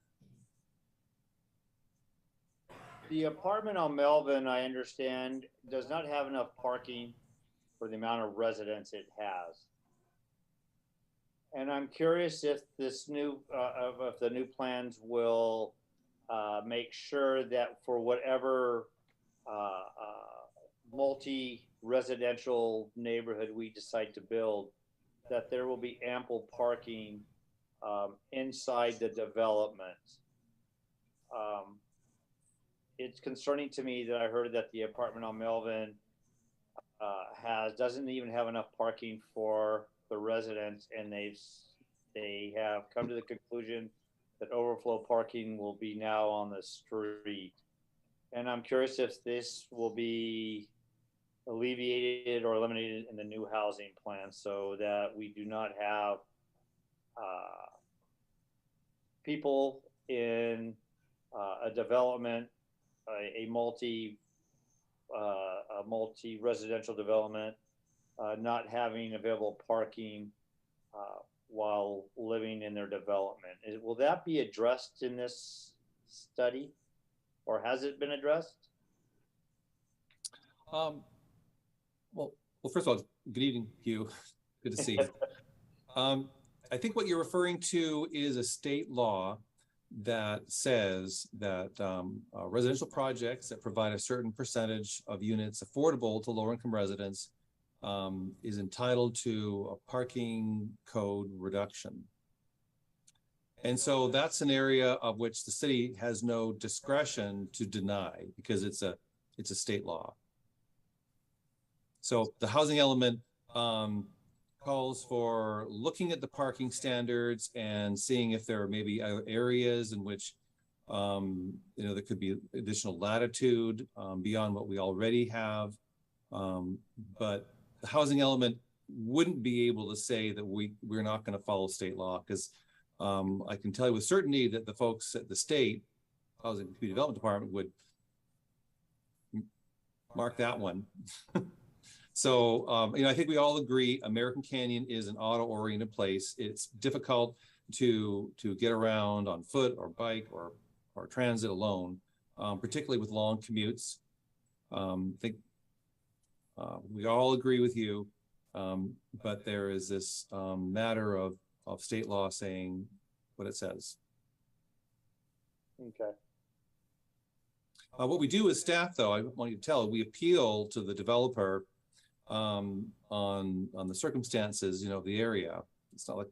the apartment on Melvin, I understand, does not have enough parking for the amount of residents it has. And I'm curious if this if the new plans will make sure that for whatever multi-residential neighborhood we decide to build, that there will be ample parking inside the development. It's concerning to me that I heard that the apartment on Melvin doesn't even have enough parking for the residents, and they have come to the conclusion that overflow parking will be now on the street. And I'm curious if this will be alleviated or eliminated in the new housing plan, so that we do not have people in a development, a multi-residential development, not having available parking while living in their development. Will that be addressed in this study, or has it been addressed? Well, first of all, good evening, Hugh. Good to see you. I think what you're referring to is a state law that says that residential projects that provide a certain percentage of units affordable to lower income residents is entitled to a parking code reduction. And so that's an area of which the city has no discretion to deny, because it's a state law. So the housing element calls for looking at the parking standards and seeing if there are maybe areas in which there could be additional latitude beyond what we already have. But the housing element wouldn't be able to say that we're not going to follow state law, because I can tell you with certainty that the folks at the state Housing and Community Development Department would mark that one. So, I think we all agree American Canyon is an auto-oriented place. It's difficult to get around on foot or bike or transit alone, particularly with long commutes. I think we all agree with you, but there is this matter of state law saying what it says. Okay. What we do as staff, though, I want you to tell, we appeal to the developer on the circumstances, of the area. It's not like,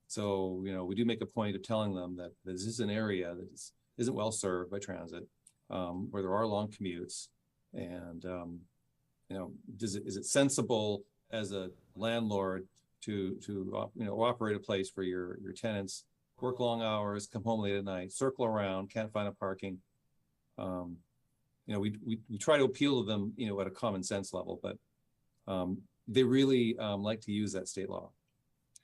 so, we do make a point of telling them that this is an area that isn't well served by transit, where there are long commutes, and is it sensible as a landlord to operate a place where your tenants work long hours, come home late at night, circle around, can't find a parking. We try to appeal to them, at a common sense level, but they really like to use that state law.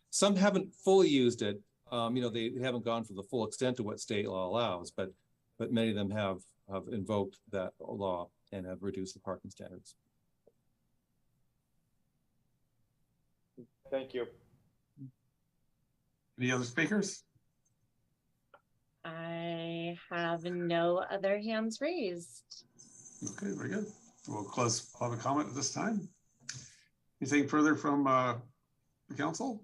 Some haven't fully used it. They haven't gone for the full extent of what state law allows, but many of them have invoked that law and have reduced the parking standards. Thank you. Any other speakers? I have no other hands raised. Okay, very good. We'll close public comment at this time. Anything further from the council?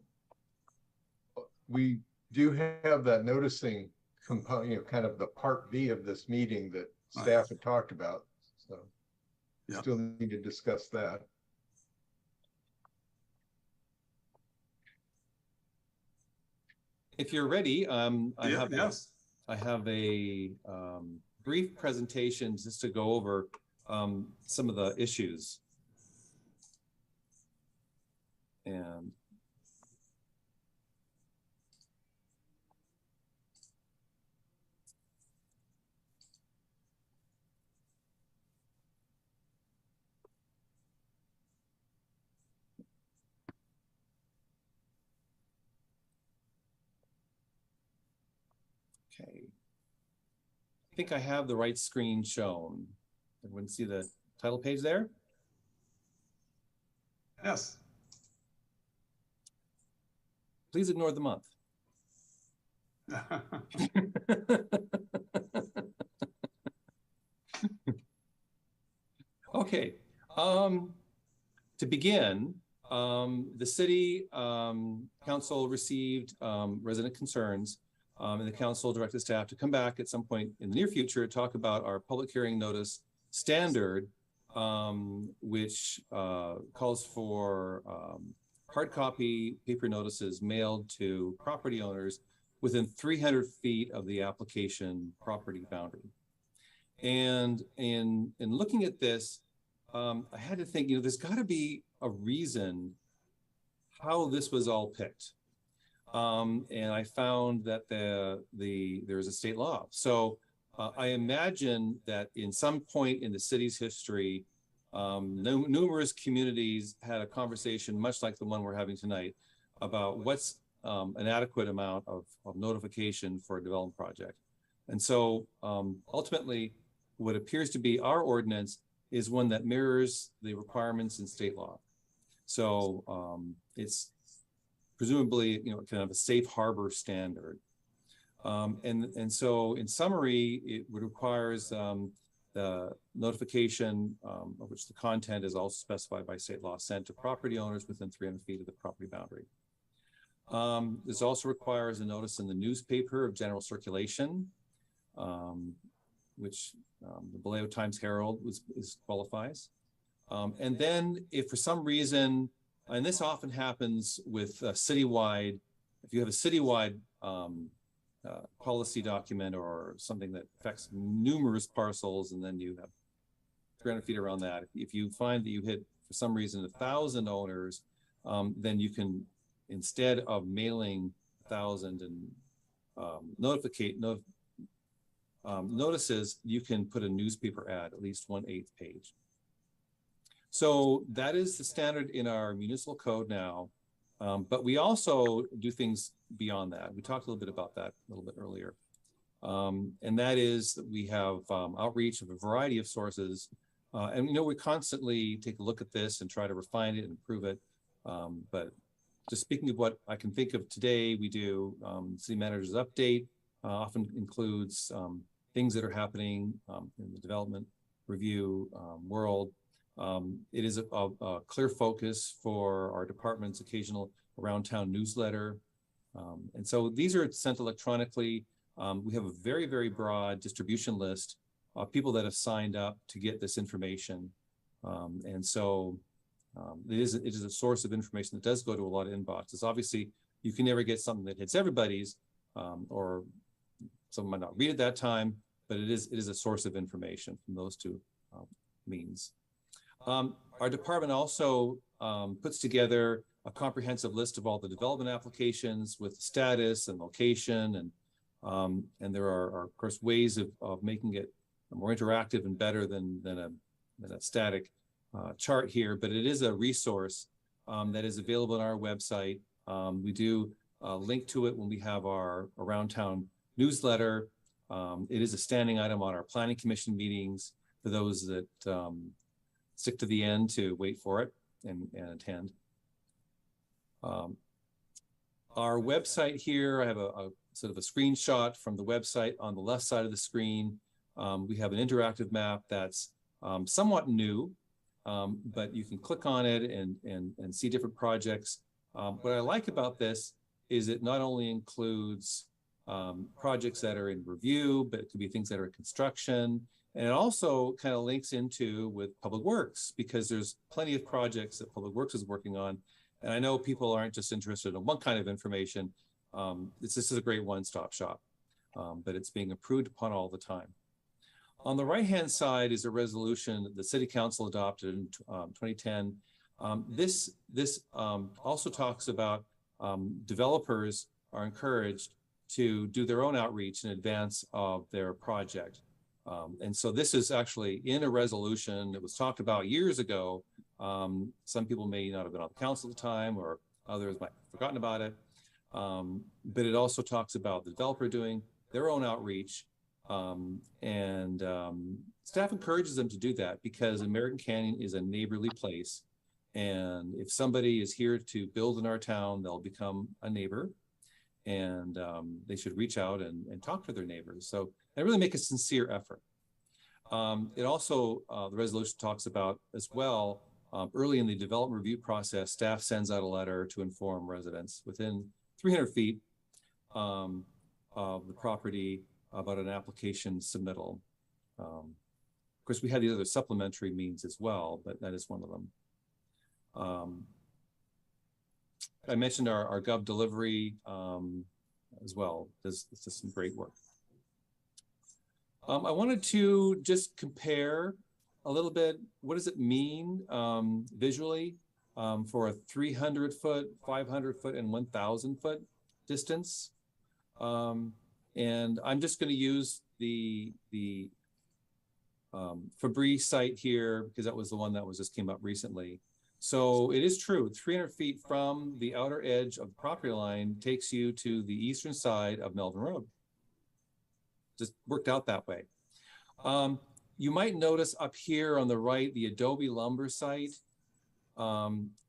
We do have that noticing component, kind of the part B of this meeting that staff had talked about. So still need to discuss that. If you're ready, I have a brief presentation just to go over some of the issues. And okay. I think I have the right screen shown. Everyone see the title page there? Yes. Please ignore the month. Okay. To begin, the city council received resident concerns, and the council directed staff to come back at some point in the near future to talk about our public hearing notice standard, which calls for hard copy paper notices mailed to property owners within 300 feet of the application property boundary. And in looking at this, I had to think, there's got to be a reason how this was all picked. And I found that there's a state law. So I imagine that in some point in the city's history, numerous communities had a conversation much like the one we're having tonight about what's an adequate amount of notification for a development project. And so ultimately, what appears to be our ordinance is one that mirrors the requirements in state law. So it's presumably, kind of a safe harbor standard. And so in summary, it requires the notification of which the content is also specified by state law sent to property owners within 300 feet of the property boundary. This also requires a notice in the newspaper of general circulation, which the Vallejo Times Herald qualifies. And then if for some reason, and this often happens with citywide, if you have a citywide policy document or something that affects numerous parcels, and then you have 300 feet around that. If you find that you hit for some reason 1,000 owners, then you can, instead of mailing 1,000 and notices, you can put a newspaper ad, at least 1/8 page. So that is the standard in our municipal code now. But we also do things beyond that. We talked a little bit about that a little bit earlier. And that is that we have outreach of a variety of sources. And we constantly take a look at this and try to refine it and improve it. But just speaking of what I can think of today, we do city manager's update, often includes things that are happening in the development review world. It is a clear focus for our department's occasional around town newsletter. And so these are sent electronically. We have a very, very broad distribution list of people that have signed up to get this information. And so it is a source of information that does go to a lot of inboxes. Obviously, you can never get something that hits everybody's, or someone might not read at that time, but it is a source of information from those two means. Our department also puts together a comprehensive list of all the development applications with status and location, and there are of course ways of making it more interactive and better than a static chart here, but it is a resource that is available on our website. We do link to it when we have our Around Town newsletter. It is a standing item on our planning commission meetings for those that stick to the end to wait for it and attend. Our website here, I have a sort of a screenshot from the website on the left side of the screen. We have an interactive map that's somewhat new, but you can click on it and see different projects. What I like about this is it not only includes projects that are in review, but it could be things that are in construction. And it also kind of links into with Public Works, because there's plenty of projects that Public Works is working on. And I know people aren't just interested in one kind of information. This is a great one-stop shop, but it's being improved upon all the time. On the right-hand side is a resolution that the City Council adopted in 2010. This also talks about developers are encouraged to do their own outreach in advance of their project. And so this is actually in a resolution that was talked about years ago. Some people may not have been on the council at the time, or others might have forgotten about it. But it also talks about the developer doing their own outreach. Staff encourages them to do that because American Canyon is a neighborly place. And if somebody is here to build in our town, they'll become a neighbor, and they should reach out and talk to their neighbors. So they really make a sincere effort. It also, the resolution talks about as well, early in the development review process, staff sends out a letter to inform residents within 300 feet of the property about an application submittal. Of course, we had the other supplementary means as well, but that is one of them. I mentioned our Gov delivery as well. Does some great work. I wanted to just compare a little bit, what does it mean visually for a 300 foot, 500 foot, and 1,000 foot distance. And I'm just going to use the Febreze site here because that was the one that just came up recently. So it is true, 300 feet from the outer edge of the property line takes you to the eastern side of Melvin Road. Just worked out that way. You might notice up here on the right, the Adobe lumber site.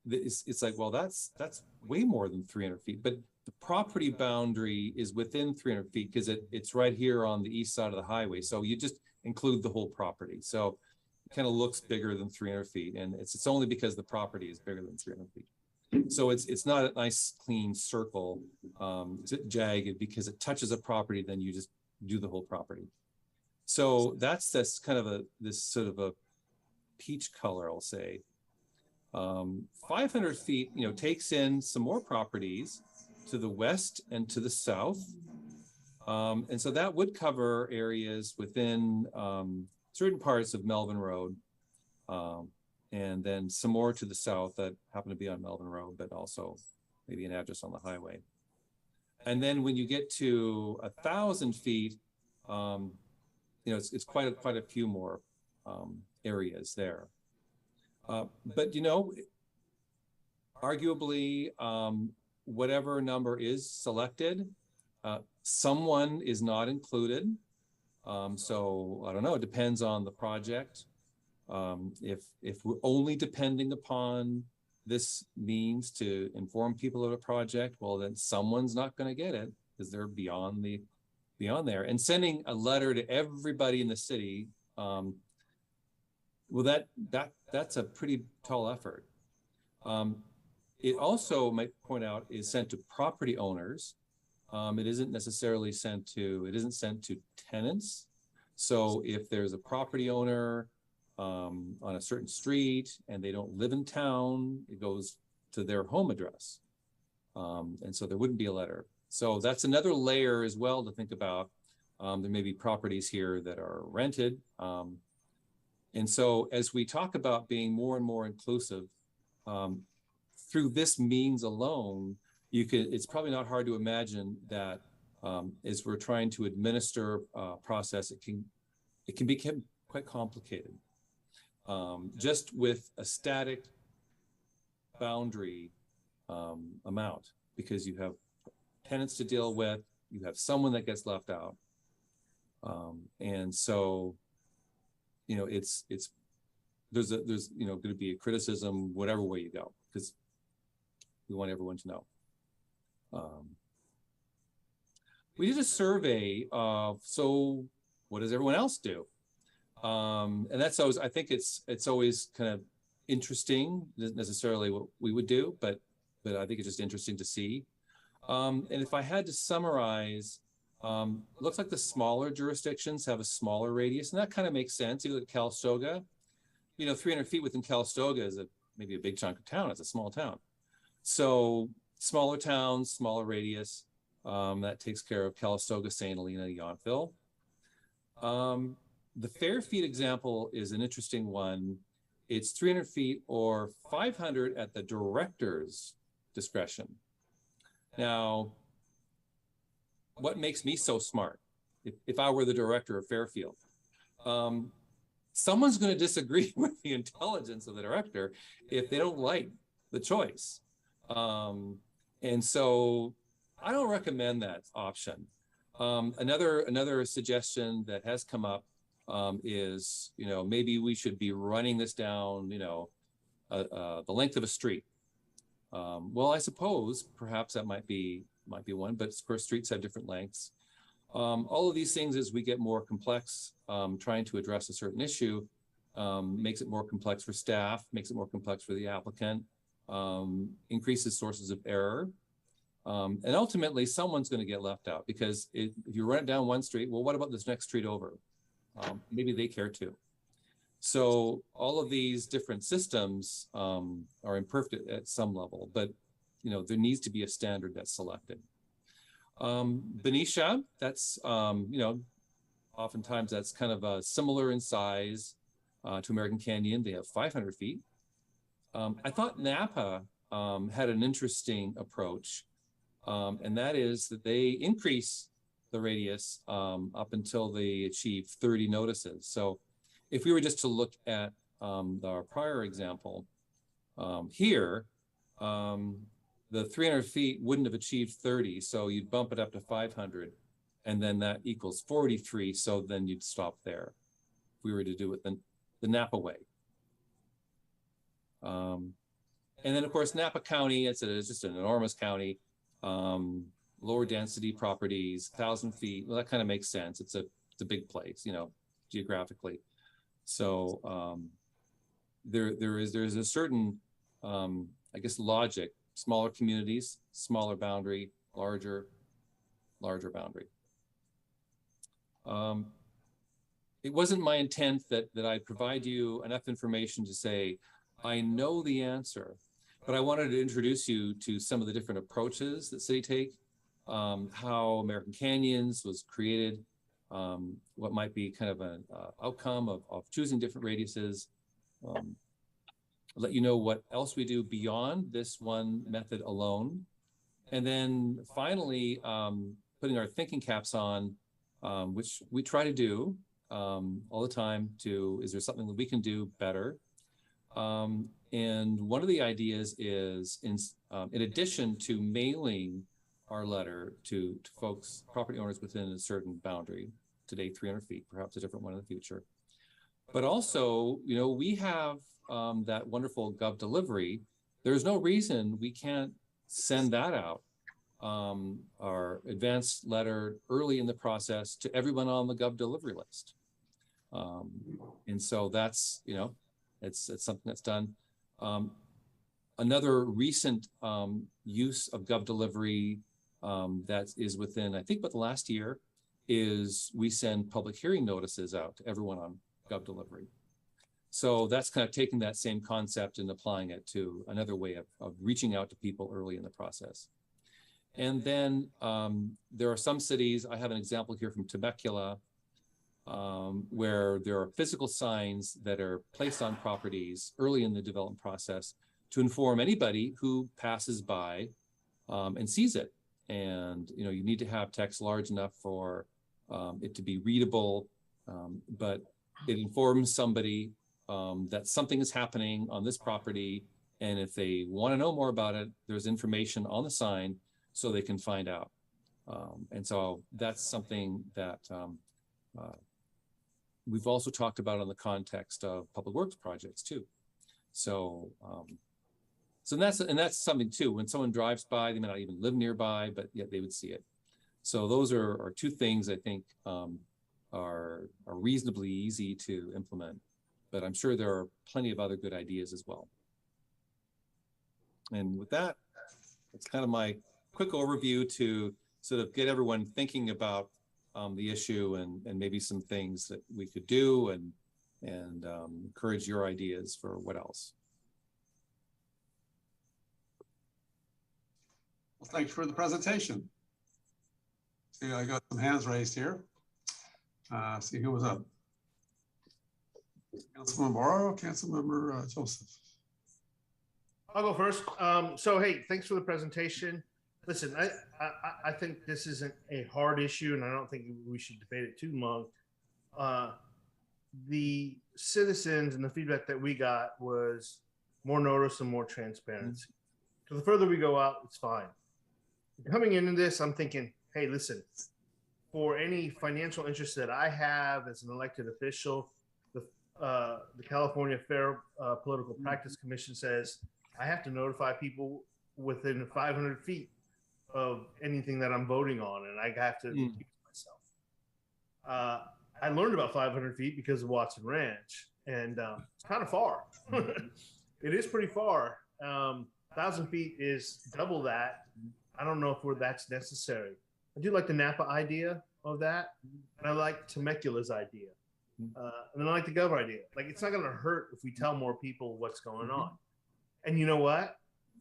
It's like, well, that's way more than 300 feet, but the property boundary is within 300 feet because it's right here on the east side of the highway. So you just include the whole property. So it kind of looks bigger than 300 feet. And it's only because the property is bigger than 300 feet. So it's not a nice clean circle. It's jagged because it touches a property, then you just do the whole property. So that's kind of this sort of a peach color, I'll say. 500 feet, takes in some more properties to the west and to the south. And so that would cover areas within certain parts of Melvin Road. and then some more to the south that happen to be on Melvin Road, but also maybe an address on the highway. And then when you get to 1,000 feet, it's quite a few more areas there. But arguably, whatever number is selected, someone is not included. So I don't know, it depends on the project. If we're only depending upon this means to inform people of a project, well, then someone's not going to get it because they're beyond there. And sending a letter to everybody in the city, well, that's a pretty tall effort. It also, might point out, is sent to property owners. It isn't sent to tenants. So if there's a property owner on a certain street and they don't live in town, it goes to their home address. And so there wouldn't be a letter. So that's another layer as well to think about. There may be properties here that are rented. And so as we talk about being more and more inclusive, through this means alone, it's probably not hard to imagine that as we're trying to administer a process, it can become quite complicated. Just with a static boundary amount, because you have tenants to deal with, you have someone that gets left out. And so, there's going to be a criticism, whatever way you go, because we want everyone to know. We did a survey of, so what does everyone else do? And that's always, I think it's always kind of interesting, not necessarily what we would do, but I think it's just interesting to see. And if I had to summarize, it looks like the smaller jurisdictions have a smaller radius, and that kind of makes sense. You look at Calistoga, 300 feet within Calistoga is maybe a big chunk of town. It's a small town. So smaller towns, smaller radius, that takes care of Calistoga, St. Helena, Yountville. The Fairfield example is an interesting one. It's 300 feet or 500 at the director's discretion. Now, what makes me so smart? If I were the director of Fairfield, someone's going to disagree with the intelligence of the director if they don't like the choice. And so I don't recommend that option. Another suggestion that has come up is, maybe we should be running this down, the length of a street. Well, I suppose perhaps that might be one, but of course streets have different lengths. All of these things, as we get more complex, trying to address a certain issue, makes it more complex for staff, makes it more complex for the applicant, increases sources of error. And ultimately someone's going to get left out, because if you run it down one street, well, what about this next street over? Maybe they care too. So all of these different systems are imperfect at some level, but there needs to be a standard that's selected. Benicia, that's oftentimes that's kind of similar in size to American Canyon. They have 500 feet. I thought Napa had an interesting approach, and that is that they increase the radius up until they achieve 30 notices. So if we were just to look at our prior example here, the 300 feet wouldn't have achieved 30, so you'd bump it up to 500, and then that equals 43, so then you'd stop there if we were to do it the Napa way. And then, of course, Napa County, it's just an enormous county, lower density properties, 1,000 feet. Well, that kind of makes sense. It's a big place, geographically. So there's a certain, I guess, logic. Smaller communities, smaller boundary, larger boundary. It wasn't my intent that I provide you enough information to say, I know the answer, but I wanted to introduce you to some of the different approaches that City take, how American Canyons was created, what might be kind of an outcome of choosing different radiuses. let you know what else we do beyond this one method alone. And then finally, putting our thinking caps on, which we try to do all the time is there something that we can do better? And one of the ideas is in addition to mailing our letter to folks, property owners within a certain boundary, today 300 feet, perhaps a different one in the future. But also, we have that wonderful Gov delivery. There's no reason we can't send that out, our advanced letter early in the process to everyone on the Gov delivery list. And so that's, it's something that's done. Another recent use of Gov delivery that is within, I think, but the last year is we send public hearing notices out to everyone on Gov delivery. So that's kind of taking that same concept and applying it to another way of reaching out to people early in the process. And then there are some cities, I have an example here from Temecula, where there are physical signs that are placed on properties early in the development process to inform anybody who passes by and sees it. And you need to have text large enough for it to be readable, but it informs somebody that something is happening on this property, and if they want to know more about it, there's information on the sign so they can find out. And so that's something that we've also talked about in the context of public works projects too. So that's something too. When someone drives by, they may not even live nearby, but yet they would see it. So those are two things I think are reasonably easy to implement, but I'm sure there are plenty of other good ideas as well. And with that, it's kind of my quick overview to sort of get everyone thinking about the issue and maybe some things that we could do and encourage your ideas for what else. Well, thank you for the presentation. See, I got some hands raised here. See who was up. Councilmember Morrow, Councilmember Joseph. I'll go first. So, hey, thanks for the presentation. Listen, I think this isn't a hard issue, and I don't think we should debate it too long. The citizens and the feedback that we got was more notice and more transparency. So the further we go out, it's fine. Coming into this, I'm thinking, hey, listen, for any financial interest that I have as an elected official, the California Fair Political Practice Commission says I have to notify people within 500 feet of anything that I'm voting on, and I have to recuse myself. I learned about 500 feet because of Watson Ranch, and it's kind of far. It is pretty far. 1,000 feet is double that. I don't know if that's necessary. I do like the Napa idea of that, and I like Temecula's idea, and then I like the Gov idea. Like, it's not going to hurt if we tell more people what's going on. And you know what?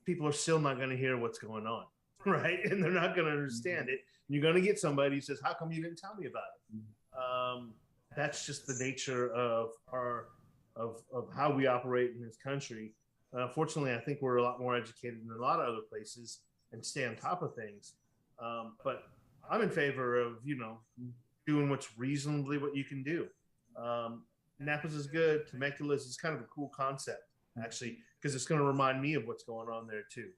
People are still not going to hear what's going on, right? And they're not going to understand it. You're going to get somebody who says, "How come you didn't tell me about it?" That's just the nature of how we operate in this country. Fortunately, I think we're a lot more educated than a lot of other places and stay on top of things. But I'm in favor of, doing what's reasonably what you can do. Napa's is good. Temecula's is kind of a cool concept, actually, because it's going to remind me of what's going on there too.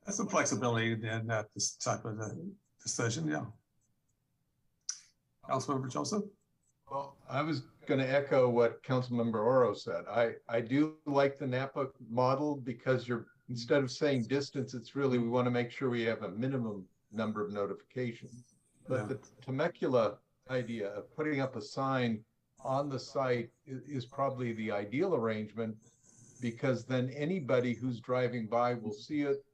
That's some flexibility in this type of decision, yeah. Councilmember Joseph? Well, I was going to echo what Councilmember Oro said. I do like the Napa model because instead of saying distance, it's really, we want to make sure we have a minimum number of notifications. But the Temecula idea of putting up a sign on the site is probably the ideal arrangement, because then anybody who's driving by will see it,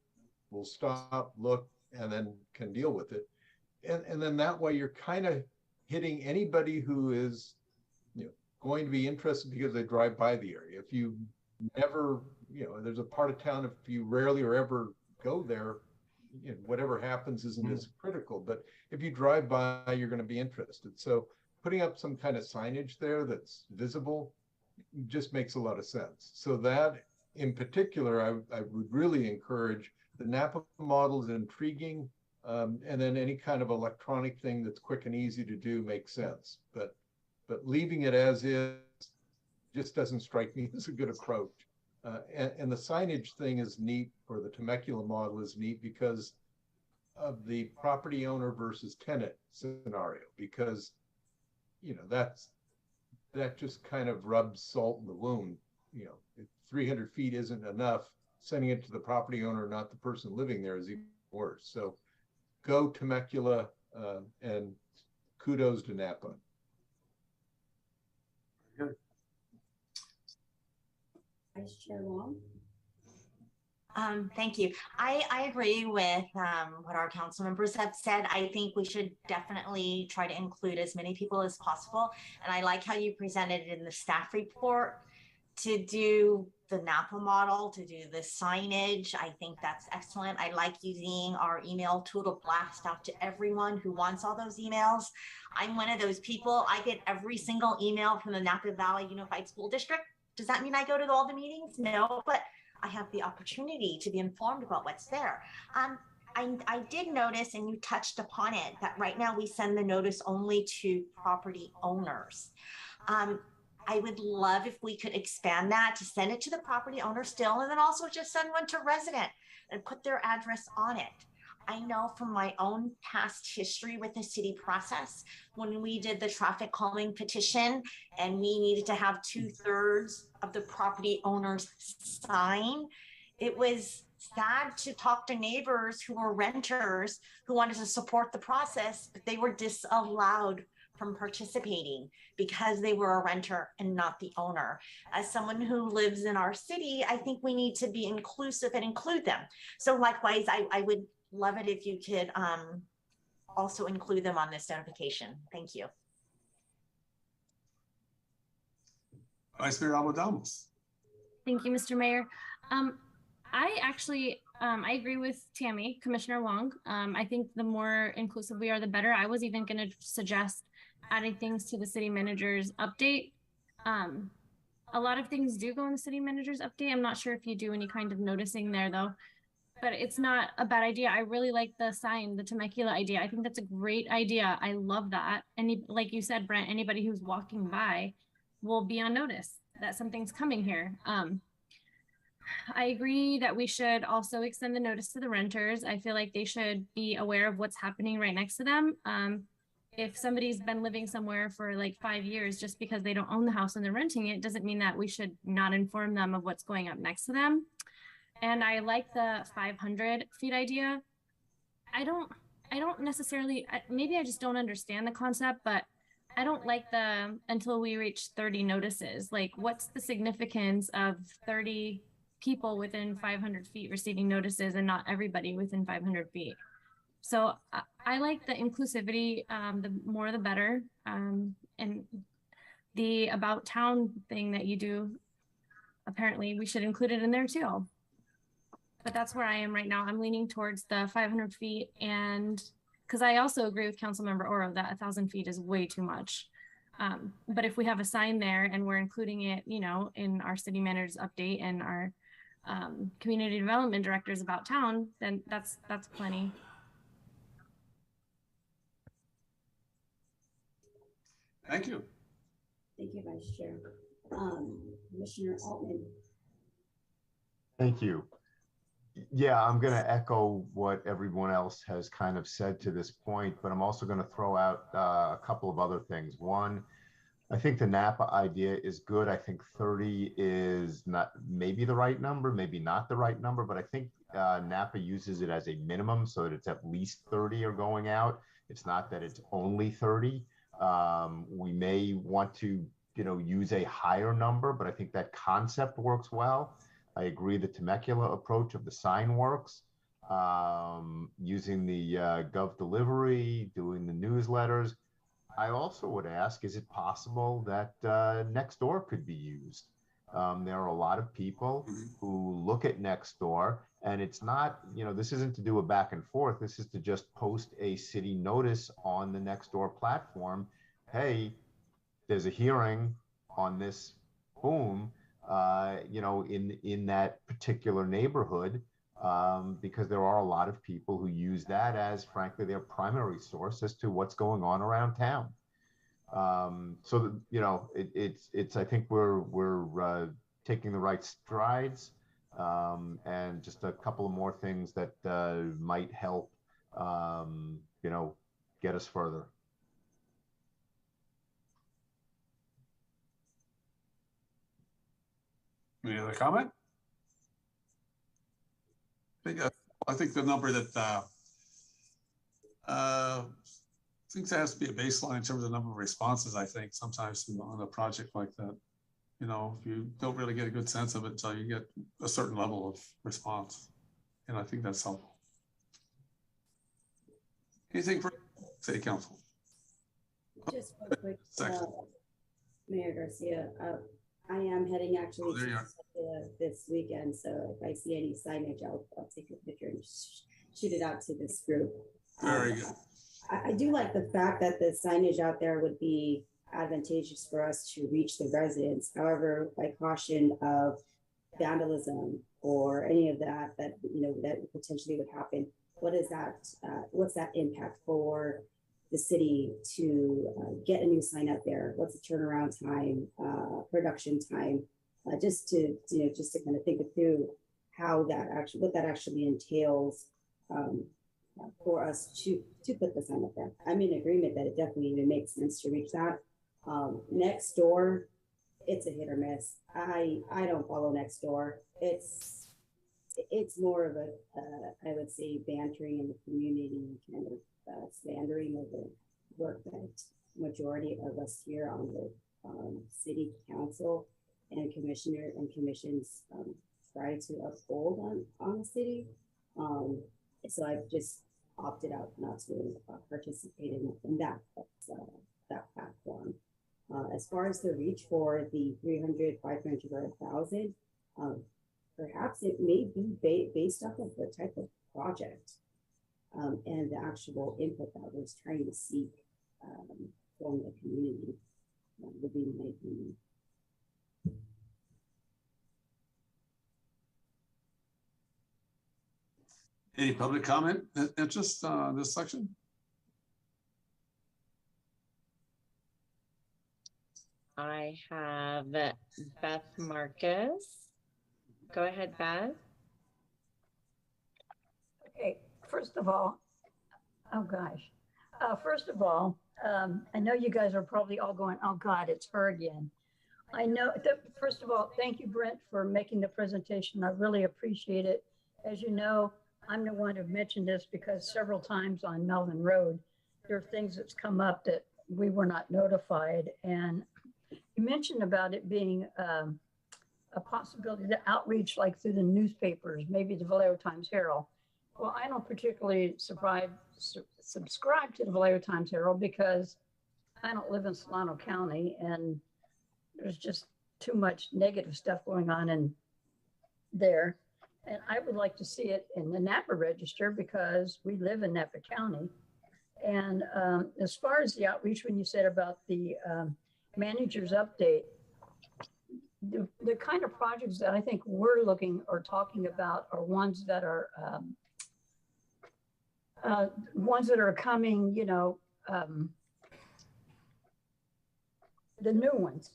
will stop, look, and then can deal with it. And then that way you're kind of hitting anybody who is going to be interested because they drive by the area. If you never, there's a part of town, if you rarely or ever go there, whatever happens isn't as critical. But if you drive by, you're going to be interested. So putting up some kind of signage there that's visible just makes a lot of sense. So that in particular, I would really encourage. The Napa model is intriguing, and then any kind of electronic thing that's quick and easy to do makes sense. But leaving it as is just doesn't strike me as a good approach. And the signage thing is neat, or the Temecula model is neat because of the property owner versus tenant scenario, because that just kind of rubs salt in the wound. If 300 feet isn't enough, sending it to the property owner, not the person living there, is even worse. So go Temecula, and kudos to Napa. Good. Vice Chair Wong. Thank you. I agree with what our council members have said. I think we should definitely try to include as many people as possible. And I like how you presented it in the staff report to do the Napa model, to do the signage. I think that's excellent. I like using our email tool to blast out to everyone who wants all those emails. I'm one of those people. I get every single email from the Napa Valley Unified School District. Does that mean I go to all the meetings? No, but I have the opportunity to be informed about what's there. I did notice, and you touched upon it, that right now we send the notice only to property owners. I would love if we could expand that to send it to the property owner still, and then also just send one to resident and put their address on it. I know from my own past history with the city process, when we did the traffic calming petition and we needed to have 2/3 of the property owners sign, it was sad to talk to neighbors who were renters who wanted to support the process, but they were disallowed from participating because they were a renter and not the owner. As someone who lives in our city, I think we need to be inclusive and include them. So likewise, I would love it if you could also include them on this notification. Thank you. Vice Mayor Alamo-Damos. Thank you, Mr. Mayor. I agree with Tammy, Commissioner Wong. I think the more inclusive we are, the better. I was even going to suggest adding things to the city manager's update. A lot of things do go in the city manager's update. I'm not sure if you do any kind of noticing there though, but it's not a bad idea. I really like the sign, the Temecula idea. I think that's a great idea. I love that. And like you said, Brent, anybody who's walking by will be on notice that something's coming here. I agree that we should also extend the notice to the renters. I feel like they should be aware of what's happening right next to them. If somebody's been living somewhere for like 5 years, just because they don't own the house and they're renting it, doesn't mean that we should not inform them of what's going up next to them. And I like the 500 feet idea. I don't necessarily, maybe I just don't understand the concept, but I don't like the until we reach 30 notices. Like, what's the significance of 30 people within 500 feet receiving notices and not everybody within 500 feet? So I like the inclusivity, the more the better. And the about town thing that you do, apparently we should include it in there too. But that's where I am right now. I'm leaning towards the 500 feet, and because I also agree with Councilmember Oro that 1,000 feet is way too much. But if we have a sign there and we're including it, you know, in our city manager's update and our community development directors about town, then that's plenty. Thank you. Thank you, Vice Chair. Commissioner Altman. Thank you. Yeah, I'm going to echo what everyone else has kind of said to this point, but I'm also going to throw out a couple of other things. One, I think the Napa idea is good. I think 30 is not maybe the right number, maybe not the right number, but I think Napa uses it as a minimum so that it's at least 30 are going out. It's not that it's only 30. We may want to, use a higher number, but I think that concept works well. I agree the Temecula approach of the sign works. Using the Gov delivery, doing the newsletters. I also would ask, is it possible that Nextdoor could be used? There are a lot of people who look at Nextdoor, and it's not, this isn't to do a back and forth. This is to just post a city notice on the Nextdoor platform. Hey, there's a hearing on this boom, in that particular neighborhood, because there are a lot of people who use that as, frankly, their primary source as to what's going on around town. It's I think we're taking the right strides, and just a couple of more things that might help, get us further. Any other comment? I think the number that I think there has to be a baseline in terms of the number of responses. I think sometimes on a project like that, if you don't really get a good sense of it until you get a certain level of response, and I think that's helpful. Anything for City Council? Just real quick, Mayor Garcia, I am heading actually this weekend, so if I see any signage, I'll take a picture and shoot it out to this group. Very good. I do like the fact that the signage out there would be advantageous for us to reach the residents. However, by caution of vandalism or any of that that potentially would happen, what's that impact for the city to get a new sign up there? What's the turnaround time, production time, just to kind of think it through what that actually entails for us to put the sign up there. I'm in agreement that it definitely even makes sense to reach that. Next door, it's a hit or miss. I don't follow next door. It's more of a I would say bantering in the community, kind of slandering of the work that majority of us here on the city council and commissions try to uphold on the city. So I've just opted out not to participate in that platform. As far as the reach for the 300, 500, or 1,000, perhaps it may be based off of the type of project and the actual input that was trying to seek from the community would be my opinion. Any public comment interest on this section? I have Beth Marcus. Go ahead, Beth. Okay, first of all, oh gosh. First of all, I know you guys are probably all going, oh God, it's her again. I know that, first of all, thank you, Brent, for making the presentation. I really appreciate it. As you know, I'm the one who mentioned this because several times on Melvin Road, there are things that's come up that we were not notified. And you mentioned about it being a possibility to outreach like through the newspapers, maybe the Vallejo Times-Herald. Well, I don't particularly subscribe to the Vallejo Times-Herald because I don't live in Solano County and there's just too much negative stuff going on in there. And I would like to see it in the Napa Register because we live in Napa County. And as far as the outreach, when you said about the manager's update, the kind of projects that I think we're looking or talking about are ones that are coming, the new ones,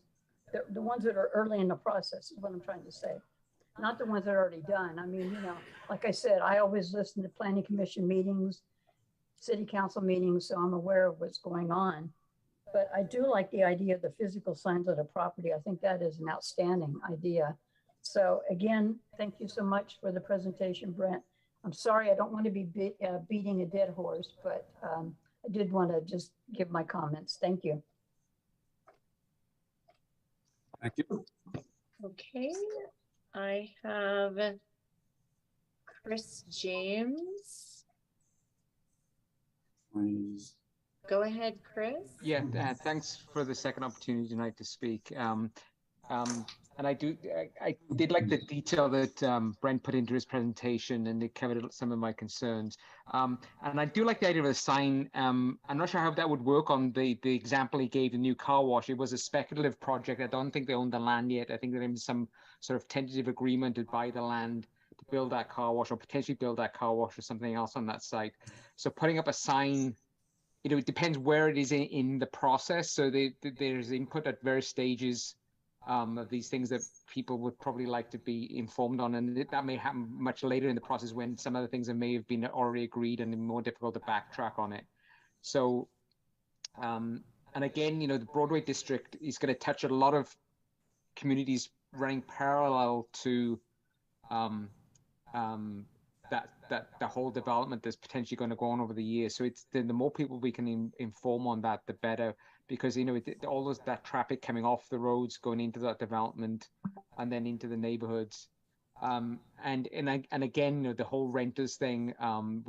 the ones that are early in the process is what I'm trying to say. Not the ones that are already done. I mean, like I said, I always listen to planning commission meetings, city council meetings, so I'm aware of what's going on. But I do like the idea of the physical signs of the property. I think that is an outstanding idea. So again, thank you so much for the presentation, Brent. I'm sorry, I don't want to be beating a dead horse, but I did want to just give my comments. Thank you. Thank you. Okay, I have Chris James. Please. Go ahead, Chris. Yeah, thanks for the second opportunity tonight to speak. And I did like the detail that Brent put into his presentation, and it covered some of my concerns. And I do like the idea of a sign. I'm not sure how that would work on the example he gave, the new car wash. It was a speculative project. I don't think they own the land yet. I think they're in some sort of tentative agreement to buy the land to build that car wash, or potentially build that car wash or something else on that site. So putting up a sign, it depends where it is in the process. So there's input at various stages of these things that people would probably like to be informed on, and that may happen much later in the process when some other things that may have been already agreed and more difficult to backtrack on it. So, and again, the Broadway district is going to touch a lot of communities running parallel to that the whole development that's potentially going to go on over the years. So it's the more people we can inform on that, the better, because all that traffic coming off the roads going into that development and then into the neighborhoods, and again, the whole renters thing.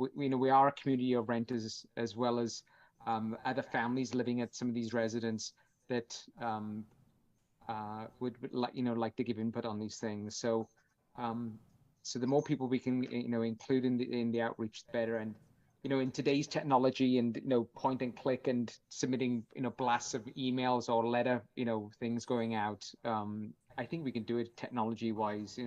We are a community of renters as well as other families living at some of these residents that would like to give input on these things. So. So the more people we can, include in the outreach, the better. And, in today's technology and, point and click and submitting, blasts of emails or letter, things going out, I think we can do it technology wise.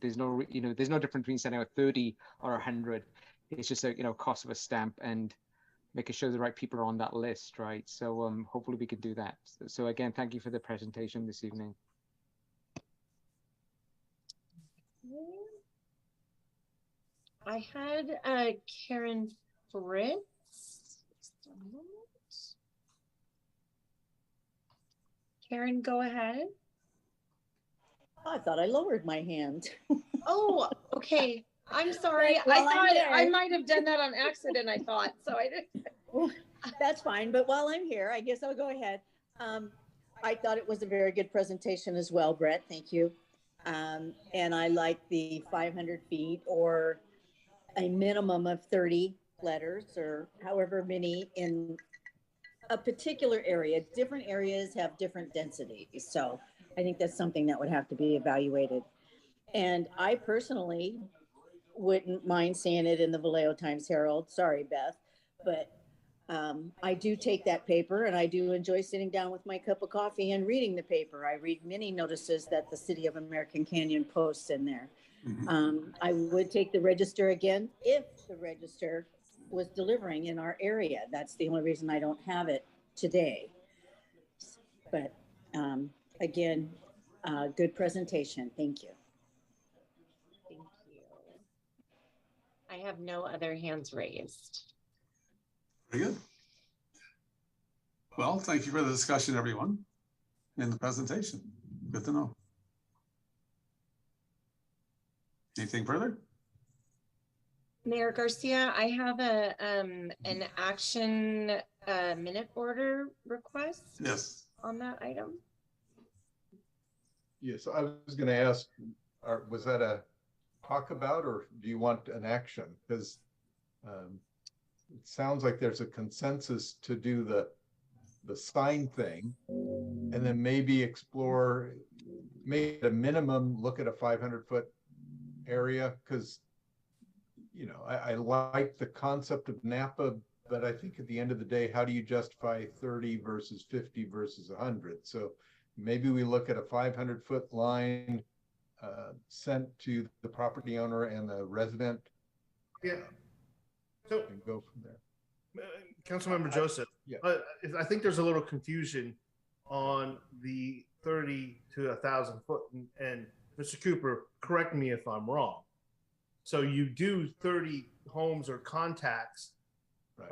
There's no difference between sending out 30 or 100. It's just a, cost of a stamp and making sure the right people are on that list, right? So hopefully we can do that. So again, thank you for the presentation this evening. I had Karen Fritz. Karen, go ahead. I thought I lowered my hand. Oh, okay. I'm sorry. Well, I thought I might have done that on accident, I thought. So I didn't. Well, that's fine. But while I'm here, I guess I'll go ahead. I thought it was a very good presentation as well, Brett. Thank you. And I like the 500 feet or a minimum of 30 letters or however many in a particular area. Different areas have different densities. So I think that's something that would have to be evaluated. And I personally wouldn't mind seeing it in the Vallejo Times-Herald. Sorry, Beth, but I do take that paper and I do enjoy sitting down with my cup of coffee and reading the paper. I read many notices that the City of American Canyon posts in there. I would take the Register again if the Register was delivering in our area. That's the only reason I don't have it today. But again, good presentation. Thank you. Thank you. I have no other hands raised. Very good. Well, thank you for the discussion, everyone, in the presentation. Good to know. Anything further? Mayor Garcia, I have an action minute order request. Yes. On that item. Yes, I was going to ask, was that a talk about, or do you want an action? Because it sounds like there's a consensus to do the sign thing, and then maybe explore, maybe at a minimum, look at a 500-foot area, because I like the concept of Napa, but I think at the end of the day, how do you justify 30 versus 50 versus 100? So maybe we look at a 500-foot line sent to the property owner and the resident. Yeah. So and go from there. Councilmember Joseph, I think there's a little confusion on the 30 to 1,000 foot, and Mr. Cooper, correct me if I'm wrong. So you do 30 homes or contacts, right.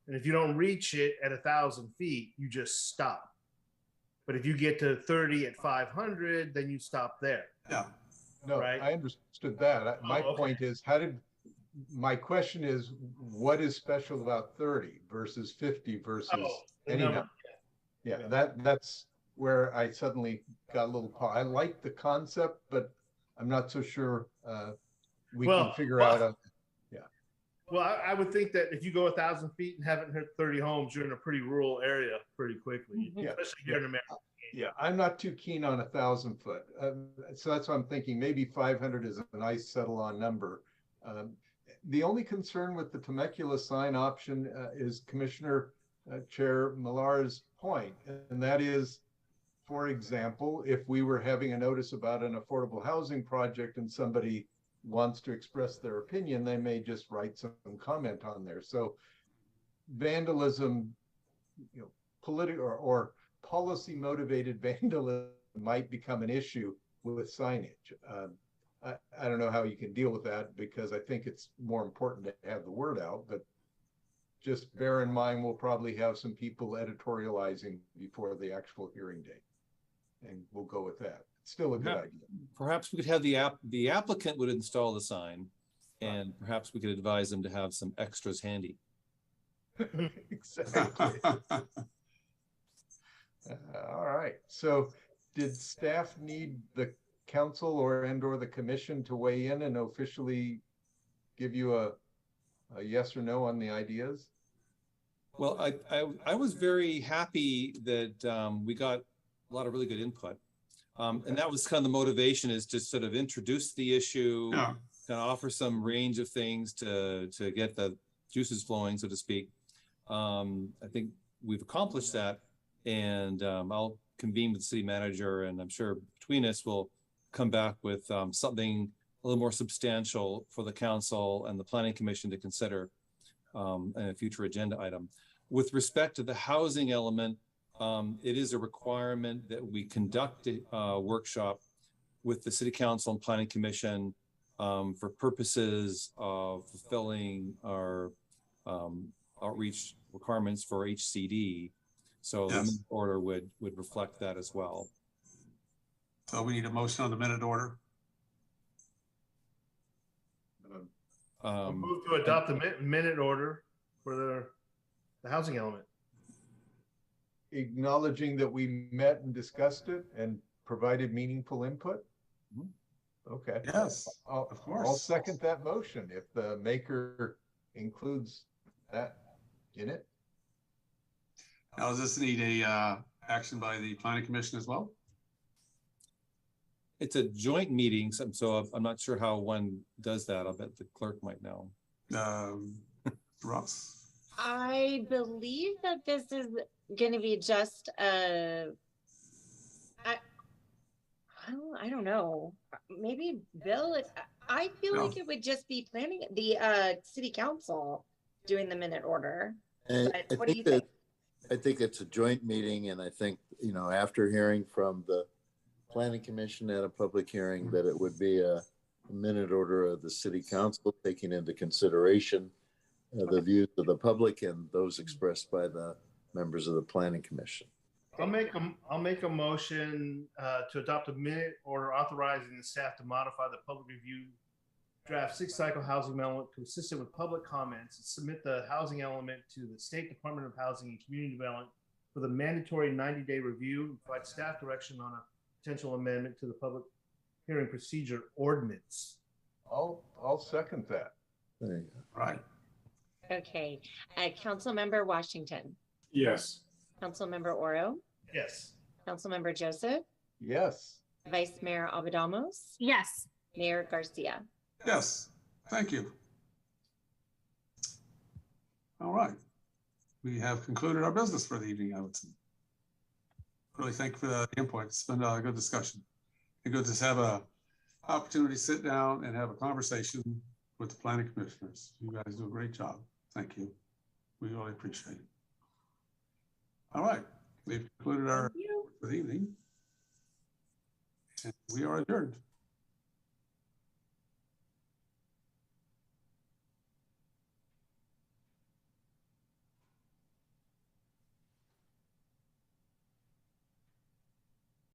And if you don't reach it at 1,000 feet, you just stop. But if you get to 30 at 500, then you stop there. Yeah. No, right? I understood that. My point is, my question is, what is special about 30 versus 50 versus any number? Yeah, that's where I suddenly got a little, I like the concept, but I'm not so sure we can figure out. Well, I would think that if you go 1,000 feet and haven't hit 30 homes, you're in a pretty rural area pretty quickly, especially here in America. Yeah, I'm not too keen on 1,000 foot. So that's why I'm thinking maybe 500 is a nice settle on number. The only concern with the Temecula sign option is Commissioner Chair Millar's point, and that is, for example, if we were having a notice about an affordable housing project and somebody wants to express their opinion, they may just write some comment on there. So vandalism, you know, political or policy motivated vandalism might become an issue with signage. I don't know how you can deal with that, because I think it's more important to have the word out, but just bear in mind, we'll probably have some people editorializing before the actual hearing date, and we'll go with that. It's still a good idea. Perhaps we could have the applicant would install the sign, and perhaps we could advise them to have some extras handy. Exactly. All right. So did staff need the council or the commission to weigh in and officially give you a yes or no on the ideas? Well, I was very happy that we got a lot of really good input. And that was kind of the motivation, is to sort of introduce the issue, kind of offer some range of things to get the juices flowing, so to speak. I think we've accomplished that, and I'll convene with the city manager, and I'm sure between us we'll come back with something a little more substantial for the council and the planning commission to consider in a future agenda item. With respect to the housing element, it is a requirement that we conduct a workshop with the city council and planning commission for purposes of fulfilling our outreach requirements for HCD. So the minute order would reflect that as well. So we need a motion on the minute order. Move to adopt the minute order for the housing element. Acknowledging that we met and discussed it and provided meaningful input. Okay. Yes, of course. I'll second that motion if the maker includes that in it. Now, does this need a action by the planning commission as well? It's a joint meeting, so I'm not sure how one does that. I'll bet the clerk might know. Ross? I believe that this is going to be just I don't know. Maybe Bill. I feel like it would just be planning the city council doing the minute order. What do you think? I think it's a joint meeting, and I think, you know, after hearing from the planning commission at a public hearing, that it would be a minute order of the city council, taking into consideration the views of the public and those expressed by the members of the planning commission. I'll make a motion to adopt a minute order authorizing the staff to modify the public review draft 6 cycle housing element consistent with public comments and submit the housing element to the State Department of Housing and Community Development for the mandatory 90-day review and provide staff direction on a potential amendment to the public hearing procedure ordinance. I'll second that. There you go. Right. Okay. Councilmember Washington. Yes. Councilmember Oro. Yes. Councilmember Joseph. Yes. Vice Mayor Abadamos. Yes. Mayor Garcia. Yes, thank you. All right. We have concluded our business for the evening, I would say. Really thank you for the input. It's been a good discussion. And good to have a opportunity to sit down and have a conversation with the planning commissioners. You guys do a great job. Thank you. We really appreciate it. All right, we've concluded our for the evening. And we are adjourned.